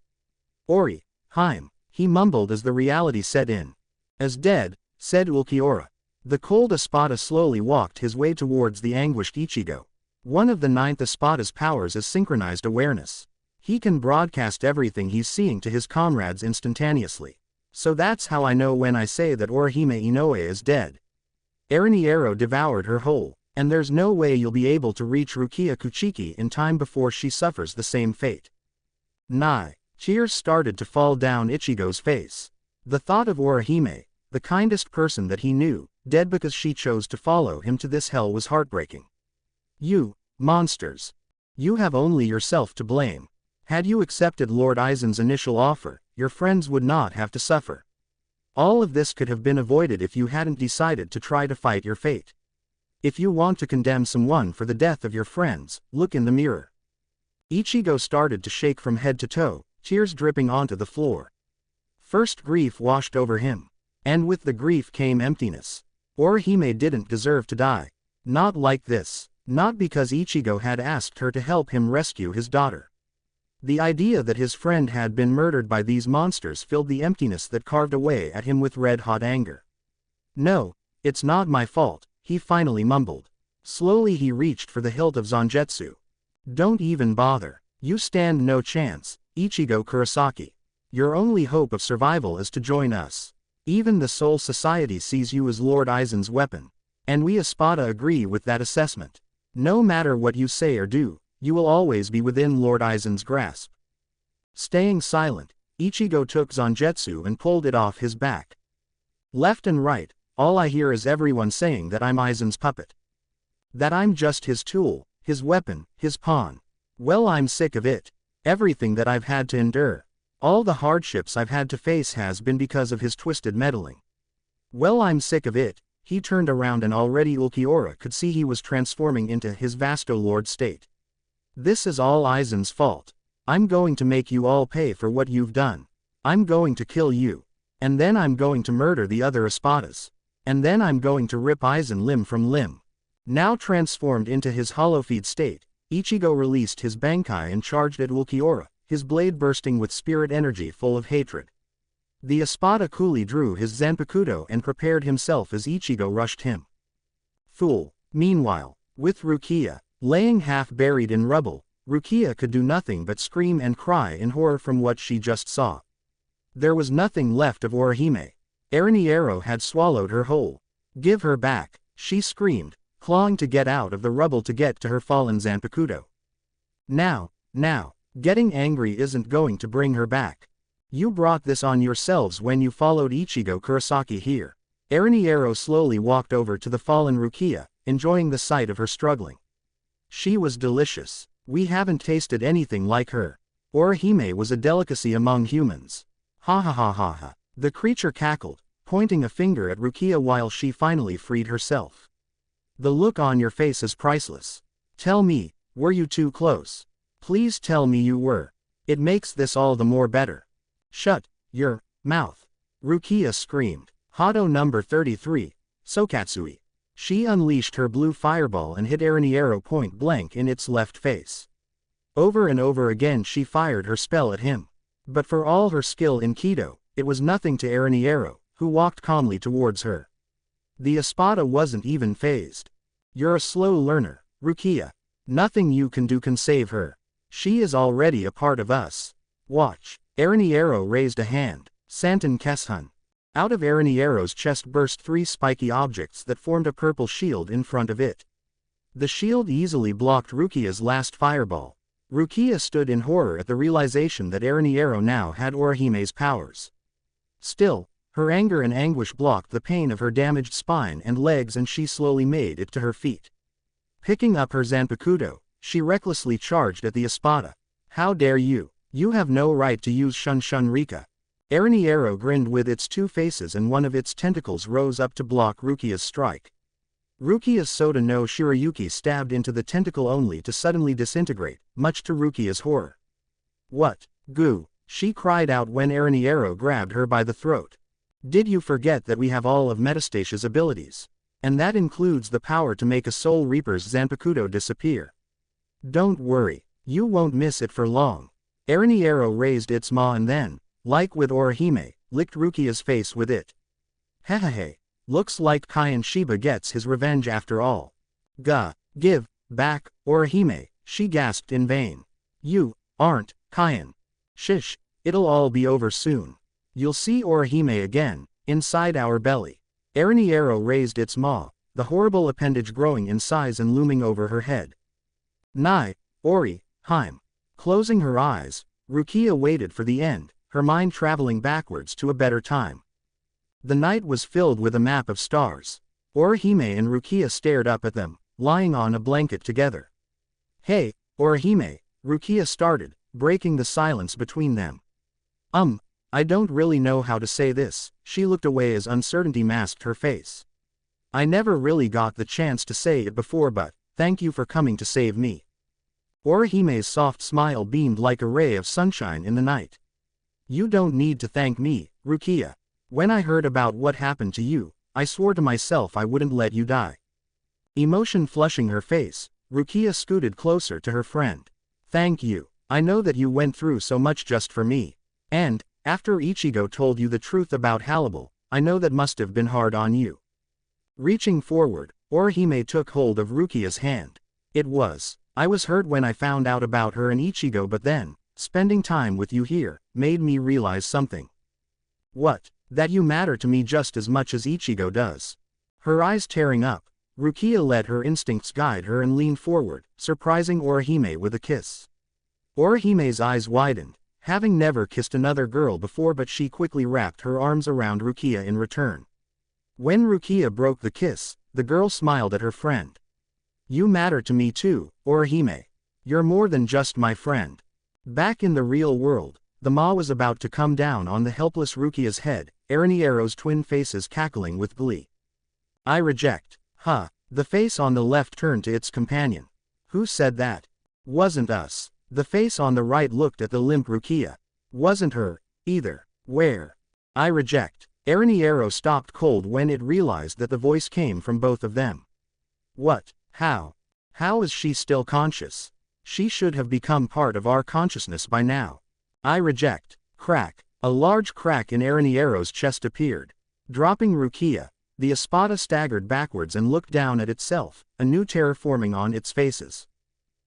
Orihime, he mumbled as the reality set in. As dead, said Ulquiorra. The cold Espada slowly walked his way towards the anguished Ichigo. One of the 9th Espada's powers is synchronized awareness. He can broadcast everything he's seeing to his comrades instantaneously. So that's how I know when I say that Orihime Inoue is dead. Aaroniero devoured her whole. And there's no way you'll be able to reach Rukia Kuchiki in time before she suffers the same fate. Tears started to fall down Ichigo's face. The thought of Orihime, the kindest person that he knew, dead because she chose to follow him to this hell was heartbreaking. You, monsters. You have only yourself to blame. Had you accepted Lord Aizen's initial offer, your friends would not have to suffer. All of this could have been avoided if you hadn't decided to try to fight your fate. If you want to condemn someone for the death of your friends, look in the mirror. Ichigo started to shake from head to toe, tears dripping onto the floor. First grief washed over him. And with the grief came emptiness. Orihime didn't deserve to die. Not like this. Not because Ichigo had asked her to help him rescue his daughter. The idea that his friend had been murdered by these monsters filled the emptiness that carved away at him with red-hot anger. No, it's not my fault. He finally mumbled. Slowly he reached for the hilt of Zangetsu. Don't even bother. You stand no chance, Ichigo Kurosaki. Your only hope of survival is to join us. Even the Soul Society sees you as Lord Aizen's weapon. And we Espada agree with that assessment. No matter what you say or do, you will always be within Lord Aizen's grasp. Staying silent, Ichigo took Zangetsu and pulled it off his back. Left and right, all I hear is everyone saying that I'm Aizen's puppet. That I'm just his tool, his weapon, his pawn. Well, I'm sick of it. Everything that I've had to endure, all the hardships I've had to face has been because of his twisted meddling. Well, I'm sick of it. He turned around and already Ulquiorra could see he was transforming into his Vasto-Lord state. This is all Aizen's fault. I'm going to make you all pay for what you've done. I'm going to kill you. And then I'm going to murder the other Espadas. And then I'm going to rip Aizen limb from limb. Now transformed into his hollow-feed state, Ichigo released his Bankai and charged at Ulquiorra, his blade bursting with spirit energy full of hatred. The Espada coolly drew his Zanpakuto and prepared himself as Ichigo rushed him. Fool. Meanwhile, with Rukia, laying half buried in rubble, Rukia could do nothing but scream and cry in horror from what she just saw. There was nothing left of Orihime. Aaroniero had swallowed her whole. Give her back, she screamed, clawing to get out of the rubble to get to her fallen Zanpakuto. Now, Getting angry isn't going to bring her back. You brought this on yourselves when you followed Ichigo Kurosaki here. Aaroniero slowly walked over to the fallen Rukia, enjoying the sight of her struggling. She was delicious. We haven't tasted anything like her. Urahime was a delicacy among humans. Ha ha ha ha ha. The creature cackled, pointing a finger at Rukia while she finally freed herself. The look on your face is priceless. Tell me, were you too close? Please tell me you were. It makes this all the more better. Shut your mouth. Rukia screamed. Hado number 33, Sokatsui. She unleashed her blue fireball and hit Aaroniero point blank in its left face. Over and over again she fired her spell at him. But for all her skill in Kido, it was nothing to Aaroniero, who walked calmly towards her. The Espada wasn't even phased. You're a slow learner, Rukia. Nothing you can do can save her. She is already a part of us. Watch. Aaroniero raised a hand. Santen Keshun. Out of Aaroniero's chest burst 3 spiky objects that formed a purple shield in front of it. The shield easily blocked Rukia's last fireball. Rukia stood in horror at the realization that Aaroniero now had Urahime's powers. Still, her anger and anguish blocked the pain of her damaged spine and legs, and she slowly made it to her feet. Picking up her Zanpakuto, she recklessly charged at the Espada. How dare you! You have no right to use Shun Shun Rika. Aaroniero grinned with its 2 faces, and one of its tentacles rose up to block Rukia's strike. Rukia's Soda no Shirayuki stabbed into the tentacle only to suddenly disintegrate, much to Rukia's horror. What? Goo! She cried out when Aaroniero grabbed her by the throat. Did you forget that we have all of Metastasia's abilities? And that includes the power to make a Soul Reaper's Zanpakuto disappear. Don't worry, you won't miss it for long. Aaroniero raised its maw and then, like with Urahime, licked Rukia's face with it. Hehehe, looks like Kaian Shiba gets his revenge after all. Give back, Urahime, she gasped in vain. You aren't Kaian. Shish, it'll all be over soon. You'll see Urahime again, inside our belly. Aaroniero raised its maw, the horrible appendage growing in size and looming over her head. Nai, Ori, Heim. Closing her eyes, Rukia waited for the end, her mind traveling backwards to a better time. The night was filled with a map of stars. Urahime and Rukia stared up at them, lying on a blanket together. Hey, Urahime, Rukia started, breaking the silence between them. I don't really know how to say this, she looked away as uncertainty masked her face. I never really got the chance to say it before, but thank you for coming to save me. Urahime's soft smile beamed like a ray of sunshine in the night. You don't need to thank me, Rukia. When I heard about what happened to you, I swore to myself I wouldn't let you die. Emotion flushing her face, Rukia scooted closer to her friend. Thank you. I know that you went through so much just for me. And, after Ichigo told you the truth about Halibel, I know that must have been hard on you. Reaching forward, Urahime took hold of Rukia's hand. I was hurt when I found out about her and Ichigo, but then, spending time with you here, made me realize something. What? That you matter to me just as much as Ichigo does. Her eyes tearing up, Rukia let her instincts guide her and leaned forward, surprising Urahime with a kiss. Urahime's eyes widened, having never kissed another girl before, but she quickly wrapped her arms around Rukia in return. When Rukia broke the kiss, the girl smiled at her friend. You matter to me too, Urahime. You're more than just my friend. Back in the real world, the maw was about to come down on the helpless Rukia's head, Aaroniero's twin faces cackling with glee. I reject. The face on the left turned to its companion. Who said that? Wasn't us. The face on the right looked at the limp Rukia. Wasn't her, either. Where? I reject. Aaroniero stopped cold when it realized that the voice came from both of them. What? How? How is she still conscious? She should have become part of our consciousness by now. I reject. Crack. A large crack in Aaroniero's chest appeared. Dropping Rukia, the Espada staggered backwards and looked down at itself, a new terror forming on its faces.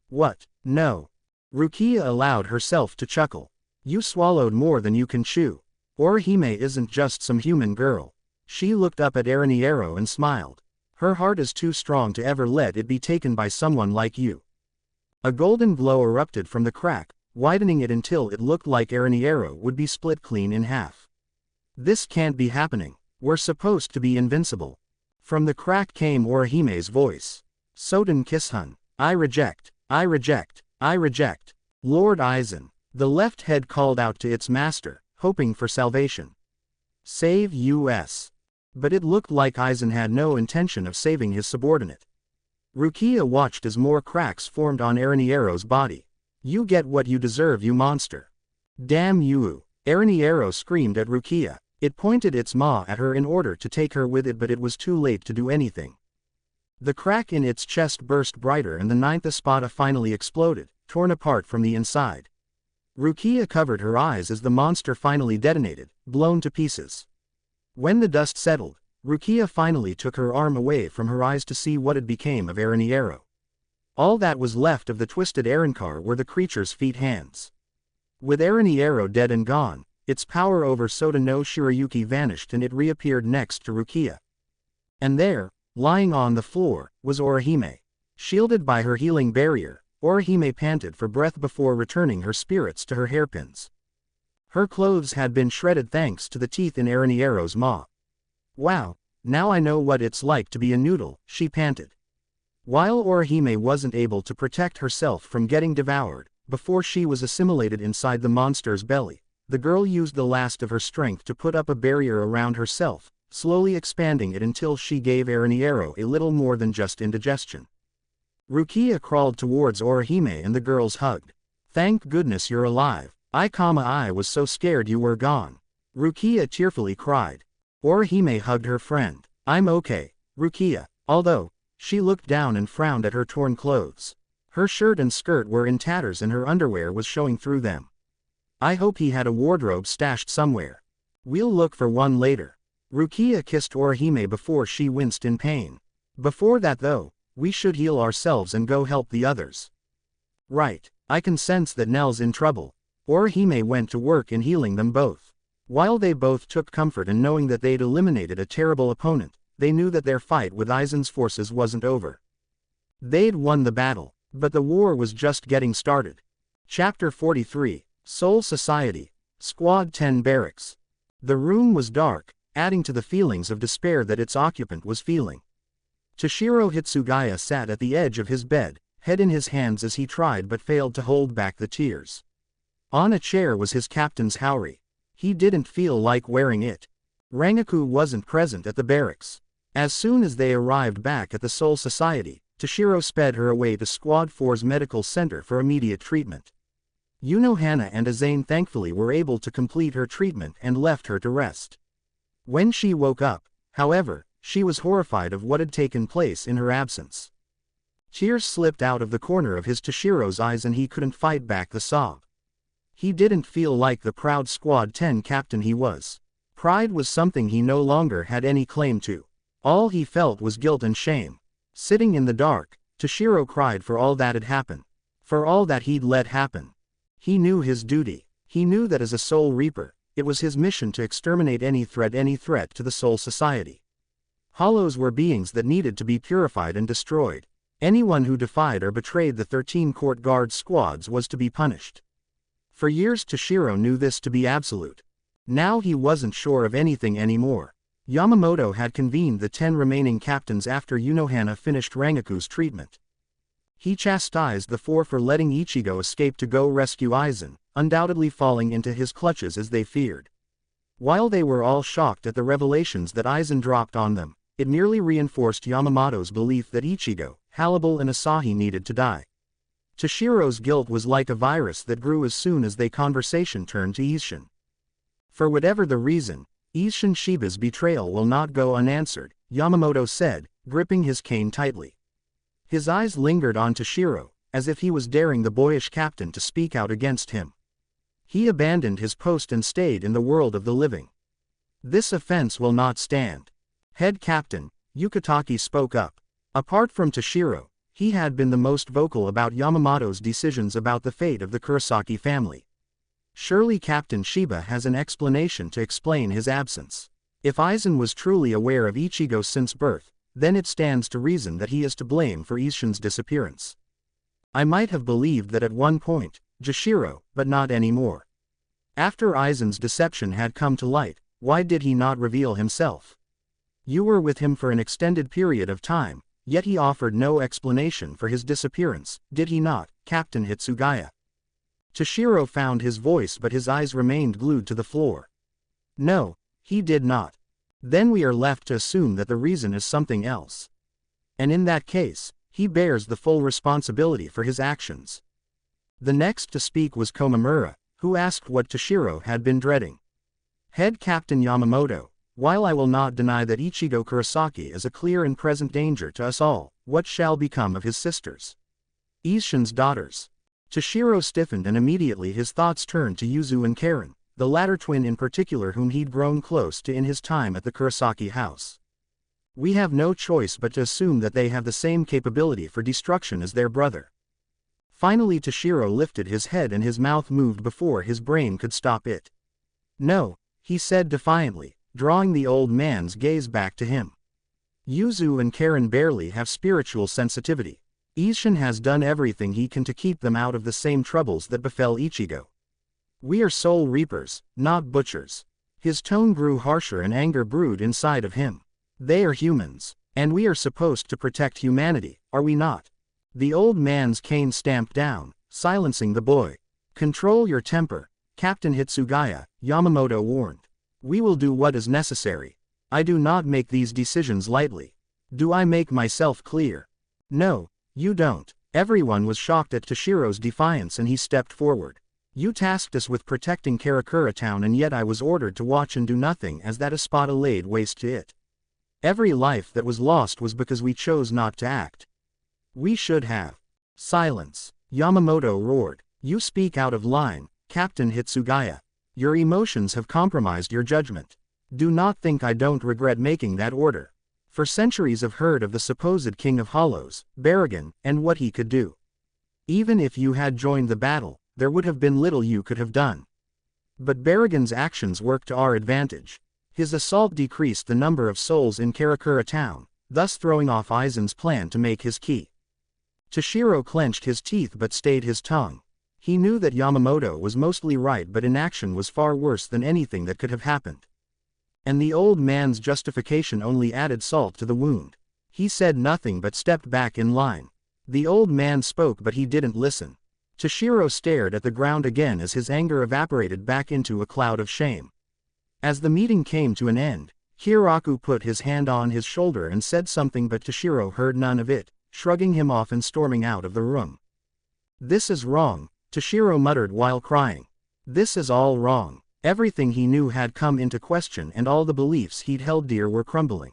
What? No. Rukia allowed herself to chuckle. You swallowed more than you can chew. Urahime isn't just some human girl. She looked up at Aaroniero and smiled. Her heart is too strong to ever let it be taken by someone like you. A golden glow erupted from the crack, widening it until it looked like Aaroniero would be split clean in half. This can't be happening. We're supposed to be invincible. From the crack came Orahime's voice. Soden Kishun. I reject. I reject. I reject. Lord Aizen. The left head called out to its master, hoping for salvation. Save us. But it looked like Aizen had no intention of saving his subordinate. Rukia watched as more cracks formed on Aarionero's body. You get what you deserve, you monster. Damn you. Aaroniero screamed at Rukia. It pointed its maw at her in order to take her with it, but it was too late to do anything. The crack in its chest burst brighter and the ninth Espada finally exploded, torn apart from the inside. Rukia covered her eyes as the monster finally detonated, blown to pieces. When the dust settled, Rukia finally took her arm away from her eyes to see what had become of Aaroniero. All that was left of the twisted Aaronkar were the creature's feet hands. With Aaroniero dead and gone, its power over Soda no Shirayuki vanished and it reappeared next to Rukia. And there, lying on the floor, was Orihime. Shielded by her healing barrier, Orihime panted for breath before returning her spirits to her hairpins. Her clothes had been shredded thanks to the teeth in Aarionero's maw. Wow, now I know what it's like to be a noodle, she panted. While Orihime wasn't able to protect herself from getting devoured, before she was assimilated inside the monster's belly, the girl used the last of her strength to put up a barrier around herself, slowly expanding it until she gave Aaroniero a little more than just indigestion. Rukia crawled towards Orihime and the girls hugged. Thank goodness you're alive. I was so scared you were gone. Rukia tearfully cried. Orihime hugged her friend. I'm okay, Rukia, although, she looked down and frowned at her torn clothes. Her shirt and skirt were in tatters and her underwear was showing through them. I hope he had a wardrobe stashed somewhere. We'll look for one later. Rukia kissed Orihime before she winced in pain. Before that though, we should heal ourselves and go help the others. Right, I can sense that Nell's in trouble. Orihime went to work in healing them both. While they both took comfort in knowing that they'd eliminated a terrible opponent, they knew that their fight with Aizen's forces wasn't over. They'd won the battle, but the war was just getting started. Chapter 43, Soul Society, Squad 10 Barracks. The room was dark, adding to the feelings of despair that its occupant was feeling. Toshiro Hitsugaya sat at the edge of his bed, head in his hands as he tried but failed to hold back the tears. On a chair was his captain's haori. He didn't feel like wearing it. Rangaku wasn't present at the barracks. As soon as they arrived back at the Soul Society, Toshiro sped her away to Squad 4's medical center for immediate treatment. Unohana and Aizen thankfully were able to complete her treatment and left her to rest. When she woke up, however, she was horrified of what had taken place in her absence. Tears slipped out of the corner of his Toshiro's eyes and he couldn't fight back the sob. He didn't feel like the proud Squad 10 captain he was. Pride was something he no longer had any claim to. All he felt was guilt and shame. Sitting in the dark, Toshiro cried for all that had happened. For all that he'd let happen. He knew his duty. He knew that as a Soul Reaper, it was his mission to exterminate any threat to the Soul Society. Hollows were beings that needed to be purified and destroyed. Anyone who defied or betrayed the 13 court guard squads was to be punished. For years Toshiro knew this to be absolute. Now he wasn't sure of anything anymore. Yamamoto had convened the 10 remaining captains after Unohana finished Rangaku's treatment. He chastised the 4 for letting Ichigo escape to go rescue Aizen, undoubtedly falling into his clutches as they feared. While they were all shocked at the revelations that Aizen dropped on them, it merely reinforced Yamamoto's belief that Ichigo, Halibel and Asahi needed to die. Toshiro's guilt was like a virus that grew as soon as their conversation turned to Isshin. For whatever the reason, Isshin Shiba's betrayal will not go unanswered, Yamamoto said, gripping his cane tightly. His eyes lingered on Toshiro, as if he was daring the boyish captain to speak out against him. He abandoned his post and stayed in the world of the living. This offense will not stand. Head Captain, Yukitaki spoke up. Apart from Toshiro, he had been the most vocal about Yamamoto's decisions about the fate of the Kurosaki family. Surely Captain Shiba has an explanation to explain his absence. If Aizen was truly aware of Ichigo since birth, then it stands to reason that he is to blame for Isshin's disappearance. I might have believed that at one point, Toshiro, but not anymore. After Aizen's deception had come to light, why did he not reveal himself? You were with him for an extended period of time, yet he offered no explanation for his disappearance, did he not, Captain Hitsugaya? Toshiro found his voice but his eyes remained glued to the floor. No, he did not. Then we are left to assume that the reason is something else. And in that case, he bears the full responsibility for his actions. The next to speak was Komamura, who asked what Toshiro had been dreading. Head Captain Yamamoto, while I will not deny that Ichigo Kurosaki is a clear and present danger to us all, what shall become of his sisters? Isshin's daughters. Toshiro stiffened and immediately his thoughts turned to Yuzu and Karen, the latter twin in particular whom he'd grown close to in his time at the Kurosaki house. We have no choice but to assume that they have the same capability for destruction as their brother. Finally Toshiro lifted his head and his mouth moved before his brain could stop it. No, he said defiantly, drawing the old man's gaze back to him. Yuzu and Karen barely have spiritual sensitivity. Isshin has done everything he can to keep them out of the same troubles that befell Ichigo. We are soul reapers, not butchers. His tone grew harsher and anger brewed inside of him. They are humans, and we are supposed to protect humanity, are we not? The old man's cane stamped down, silencing the boy. Control your temper, Captain Hitsugaya, Yamamoto warned. We will do what is necessary. I do not make these decisions lightly. Do I make myself clear? No, you don't. Everyone was shocked at Toshiro's defiance and he stepped forward. You tasked us with protecting Karakura town and yet I was ordered to watch and do nothing as that Espada laid waste to it. Every life that was lost was because we chose not to act. We should have. Silence. Yamamoto roared. You speak out of line, Captain Hitsugaya. Your emotions have compromised your judgment. Do not think I don't regret making that order. For centuries I've heard of the supposed King of Hollows, Baragon, and what he could do. Even if you had joined the battle, there would have been little you could have done. But Baragon's actions worked to our advantage. His assault decreased the number of souls in Karakura town, thus throwing off Aizen's plan to make his key. Toshiro clenched his teeth but stayed his tongue. He knew that Yamamoto was mostly right but inaction was far worse than anything that could have happened. And the old man's justification only added salt to the wound. He said nothing but stepped back in line. The old man spoke but he didn't listen. Toshiro stared at the ground again as his anger evaporated back into a cloud of shame. As the meeting came to an end, Hiraku put his hand on his shoulder and said something but Toshiro heard none of it, shrugging him off and storming out of the room. This is wrong, Toshiro muttered while crying. This is all wrong. Everything he knew had come into question and all the beliefs he'd held dear were crumbling.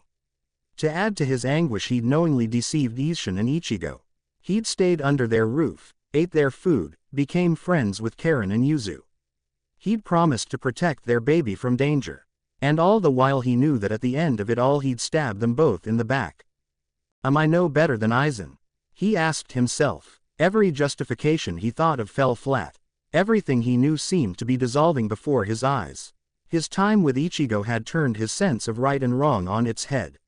To add to his anguish he'd knowingly deceived Isshin and Ichigo. He'd stayed under their roof, ate their food, became friends with Karen and Yuzu. He'd promised to protect their baby from danger. And all the while he knew that at the end of it all he'd stab them both in the back. Am I no better than Aizen? He asked himself. Every justification he thought of fell flat. Everything he knew seemed to be dissolving before his eyes. His time with Ichigo had turned his sense of right and wrong on its head.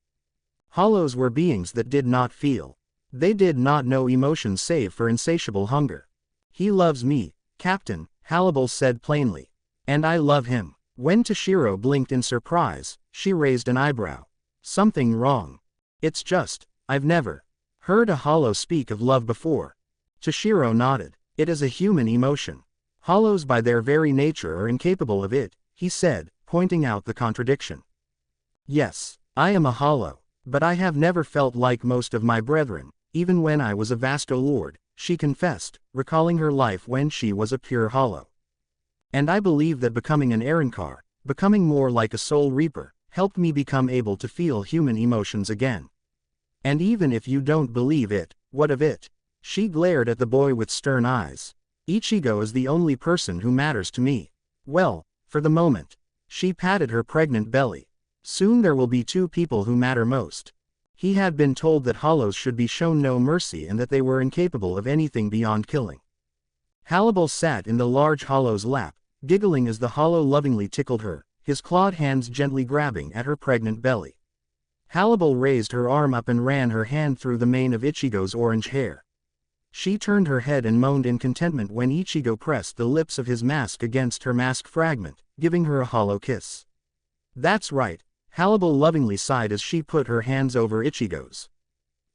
Hollows were beings that did not feel. They did not know emotions save for insatiable hunger. He loves me, Captain, Halibel said plainly. And I love him. When Toshiro blinked in surprise, she raised an eyebrow. Something wrong. It's just, I've never heard a hollow speak of love before. Toshiro nodded. It is a human emotion. Hollows by their very nature are incapable of it, he said, pointing out the contradiction. Yes, I am a hollow, but I have never felt like most of my brethren, even when I was a Vasto Lord, she confessed, recalling her life when she was a pure hollow. And I believe that becoming an Arrancar, becoming more like a soul reaper, helped me become able to feel human emotions again. And even if you don't believe it, what of it? She glared at the boy with stern eyes. Ichigo is the only person who matters to me. Well, for the moment. She patted her pregnant belly. Soon there will be two people who matter most. He had been told that hollows should be shown no mercy and that they were incapable of anything beyond killing. Halibel sat in the large hollow's lap, giggling as the hollow lovingly tickled her, his clawed hands gently grabbing at her pregnant belly. Halibel raised her arm up and ran her hand through the mane of Ichigo's orange hair. She turned her head and moaned in contentment when Ichigo pressed the lips of his mask against her mask fragment, giving her a hollow kiss. That's right, Halibel lovingly sighed as she put her hands over Ichigo's.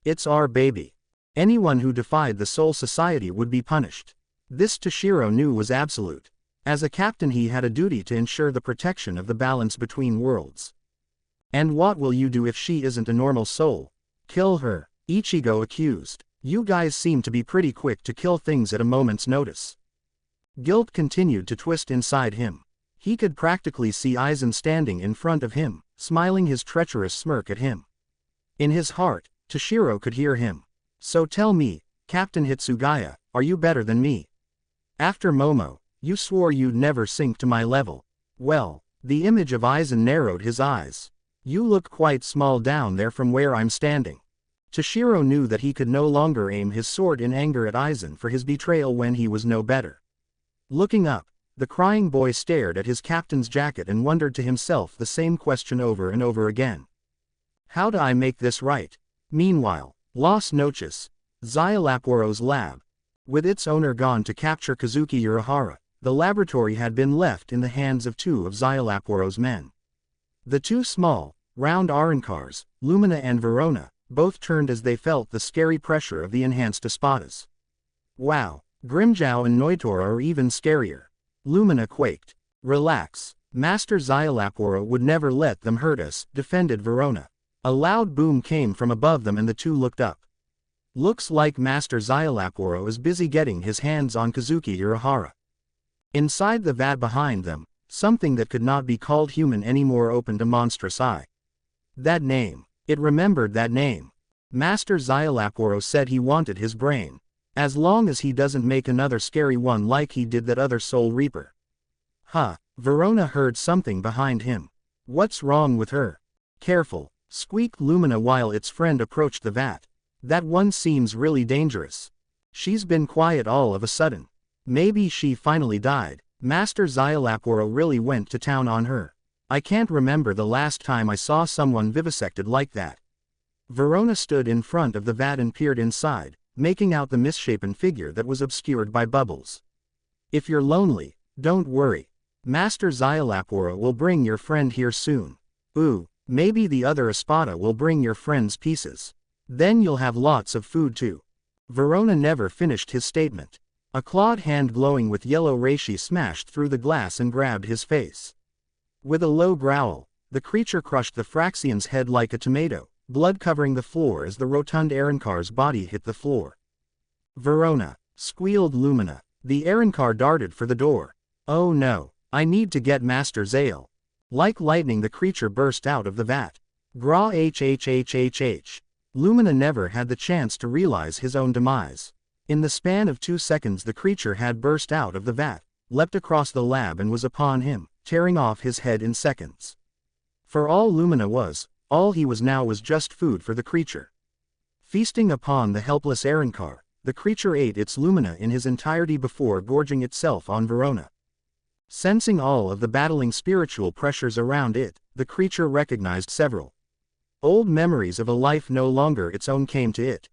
It's our baby. Anyone who defied the Soul Society would be punished. This Toshiro knew was absolute. As a captain he had a duty to ensure the protection of the balance between worlds. And what will you do if she isn't a normal soul? Kill her, Ichigo accused. You guys seem to be pretty quick to kill things at a moment's notice. Guilt continued to twist inside him. He could practically see Aizen standing in front of him, smiling his treacherous smirk at him. In his heart, Toshiro could hear him. So tell me, Captain Hitsugaya, are you better than me? After Momo, you swore you'd never sink to my level. Well, the image of Aizen narrowed his eyes. You look quite small down there from where I'm standing. Toshiro knew that he could no longer aim his sword in anger at Aizen for his betrayal when he was no better. Looking up, the crying boy stared at his captain's jacket and wondered to himself the same question over and over again. How do I make this right? Meanwhile, Las Noches, Szayelaporro's lab. With its owner gone to capture Kazuki Urahara, the laboratory had been left in the hands of two of Szayelaporro's men. The two small, round Arancars, Lumina and Verona, both turned as they felt the scary pressure of the enhanced Espadas. Wow, Grimmjow and Nnoitra are even scarier. Lumina quaked. Relax, Master Szayelaporro would never let them hurt us, defended Verona. A loud boom came from above them and the two looked up. Looks like Master Szayelaporro is busy getting his hands on Kazuki Urahara. Inside the vat behind them, something that could not be called human anymore opened a monstrous eye. That name. It remembered that name. Master Szayelaporro said he wanted his brain. As long as he doesn't make another scary one like he did that other Soul Reaper. Huh, Verona heard something behind him. What's wrong with her? Careful, squeaked Lumina while its friend approached the vat. That one seems really dangerous. She's been quiet all of a sudden. Maybe she finally died. Master Szayelaporro really went to town on her. I can't remember the last time I saw someone vivisected like that. Verona stood in front of the vat and peered inside, making out the misshapen figure that was obscured by bubbles. If you're lonely, don't worry. Master Szayelaporro will bring your friend here soon. Ooh, maybe the other Espada will bring your friend's pieces. Then you'll have lots of food too. Verona never finished his statement. A clawed hand glowing with yellow reishi smashed through the glass and grabbed his face. With a low growl, the creature crushed the Fraxian's head like a tomato, blood covering the floor as the rotund Arancar's body hit the floor. Verona, squealed Lumina. The Arancar darted for the door. Oh no, I need to get Master Szayel. Like lightning the creature burst out of the vat. Gra hhhhh. Lumina never had the chance to realize his own demise. In the span of 2 seconds the creature had burst out of the vat, leapt across the lab and was upon him, tearing off his head in seconds. For all Lumina was, all he was now was just food for the creature. Feasting upon the helpless Arancar, the creature ate its Lumina in his entirety before gorging itself on Verona. Sensing all of the battling spiritual pressures around it, the creature recognized several old memories of a life no longer its own came to it.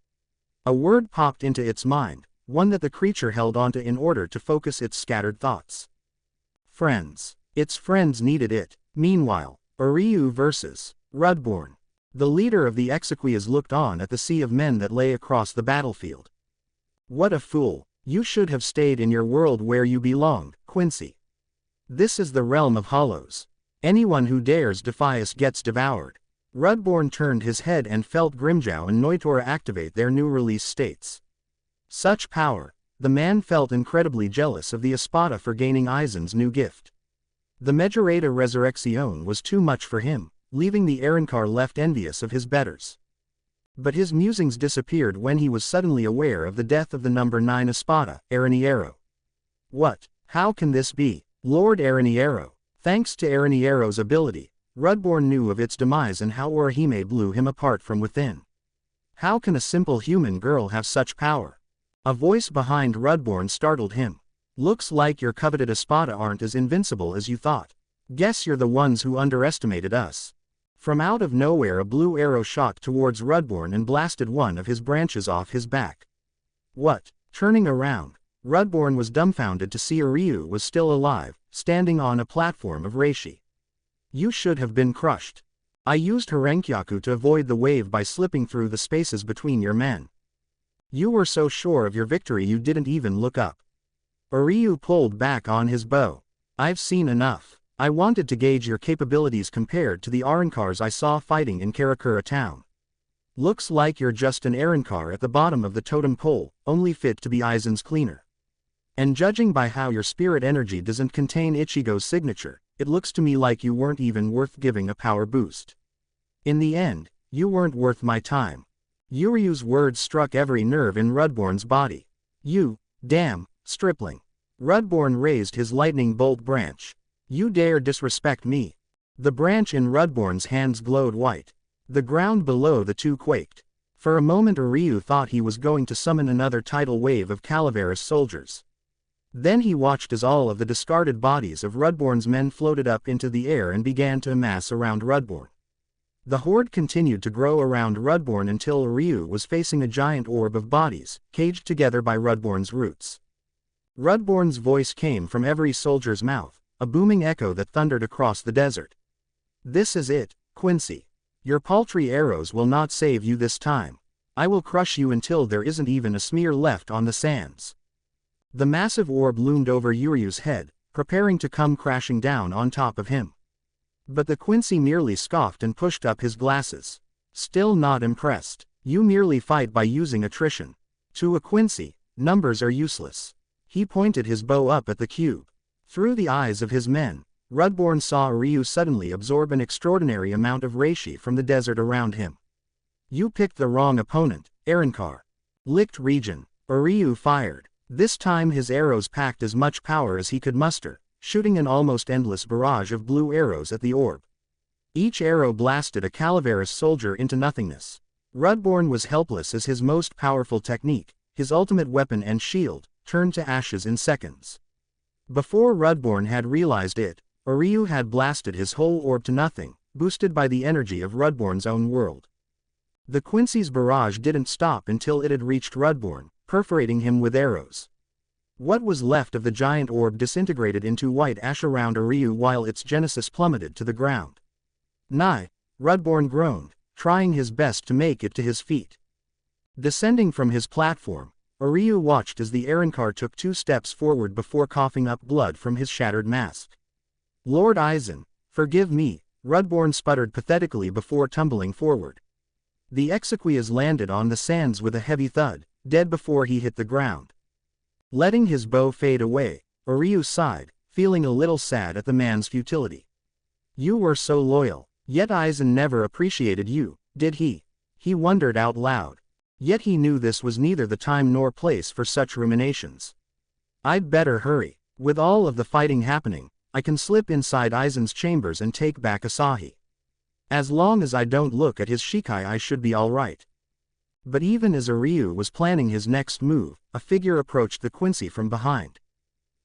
A word popped into its mind, one that the creature held onto in order to focus its scattered thoughts. Friends. Its friends needed it. Meanwhile, Uryu versus Rudborn. The leader of the Exequias looked on at the sea of men that lay across the battlefield. What a fool. You should have stayed in your world where you belonged, Quincy. This is the realm of hollows. Anyone who dares defy us gets devoured. Rudborn turned his head and felt Grimmjow and Nnoitra activate their new release states. Such power. The man felt incredibly jealous of the Espada for gaining Aizen's new gift. The Meer Resurreccion was too much for him, leaving the Arancar left envious of his betters. But his musings disappeared when he was suddenly aware of the death of the number 9 Espada, Aaroniero. What? How can this be? Lord Aaroniero. Thanks to Aarioniero's ability, Rudborn knew of its demise and how Orihime blew him apart from within. How can a simple human girl have such power? A voice behind Rudborn startled him. Looks like your coveted Espada aren't as invincible as you thought. Guess you're the ones who underestimated us. From out of nowhere a blue arrow shot towards Rudborn and blasted one of his branches off his back. What? Turning around, Rudborn was dumbfounded to see Uryu was still alive, standing on a platform of reishi. You should have been crushed. I used Harenkyaku to avoid the wave by slipping through the spaces between your men. You were so sure of your victory you didn't even look up. Uryu pulled back on his bow. I've seen enough. I wanted to gauge your capabilities compared to the Arrancars I saw fighting in Karakura town. Looks like you're just an Arrancar at the bottom of the totem pole, only fit to be Aizen's cleaner. And judging by how your spirit energy doesn't contain Ichigo's signature, it looks to me like you weren't even worth giving a power boost. In the end, you weren't worth my time. Uryu's words struck every nerve in Rudborn's body. You, damn, stripling. Rudborn raised his lightning bolt branch. You dare disrespect me. The branch in Rudborn's hands glowed white. The ground below the two quaked. For a moment Uryu thought he was going to summon another tidal wave of Calaveras soldiers. Then he watched as all of the discarded bodies of Rudborn's men floated up into the air and began to amass around Rudborn. The horde continued to grow around Rudborn until Uryu was facing a giant orb of bodies, caged together by Rudborn's roots. Rudborn's voice came from every soldier's mouth, a booming echo that thundered across the desert. This is it, Quincy. Your paltry arrows will not save you this time. I will crush you until there isn't even a smear left on the sands. The massive orb loomed over Uryu's head, preparing to come crashing down on top of him. But the Quincy merely scoffed and pushed up his glasses. Still not impressed. You merely fight by using attrition. To a Quincy, numbers are useless. He pointed his bow up at the cube. Through the eyes of his men, Rudborn saw Uryu suddenly absorb an extraordinary amount of reishi from the desert around him. You picked the wrong opponent, Arrancar. Licked region. Uryu fired. This time his arrows packed as much power as he could muster, shooting an almost endless barrage of blue arrows at the orb. Each arrow blasted a Calaveras soldier into nothingness. Rudborn was helpless as his most powerful technique, his ultimate weapon and shield, turned to ashes in seconds. Before Rudborn had realized it, Uryu had blasted his whole orb to nothing, boosted by the energy of Rudborn's own world. The Quincy's barrage didn't stop until it had reached Rudborn, perforating him with arrows. What was left of the giant orb disintegrated into white ash around Uryu while its genesis plummeted to the ground. Nigh, Rudborn groaned, trying his best to make it to his feet. Descending from his platform, Uryu watched as the Arrancar took 2 steps forward before coughing up blood from his shattered mask. Lord Aizen, forgive me, Rudborn sputtered pathetically before tumbling forward. The Exequias landed on the sands with a heavy thud, dead before he hit the ground. Letting his bow fade away, Uryu sighed, feeling a little sad at the man's futility. You were so loyal, yet Aizen never appreciated you, did he? He wondered out loud. Yet he knew this was neither the time nor place for such ruminations. I'd better hurry. With all of the fighting happening, I can slip inside Aizen's chambers and take back Asahi. As long as I don't look at his Shikai I should be alright. But even as Uryu was planning his next move, a figure approached the Quincy from behind.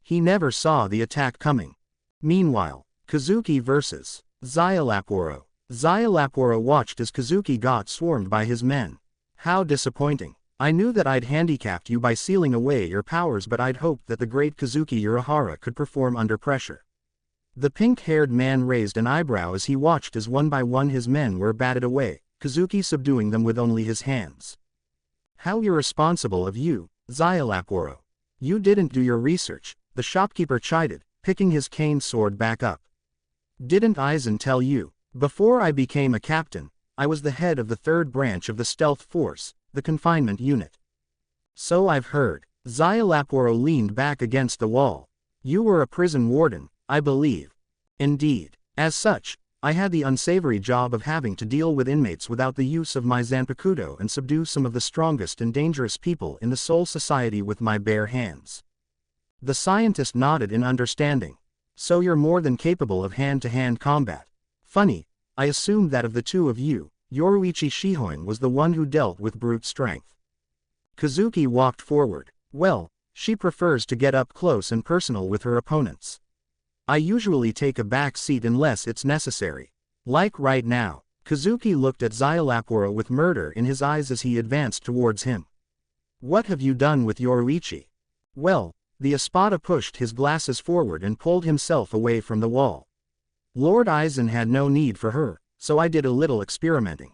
He never saw the attack coming. Meanwhile, Kazuki vs. Szayelaporro. Szayelaporro watched as Kazuki got swarmed by his men. How disappointing. I knew that I'd handicapped you by sealing away your powers, but I'd hoped that the great Kazuki Urahara could perform under pressure. The pink-haired man raised an eyebrow as he watched as one by one his men were batted away, Kazuki subduing them with only his hands. How irresponsible of you, Szayelaporro. You didn't do your research, the shopkeeper chided, picking his cane sword back up. Didn't Aizen tell you? Before I became a captain, I was the head of the 3rd branch of the stealth force, the confinement unit. So I've heard. Szayelaporro leaned back against the wall. You were a prison warden, I believe. Indeed. As such, I had the unsavory job of having to deal with inmates without the use of my Zanpakuto and subdue some of the strongest and dangerous people in the Soul Society with my bare hands. The scientist nodded in understanding. So you're more than capable of hand-to-hand combat. Funny, I assumed that of the two of you, Yoruichi Shihoin was the one who dealt with brute strength. Kazuki walked forward. Well, she prefers to get up close and personal with her opponents. I usually take a back seat unless it's necessary. Like right now. Kazuki looked at Szayelaporro with murder in his eyes as he advanced towards him. What have you done with Yoruichi? Well, the Espada pushed his glasses forward and pulled himself away from the wall. Lord Aizen had no need for her, so I did a little experimenting.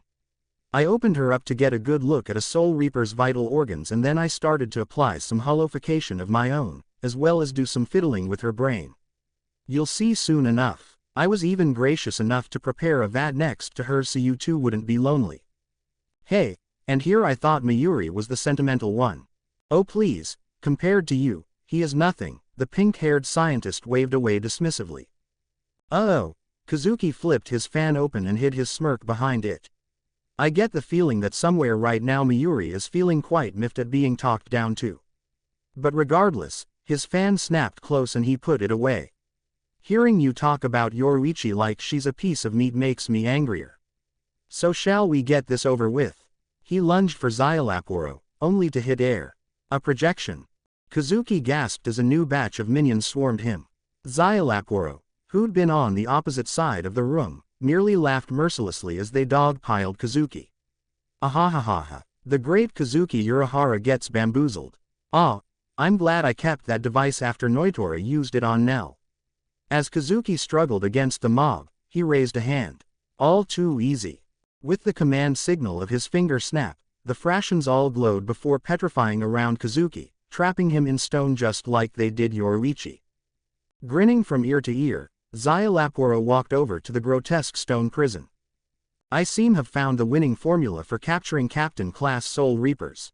I opened her up to get a good look at a Soul Reaper's vital organs, and then I started to apply some hollowification of my own, as well as do some fiddling with her brain. You'll see soon enough. I was even gracious enough to prepare a vat next to her so you two wouldn't be lonely. Hey, and here I thought Mayuri was the sentimental one. Oh please, compared to you, he is nothing, the pink-haired scientist waved away dismissively. Oh, Kazuki flipped his fan open and hid his smirk behind it. I get the feeling that somewhere right now Mayuri is feeling quite miffed at being talked down to. But regardless, his fan snapped close and he put it away. Hearing you talk about Yoruichi like she's a piece of meat makes me angrier. So shall we get this over with? He lunged for Szayelaporro, only to hit air. A projection. Kazuki gasped as a new batch of minions swarmed him. Szayelaporro, who'd been on the opposite side of the room, merely laughed mercilessly as they dogpiled Kazuki. Ahahaha, the great Kazuki Urahara gets bamboozled. Ah, I'm glad I kept that device after Nnoitra used it on Nell. As Kazuki struggled against the mob, he raised a hand. All too easy. With the command signal of his finger snap, the Frashens all glowed before petrifying around Kazuki, trapping him in stone just like they did Yoruichi. Grinning from ear to ear, Szayelaporro walked over to the grotesque stone prison. I seem have found the winning formula for capturing Captain-class Soul Reapers.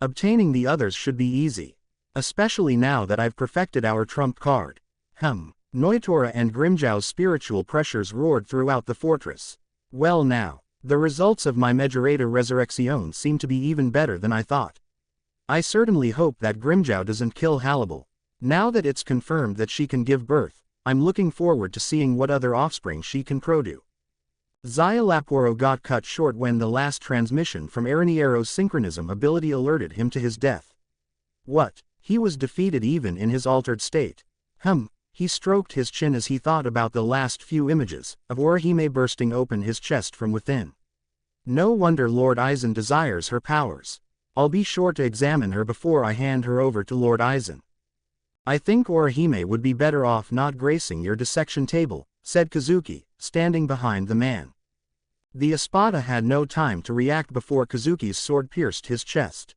Obtaining the others should be easy. Especially now that I've perfected our trump card. Nnoitra and Grimmjow's spiritual pressures roared throughout the fortress. Well now, the results of my Meer Resurreccion seem to be even better than I thought. I certainly hope that Grimmjow doesn't kill Harribel. Now that it's confirmed that she can give birth, I'm looking forward to seeing what other offspring she can produce. Szayelaporro got cut short when the last transmission from Aaroniero synchronism ability alerted him to his death. What? He was defeated even in his altered state. He stroked his chin as he thought about the last few images of Orihime bursting open his chest from within. No wonder Lord Aizen desires her powers. I'll be sure to examine her before I hand her over to Lord Aizen. I think Orihime would be better off not gracing your dissection table, said Kazuki, standing behind the man. The Espada had no time to react before Kazuki's sword pierced his chest.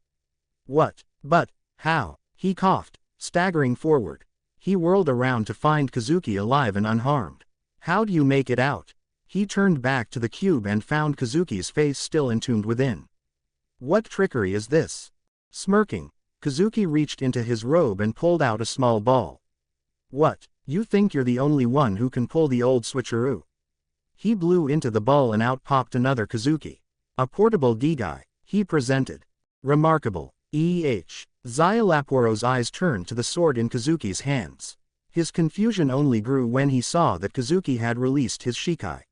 What? But, how? He coughed, staggering forward. He whirled around to find Kazuki alive and unharmed. How'd you make it out? He turned back to the cube and found Kazuki's face still entombed within. What trickery is this? Smirking, Kazuki reached into his robe and pulled out a small ball. What, you think you're the only one who can pull the old switcheroo? He blew into the ball and out popped another Kazuki. A portable Gigai, he presented. Remarkable. Szayelaporro's eyes turned to the sword in Kazuki's hands. His confusion only grew when he saw that Kazuki had released his Shikai.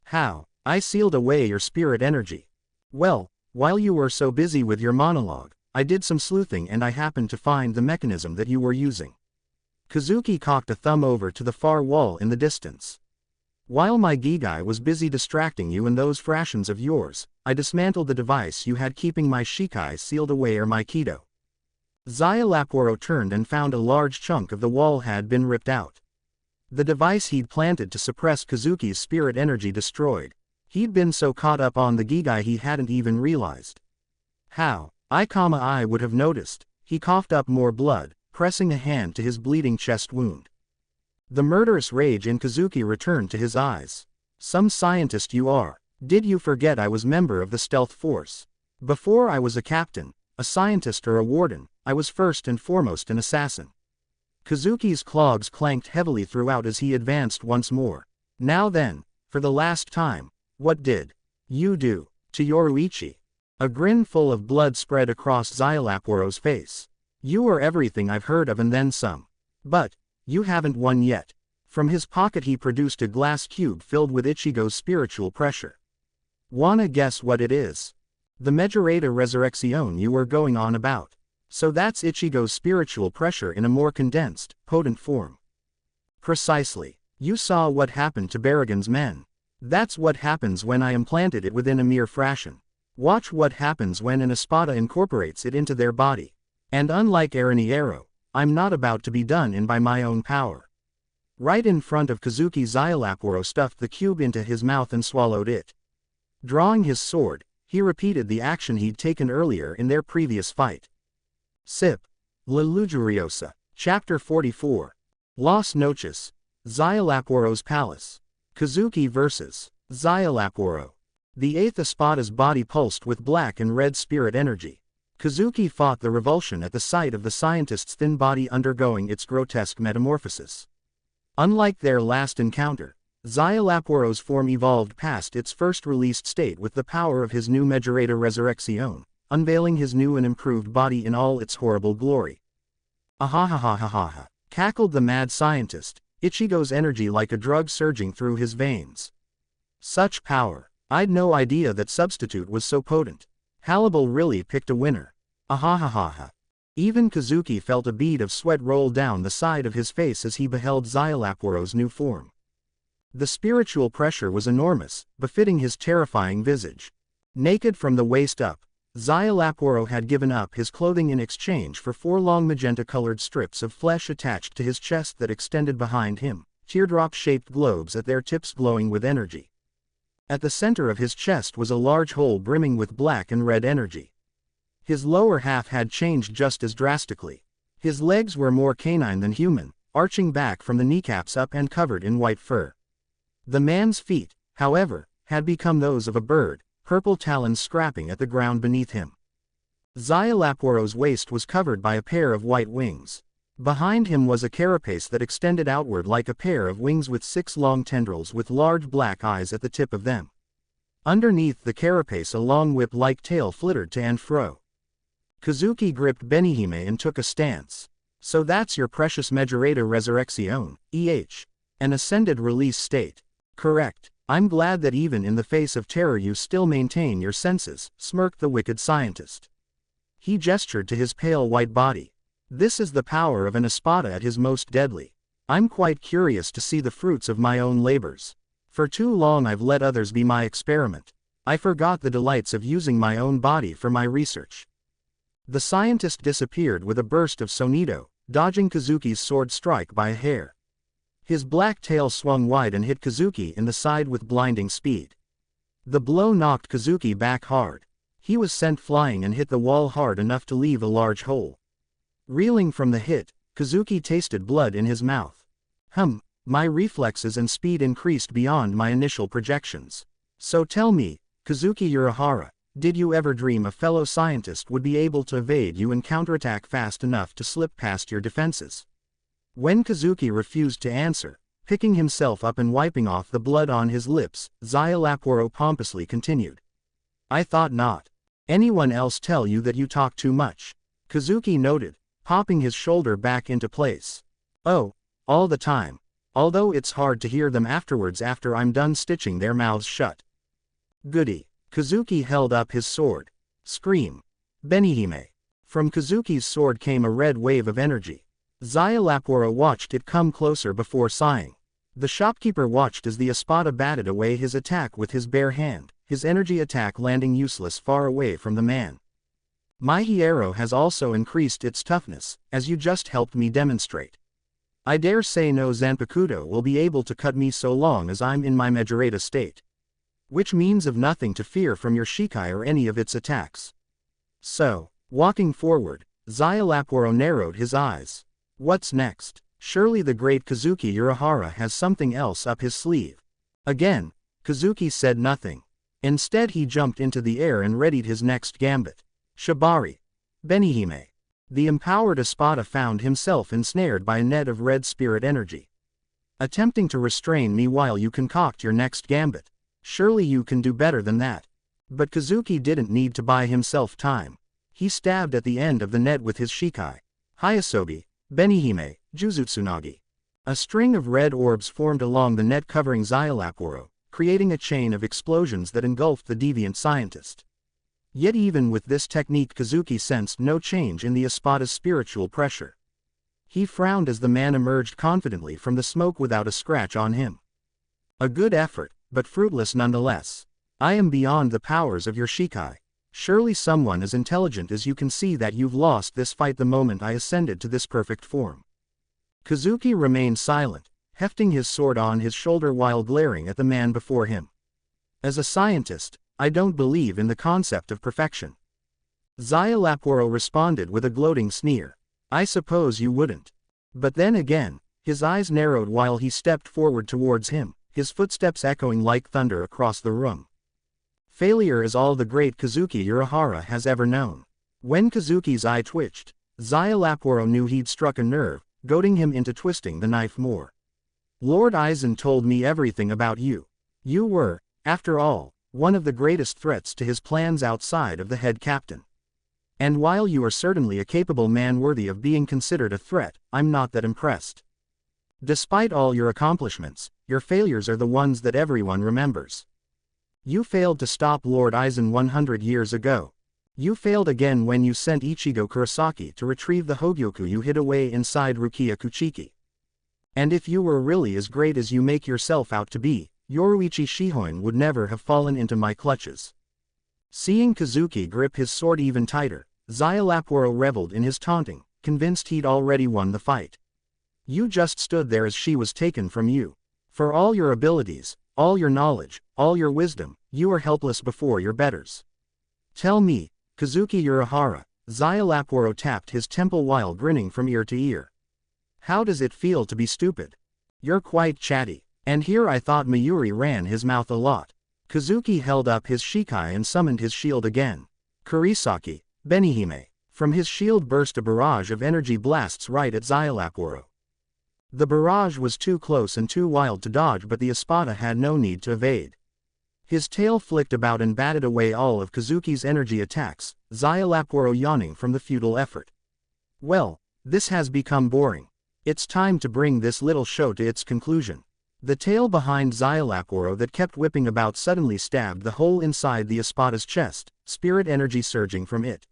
How? I sealed away your spirit energy. Well, while you were so busy with your monologue, I did some sleuthing and I happened to find the mechanism that you were using. Kazuki cocked a thumb over to the far wall in the distance. While my Gigai was busy distracting you and those fractions of yours, I dismantled the device you had keeping my Shikai sealed away or my Kido. Szayelaporro turned and found a large chunk of the wall had been ripped out. The device he'd planted to suppress Kazuki's spirit energy destroyed. He'd been so caught up on the Gigai he hadn't even realized. How? I would have noticed. He coughed up more blood, pressing a hand to his bleeding chest wound. The murderous rage in Kazuki returned to his eyes. Some scientist you are. Did you forget I was member of the stealth force? Before I was a captain, a scientist or a warden, I was first and foremost an assassin. Kazuki's clogs clanked heavily throughout as he advanced once more. Now then, for the last time, what did you do to Yoruichi? A grin full of blood spread across Szayelaporro's face. You are everything I've heard of and then some. But, you haven't won yet. From his pocket he produced a glass cube filled with Ichigo's spiritual pressure. Wanna guess what it is? The Meer Resurreccion you were going on about. So that's Ichigo's spiritual pressure in a more condensed, potent form. Precisely. You saw what happened to Barragan's men. That's what happens when I implanted it within a mere fraction. Watch what happens when an Espada incorporates it into their body. And unlike Aaroniero, I'm not about to be done in by my own power. Right in front of Kazuki, Szayelaporro stuffed the cube into his mouth and swallowed it. Drawing his sword, he repeated the action he'd taken earlier in their previous fight. Sip. La Lujuriosa. Chapter 44. Las Noches. Szayelaporro's Palace. Kazuki vs. Szayelaporro. The eighth Espada's body pulsed with black and red spirit energy. Kazuki fought the revulsion at the sight of the scientist's thin body undergoing its grotesque metamorphosis. Unlike their last encounter, Szayelaporro's form evolved past its first released state with the power of his new Meer Resurreccion, unveiling his new and improved body in all its horrible glory. Ahahahahaha, cackled the mad scientist, Ichigo's energy like a drug surging through his veins. Such power. I'd no idea that substitute was so potent. Halibel really picked a winner. Ahahahaha. Even Kazuki felt a bead of sweat roll down the side of his face as he beheld Szayelaporro's new form. The spiritual pressure was enormous, befitting his terrifying visage. Naked from the waist up, Szayelaporro had given up his clothing in exchange for 4 long magenta-colored strips of flesh attached to his chest that extended behind him, teardrop-shaped globes at their tips glowing with energy. At the center of his chest was a large hole brimming with black and red energy. His lower half had changed just as drastically. His legs were more canine than human, arching back from the kneecaps up and covered in white fur. The man's feet, however, had become those of a bird, purple talons scrapping at the ground beneath him. Szayelaporro's waist was covered by a pair of white wings. Behind him was a carapace that extended outward like a pair of wings with 6 long tendrils with large black eyes at the tip of them. Underneath the carapace a long whip-like tail flittered to and fro. Kazuki gripped Benihime and took a stance. So that's your precious Meer Resurreccion, an ascended release state. Correct. I'm glad that even in the face of terror you still maintain your senses, smirked the wicked scientist. He gestured to his pale white body. This is the power of an Espada at his most deadly. I'm quite curious to see the fruits of my own labors. For too long I've let others be my experiment. I forgot the delights of using my own body for my research. The scientist disappeared with a burst of sonido, dodging Kazuki's sword strike by a hair. His black tail swung wide and hit Kazuki in the side with blinding speed. The blow knocked Kazuki back hard. He was sent flying and hit the wall hard enough to leave a large hole. Reeling from the hit, Kazuki tasted blood in his mouth. My reflexes and speed increased beyond my initial projections. So tell me, Kazuki Urahara, did you ever dream a fellow scientist would be able to evade you and counterattack fast enough to slip past your defenses? When Kazuki refused to answer, picking himself up and wiping off the blood on his lips, Szayelaporro pompously continued. I thought not. Anyone else tell you that you talk too much? Kazuki noted, popping his shoulder back into place. Oh, all the time. Although it's hard to hear them afterwards after I'm done stitching their mouths shut. Goody. Kazuki held up his sword. Scream. Benihime. From Kazuki's sword came a red wave of energy. Szayelaporro watched it come closer before sighing. The shopkeeper watched as the Espada batted away his attack with his bare hand, his energy attack landing useless far away from the man. My hierro has also increased its toughness, as you just helped me demonstrate. I dare say no Zanpakuto will be able to cut me so long as I'm in my Majorata state. Which means of nothing to fear from your Shikai or any of its attacks. So, walking forward, Szayelaporro narrowed his eyes. What's next? Surely the great Kazuki Urahara has something else up his sleeve. Again, Kazuki said nothing. Instead he jumped into the air and readied his next gambit. Shibari. Benihime. The empowered Espada found himself ensnared by a net of red spirit energy. Attempting to restrain me while you concoct your next gambit. Surely you can do better than that. But Kazuki didn't need to buy himself time. He stabbed at the end of the net with his Shikai. Hayasobi, Benihime, Juzutsunagi. A string of red orbs formed along the net covering Szayelaporro, creating a chain of explosions that engulfed the deviant scientist. Yet even with this technique Kazuki sensed no change in the Espada's spiritual pressure. He frowned as the man emerged confidently from the smoke without a scratch on him. A good effort, but fruitless nonetheless. I am beyond the powers of your Shikai. Surely someone as intelligent as you can see that you've lost this fight the moment I ascended to this perfect form. Kazuki remained silent, hefting his sword on his shoulder while glaring at the man before him. As a scientist, I don't believe in the concept of perfection. Szayelaporro responded with a gloating sneer. I suppose you wouldn't. But then again, his eyes narrowed while he stepped forward towards him, his footsteps echoing like thunder across the room. Failure is all the great Kazuki Urahara has ever known. When Kazuki's eye twitched, Szayelaporro knew he'd struck a nerve, goading him into twisting the knife more. Lord Aizen told me everything about you. You were, after all, one of the greatest threats to his plans outside of the head captain. And while you are certainly a capable man worthy of being considered a threat, I'm not that impressed. Despite all your accomplishments, your failures are the ones that everyone remembers. You failed to stop Lord Aizen 100 years ago. You failed again when you sent Ichigo Kurosaki to retrieve the Hogyoku you hid away inside Rukia Kuchiki. And if you were really as great as you make yourself out to be, Yoruichi Shihoin would never have fallen into my clutches. Seeing Kazuki grip his sword even tighter, Szayelaporro reveled in his taunting, convinced he'd already won the fight. You just stood there as she was taken from you. For all your abilities, all your knowledge, all your wisdom, you are helpless before your betters. Tell me, Kazuki Urahara, Szayelaporro tapped his temple while grinning from ear to ear. How does it feel to be stupid? You're quite chatty. And here I thought Mayuri ran his mouth a lot. Kazuki held up his shikai and summoned his shield again. Kurisaki, Benihime. From his shield burst a barrage of energy blasts right at Szayelaporro. The barrage was too close and too wild to dodge, but the Espada had no need to evade. His tail flicked about and batted away all of Kazuki's energy attacks, Szayelaporro yawning from the futile effort. Well, this has become boring. It's time to bring this little show to its conclusion. The tail behind Szayelaporro that kept whipping about suddenly stabbed the hole inside the Espada's chest, spirit energy surging from it.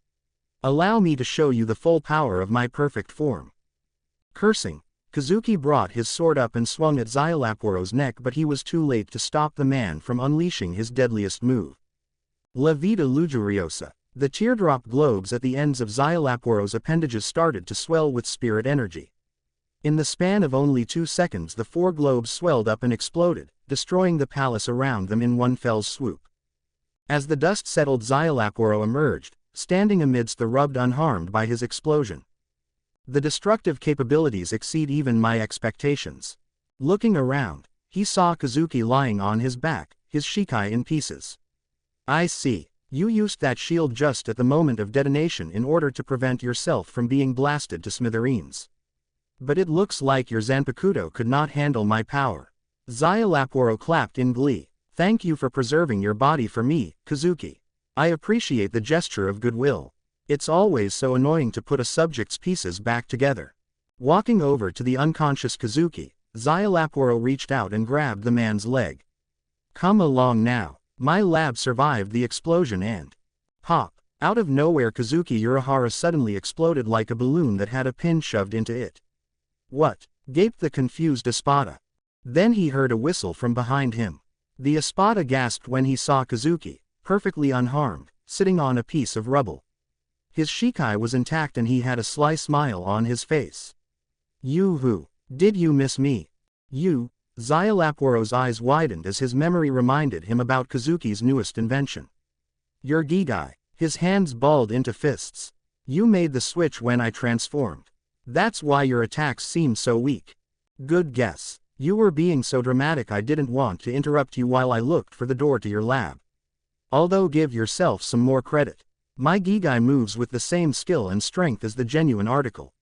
Allow me to show you the full power of my perfect form. Cursing, Kazuki brought his sword up and swung at Szayelaporro's neck, but he was too late to stop the man from unleashing his deadliest move. La Vida Lujuriosa. The teardrop globes at the ends of Szayelaporro's appendages started to swell with spirit energy. In the span of only 2 seconds the 4 globes swelled up and exploded, destroying the palace around them in one fell swoop. As the dust settled, Szayelaporro emerged, standing amidst the rubbed unharmed by his explosion. The destructive capabilities exceed even my expectations. Looking around, he saw Kazuki lying on his back, his shikai in pieces. I see. You used that shield just at the moment of detonation in order to prevent yourself from being blasted to smithereens. But it looks like your Zanpakuto could not handle my power. Szayelaporro clapped in glee. Thank you for preserving your body for me, Kazuki. I appreciate the gesture of goodwill. It's always so annoying to put a subject's pieces back together. Walking over to the unconscious Kazuki, Szayelaporro reached out and grabbed the man's leg. Come along now. My lab survived the explosion and... Pop! Out of nowhere Kazuki Urahara suddenly exploded like a balloon that had a pin shoved into it. What? Gaped the confused Espada. Then he heard a whistle from behind him. The Espada gasped when he saw Kazuki, perfectly unharmed, sitting on a piece of rubble. His shikai was intact and he had a sly smile on his face. You who? Did you miss me? You? Szayelaporro's eyes widened as his memory reminded him about Kazuki's newest invention. Your Gigai. His hands balled into fists. You made the switch when I transformed. That's why your attacks seem so weak. Good guess. You were being so dramatic I didn't want to interrupt you while I looked for the door to your lab. Although give yourself some more credit. My Gigai moves with the same skill and strength as the genuine article.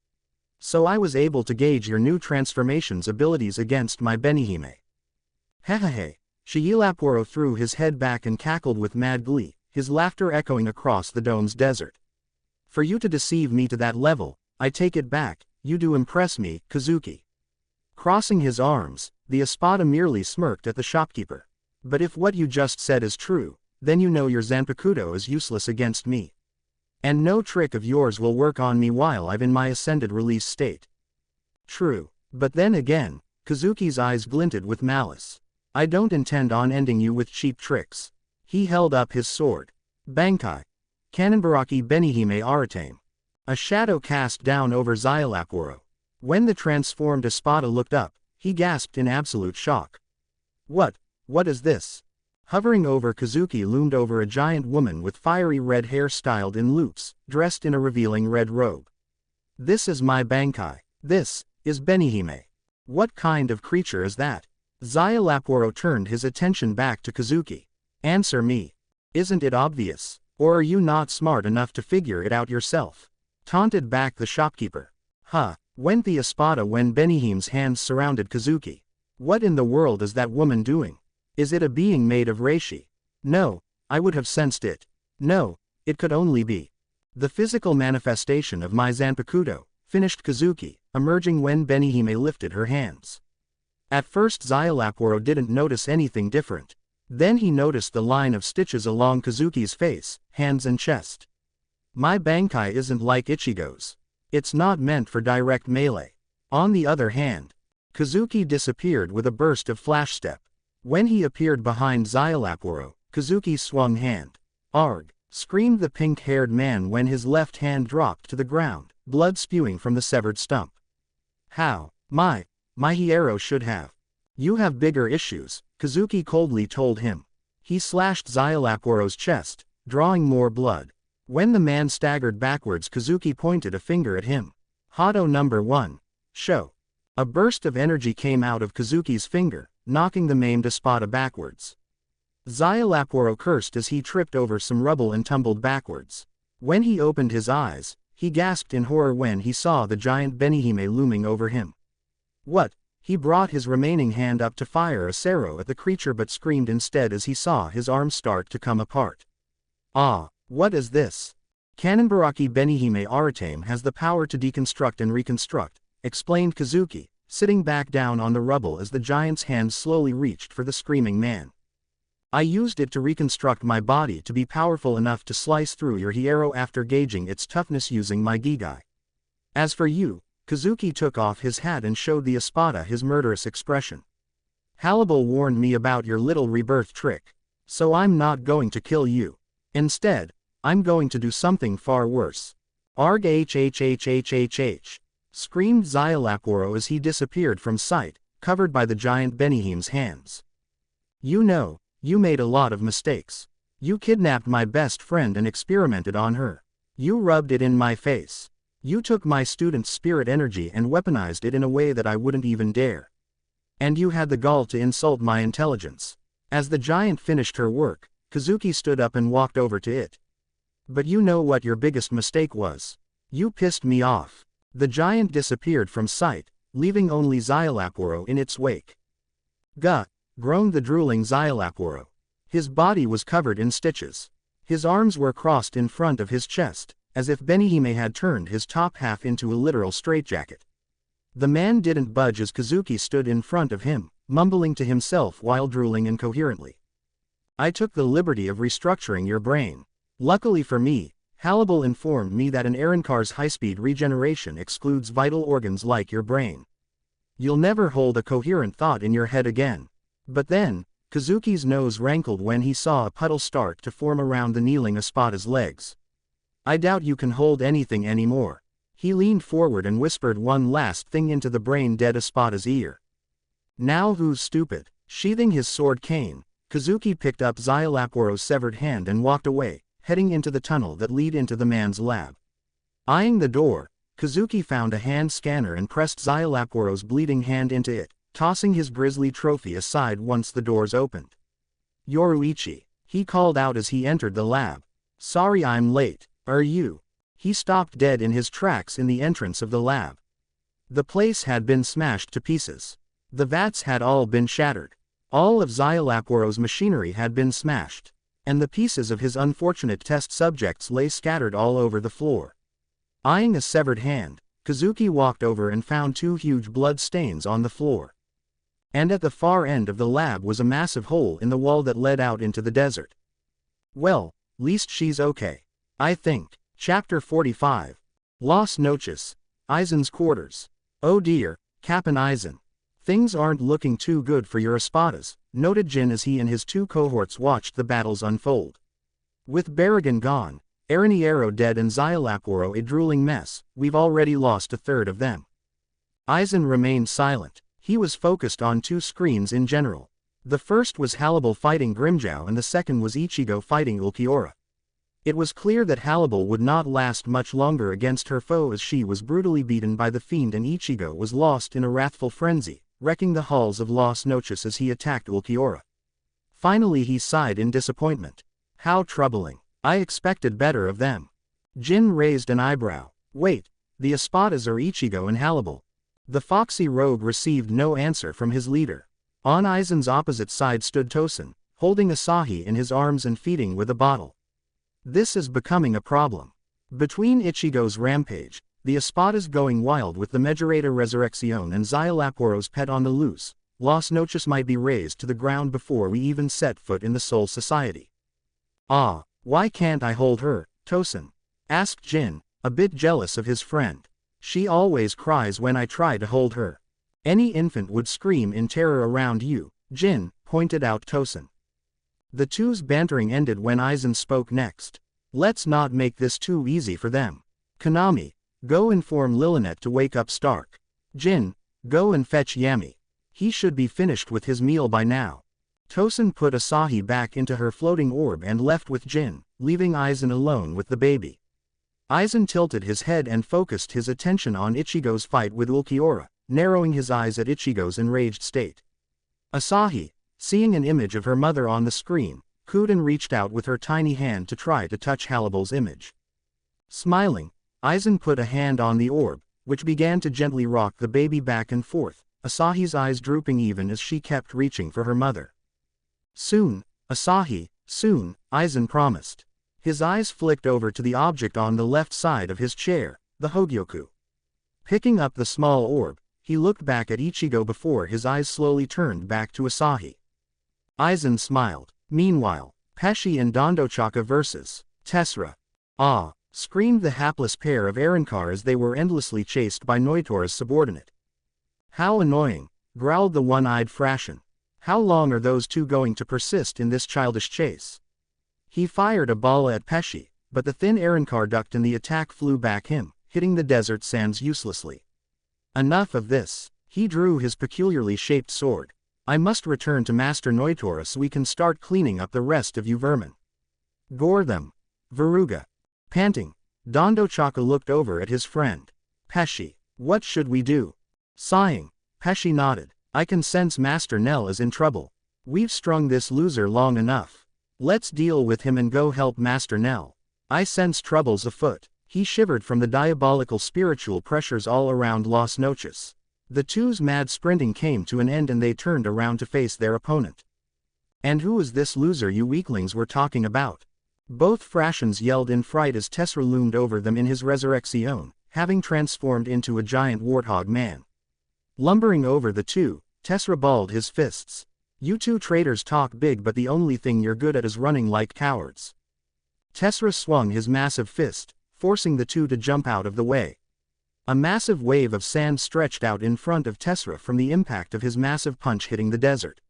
So I was able to gauge your new transformation's abilities against my Benihime. Hehehe. Szayelaporro threw his head back and cackled with mad glee, his laughter echoing across the dome's desert. For you to deceive me to that level, I take it back, you do impress me, Kazuki. Crossing his arms, the Espada merely smirked at the shopkeeper. But if what you just said is true, then you know your Zanpakuto is useless against me. And no trick of yours will work on me while I'm in my ascended release state. True. But then again, Kazuki's eyes glinted with malice. I don't intend on ending you with cheap tricks. He held up his sword. Bankai. Kanenbaraki Benihime Aratame. A shadow cast down over Szayelaporro. When the transformed Espada looked up, he gasped in absolute shock. What is this? Hovering over Kazuki loomed over a giant woman with fiery red hair styled in loops, dressed in a revealing red robe. This is my Bankai. This is Benihime. What kind of creature is that? Szayelaporro turned his attention back to Kazuki. Answer me. Isn't it obvious? Or are you not smart enough to figure it out yourself? Taunted back the shopkeeper. Huh, went the Espada when Benihime's hands surrounded Kazuki. What in the world is that woman doing? Is it a being made of reishi? No, I would have sensed it. No, it could only be the physical manifestation of my Zanpakuto, finished Kazuki, emerging when Benihime lifted her hands. At first Szayelaporro didn't notice anything different. Then he noticed the line of stitches along Kazuki's face, hands and chest. My Bankai isn't like Ichigo's. It's not meant for direct melee. On the other hand, Kazuki disappeared with a burst of flash step. When he appeared behind Szayelaporro, Kazuki swung hand. Arg! Screamed the pink-haired man when his left hand dropped to the ground, blood spewing from the severed stump. How? My hero should have. You have bigger issues, Kazuki coldly told him. He slashed Szayelaporro's chest, drawing more blood. When the man staggered backwards, Kazuki pointed a finger at him. Hado number 1. Show. A burst of energy came out of Kazuki's finger, knocking the maimed Espada backwards. Szayelaporro cursed as he tripped over some rubble and tumbled backwards. When he opened his eyes, he gasped in horror when he saw the giant Benihime looming over him. What? He brought his remaining hand up to fire a Sero at the creature but screamed instead as he saw his arms start to come apart. Ah, what is this? Kanenbaraki Benihime Aratame has the power to deconstruct and reconstruct, explained Kazuki, sitting back down on the rubble as the giant's hands slowly reached for the screaming man. I used it to reconstruct my body to be powerful enough to slice through your hero after gauging its toughness using my Gigai. As for you, Kazuki took off his hat and showed the Espada his murderous expression. Harribel warned me about your little rebirth trick. So I'm not going to kill you. Instead, I'm going to do something far worse. Arg hhhhhh! Screamed Szayelaporro as he disappeared from sight, covered by the giant Benihime's hands. You know, you made a lot of mistakes. You kidnapped my best friend and experimented on her. You rubbed it in my face. You took my student's spirit energy and weaponized it in a way that I wouldn't even dare. And you had the gall to insult my intelligence. As the giant finished her work, Kazuki stood up and walked over to it. But you know what your biggest mistake was. You pissed me off. The giant disappeared from sight, leaving only Szayelaporro in its wake. Gah! Groaned the drooling Szayelaporro. His body was covered in stitches. His arms were crossed in front of his chest, as if Benihime had turned his top half into a literal straitjacket. The man didn't budge as Kazuki stood in front of him, mumbling to himself while drooling incoherently. I took the liberty of restructuring your brain. Luckily for me, Harribel informed me that an Arrancar's high-speed regeneration excludes vital organs like your brain. You'll never hold a coherent thought in your head again. But then, Kazuki's nose rankled when he saw a puddle start to form around the kneeling Espada's legs. I doubt you can hold anything anymore. He leaned forward and whispered one last thing into the brain-dead Espada's ear. Now who's stupid? Sheathing his sword cane, Kazuki picked up Szayelaporro's severed hand and walked away, heading into the tunnel that led into the man's lab. Eyeing the door, Kazuki found a hand scanner and pressed Szayelaporro's bleeding hand into it, tossing his grisly trophy aside once the doors opened. Yoruichi, he called out as he entered the lab. Sorry I'm late, are you? He stopped dead in his tracks in the entrance of the lab. The place had been smashed to pieces. The vats had all been shattered. All of Szayelaporro's machinery had been smashed. And the pieces of his unfortunate test subjects lay scattered all over the floor. Eyeing a severed hand, Kazuki walked over and found 2 huge blood stains on the floor. And at the far end of the lab was a massive hole in the wall that led out into the desert. Well, least she's okay. I think. Chapter 45. Las Noches. Aizen's quarters. Oh dear, Captain Aizen. Things aren't looking too good for your Espadas, noted Jin as he and his 2 cohorts watched the battles unfold. With Barragan gone, Aaroniero dead and Szayelaporro a drooling mess, we've already lost a third of them. Aizen remained silent. He was focused on two screens in general. The first was Halibel fighting Grimmjow and the second was Ichigo fighting Ulquiorra. It was clear that Halibel would not last much longer against her foe as she was brutally beaten by the fiend and Ichigo was lost in a wrathful frenzy, wrecking the halls of Las Noches as he attacked Ulquiorra. Finally he sighed in disappointment. How troubling. I expected better of them. Jin raised an eyebrow. Wait, the Espadas are Ichigo and Halibel. The foxy rogue received no answer from his leader. On Aizen's opposite side stood Tosin, holding Asahi in his arms and feeding with a bottle. This is becoming a problem. Between Ichigo's rampage, the Espadas going wild with the Meer Resurreccion and Szayelaporro's pet on the loose, Las Noches might be razed to the ground before we even set foot in the Soul Society. Ah, why can't I hold her, Tosin? Asked Jin, a bit jealous of his friend. She always cries when I try to hold her. Any infant would scream in terror around you, Jin, pointed out Tosin. The two's bantering ended when Aizen spoke next. Let's not make this too easy for them. Konami, go inform Lilinet to wake up Stark. Jin, go and fetch Yami. He should be finished with his meal by now. Tosin put Asahi back into her floating orb and left with Jin, leaving Aizen alone with the baby. Aizen tilted his head and focused his attention on Ichigo's fight with Ulquiorra, narrowing his eyes at Ichigo's enraged state. Asahi, seeing an image of her mother on the screen, cooed and reached out with her tiny hand to try to touch Halibel's image. Smiling, Aizen put a hand on the orb, which began to gently rock the baby back and forth, Asahi's eyes drooping even as she kept reaching for her mother. Soon, Asahi, soon, Aizen promised. His eyes flicked over to the object on the left side of his chair, the Hogyoku. Picking up the small orb, he looked back at Ichigo before his eyes slowly turned back to Asahi. Aizen smiled. Meanwhile, Pesci and Nnoitra versus Tessera. Ah! Screamed the hapless pair of Arrancar as they were endlessly chased by Nnoitra's subordinate. How annoying, growled the one-eyed Frashion. How long are those two going to persist in this childish chase? He fired a bala at Pesci, but the thin Arrancar ducked and the attack flew back him, hitting the desert sands uselessly. Enough of this. He drew his peculiarly shaped sword. I must return to Master Nnoitra so we can start cleaning up the rest of you vermin. Gore them. Veruga. Panting, Nnoitra looked over at his friend. Pesci, what should we do? Sighing, Pesci nodded. I can sense Master Nell is in trouble. We've strung this loser long enough. Let's deal with him and go help Master Nell. I sense troubles afoot. He shivered from the diabolical spiritual pressures all around Las Noches. The two's mad sprinting came to an end and they turned around to face their opponent. And who is this loser you weaklings were talking about? Both Frashions yelled in fright as Tessera loomed over them in his resurrection, having transformed into a giant warthog man. Lumbering over the two, Tessera balled his fists. You two traitors talk big but the only thing you're good at is running like cowards. Tessera swung his massive fist, forcing the two to jump out of the way. A massive wave of sand stretched out in front of Tessera from the impact of his massive punch hitting the desert.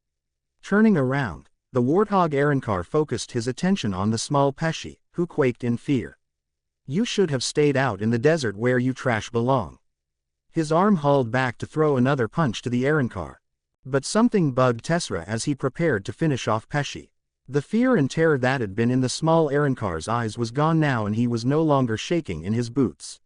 Turning around, the warthog Arrancar focused his attention on the small Pesci, who quaked in fear. You should have stayed out in the desert where you trash belong. His arm hauled back to throw another punch to the Arrancar. But something bugged Tessera as he prepared to finish off Pesci. The fear and terror that had been in the small Arrancar's eyes was gone now and he was no longer shaking in his boots.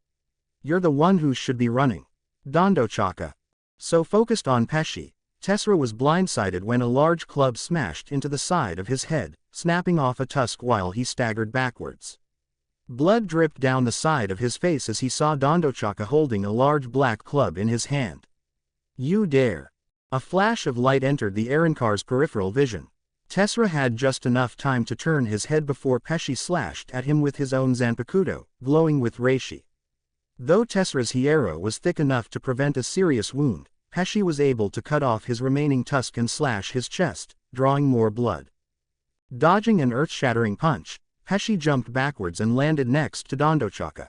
You're the one who should be running. Nnoitra. So focused on Pesci, Tessera was blindsided when a large club smashed into the side of his head, snapping off a tusk while he staggered backwards. Blood dripped down the side of his face as he saw Nnoitra holding a large black club in his hand. You dare. A flash of light entered the Arrancar's peripheral vision. Tessera had just enough time to turn his head before Pesci slashed at him with his own Zanpakuto, glowing with reishi. Though Tessera's hierro was thick enough to prevent a serious wound, Pesci was able to cut off his remaining tusk and slash his chest, drawing more blood. Dodging an earth-shattering punch, Pesci jumped backwards and landed next to Nnoitra.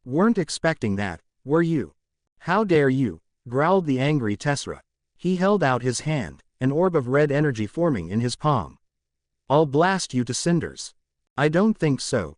Weren't expecting that, were you? How dare you, growled the angry Tessera. He held out his hand, an orb of red energy forming in his palm. I'll blast you to cinders. I don't think so,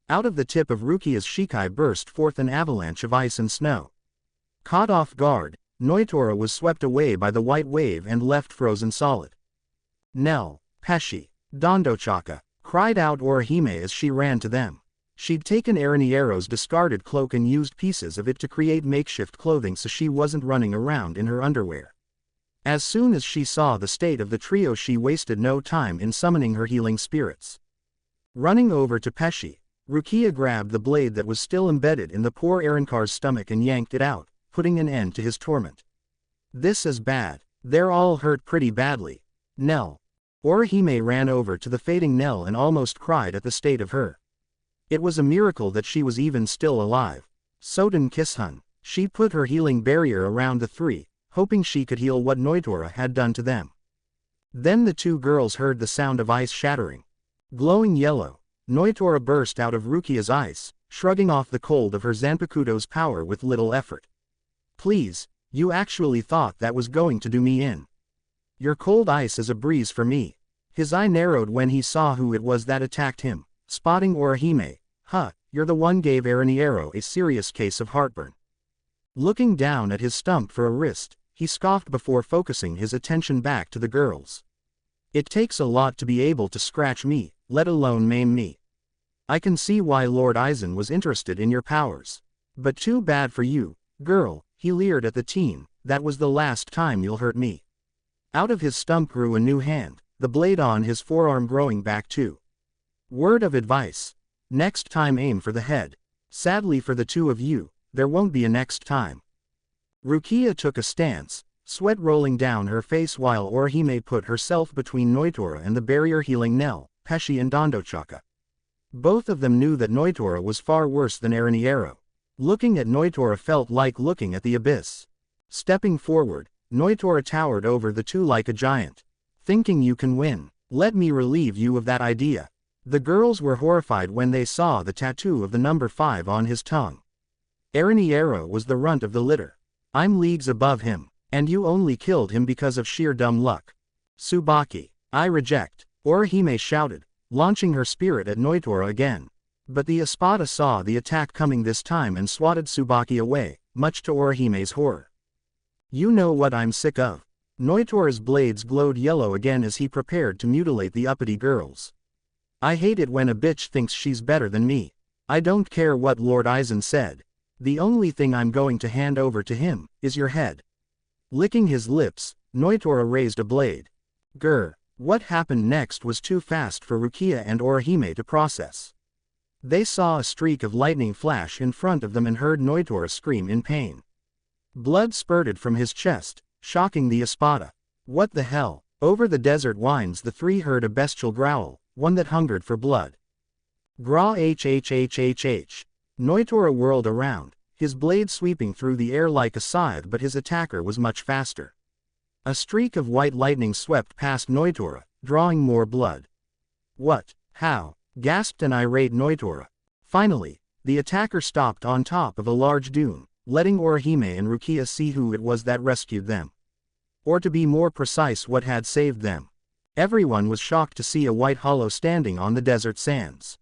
Out of the tip of Rukia's shikai burst forth an avalanche of ice and snow. Caught off guard, Nnoitra was swept away by the white wave and left frozen solid. Nell, Pesci, Dondochaka, cried out Orihime as she ran to them. She'd taken Aaroniero's discarded cloak and used pieces of it to create makeshift clothing so she wasn't running around in her underwear. As soon as she saw the state of the trio, she wasted no time in summoning her healing spirits. Running over to Pesci, Rukia grabbed the blade that was still embedded in the poor Arrancar's stomach and yanked it out, putting an end to his torment. This is bad. They're all hurt pretty badly. Nell. Orihime ran over to the fading Nell and almost cried at the state of her. It was a miracle that she was even still alive. Soden Kishun. She put her healing barrier around the three, hoping she could heal what Nnoitra had done to them. Then the two girls heard the sound of ice shattering. Glowing yellow, Nnoitra burst out of Rukia's ice, shrugging off the cold of her Zanpakuto's power with little effort. Please, you actually thought that was going to do me in. Your cold ice is a breeze for me. His eye narrowed when he saw who it was that attacked him, spotting Orihime. You're the one gave Aaroniero a serious case of heartburn. Looking down at his stump for a wrist, he scoffed before focusing his attention back to the girls. It takes a lot to be able to scratch me, let alone maim me. I can see why Lord Aizen was interested in your powers. But too bad for you, girl, he leered at the teen, that was the last time you'll hurt me. Out of his stump grew a new hand, the blade on his forearm growing back too. Word of advice. Next time aim for the head. Sadly for the two of you, there won't be a next time. Rukia took a stance, sweat rolling down her face while Orihime put herself between Nnoitra and the barrier healing Nell, Pesci and Dondochaka. Both of them knew that Nnoitra was far worse than Aaroniero. Looking at Nnoitra felt like looking at the abyss. Stepping forward, Nnoitra towered over the two like a giant. Thinking you can win, let me relieve you of that idea. The girls were horrified when they saw the tattoo of the number 5 on his tongue. Aaroniero was the runt of the litter. I'm leagues above him, and you only killed him because of sheer dumb luck. Tsubaki, I reject, Orihime shouted, launching her spirit at Nnoitra again. But the Espada saw the attack coming this time and swatted Tsubaki away, much to Orihime's horror. You know what I'm sick of. Nnoitra's blades glowed yellow again as he prepared to mutilate the uppity girls. I hate it when a bitch thinks she's better than me. I don't care what Lord Aizen said. The only thing I'm going to hand over to him is your head. Licking his lips, Nnoitra raised a blade. Grr. What happened next was too fast for Rukia and Orihime to process. They saw a streak of lightning flash in front of them and heard Nnoitra scream in pain. Blood spurted from his chest, shocking the Espada. What the hell? Over the desert winds the three heard a bestial growl, one that hungered for blood. Gra hhhhh. Nnoitra whirled around, his blade sweeping through the air like a scythe, but his attacker was much faster. A streak of white lightning swept past Nnoitra, drawing more blood. What? How? Gasped an irate Nnoitra. Finally, the attacker stopped on top of a large dune, letting Orihime and Rukia see who it was that rescued them. Or to be more precise, what had saved them. Everyone was shocked to see a white hollow standing on the desert sands.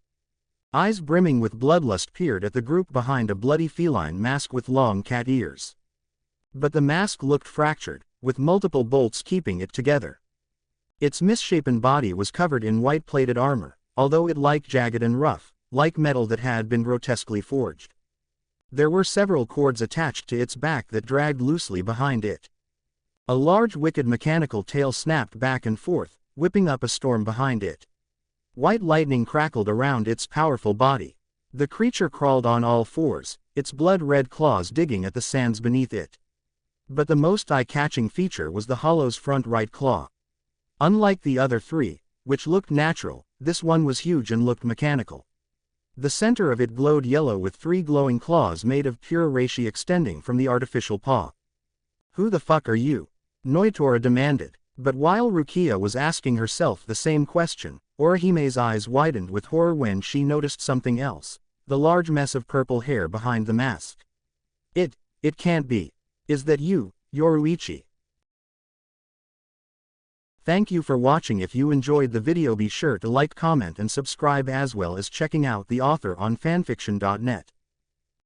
Eyes brimming with bloodlust peered at the group behind a bloody feline mask with long cat ears. But the mask looked fractured, with multiple bolts keeping it together. Its misshapen body was covered in white-plated armor, although it looked jagged and rough, like metal that had been grotesquely forged. There were several cords attached to its back that dragged loosely behind it. A large wicked mechanical tail snapped back and forth, whipping up a storm behind it. White lightning crackled around its powerful body. The creature crawled on all fours, its blood-red claws digging at the sands beneath it. But the most eye-catching feature was the hollow's front right claw. Unlike the other three, which looked natural, this one was huge and looked mechanical. The center of it glowed yellow with 3 glowing claws made of pure reishi extending from the artificial paw. Who the fuck are you? Nnoitra demanded. But while Rukia was asking herself the same question, Orihime's eyes widened with horror when she noticed something else, the large mess of purple hair behind the mask. It can't be. Is that you, Yoruichi? Thank you for watching. If you enjoyed the video, be sure to like, comment and subscribe, as well as checking out the author on fanfiction.net.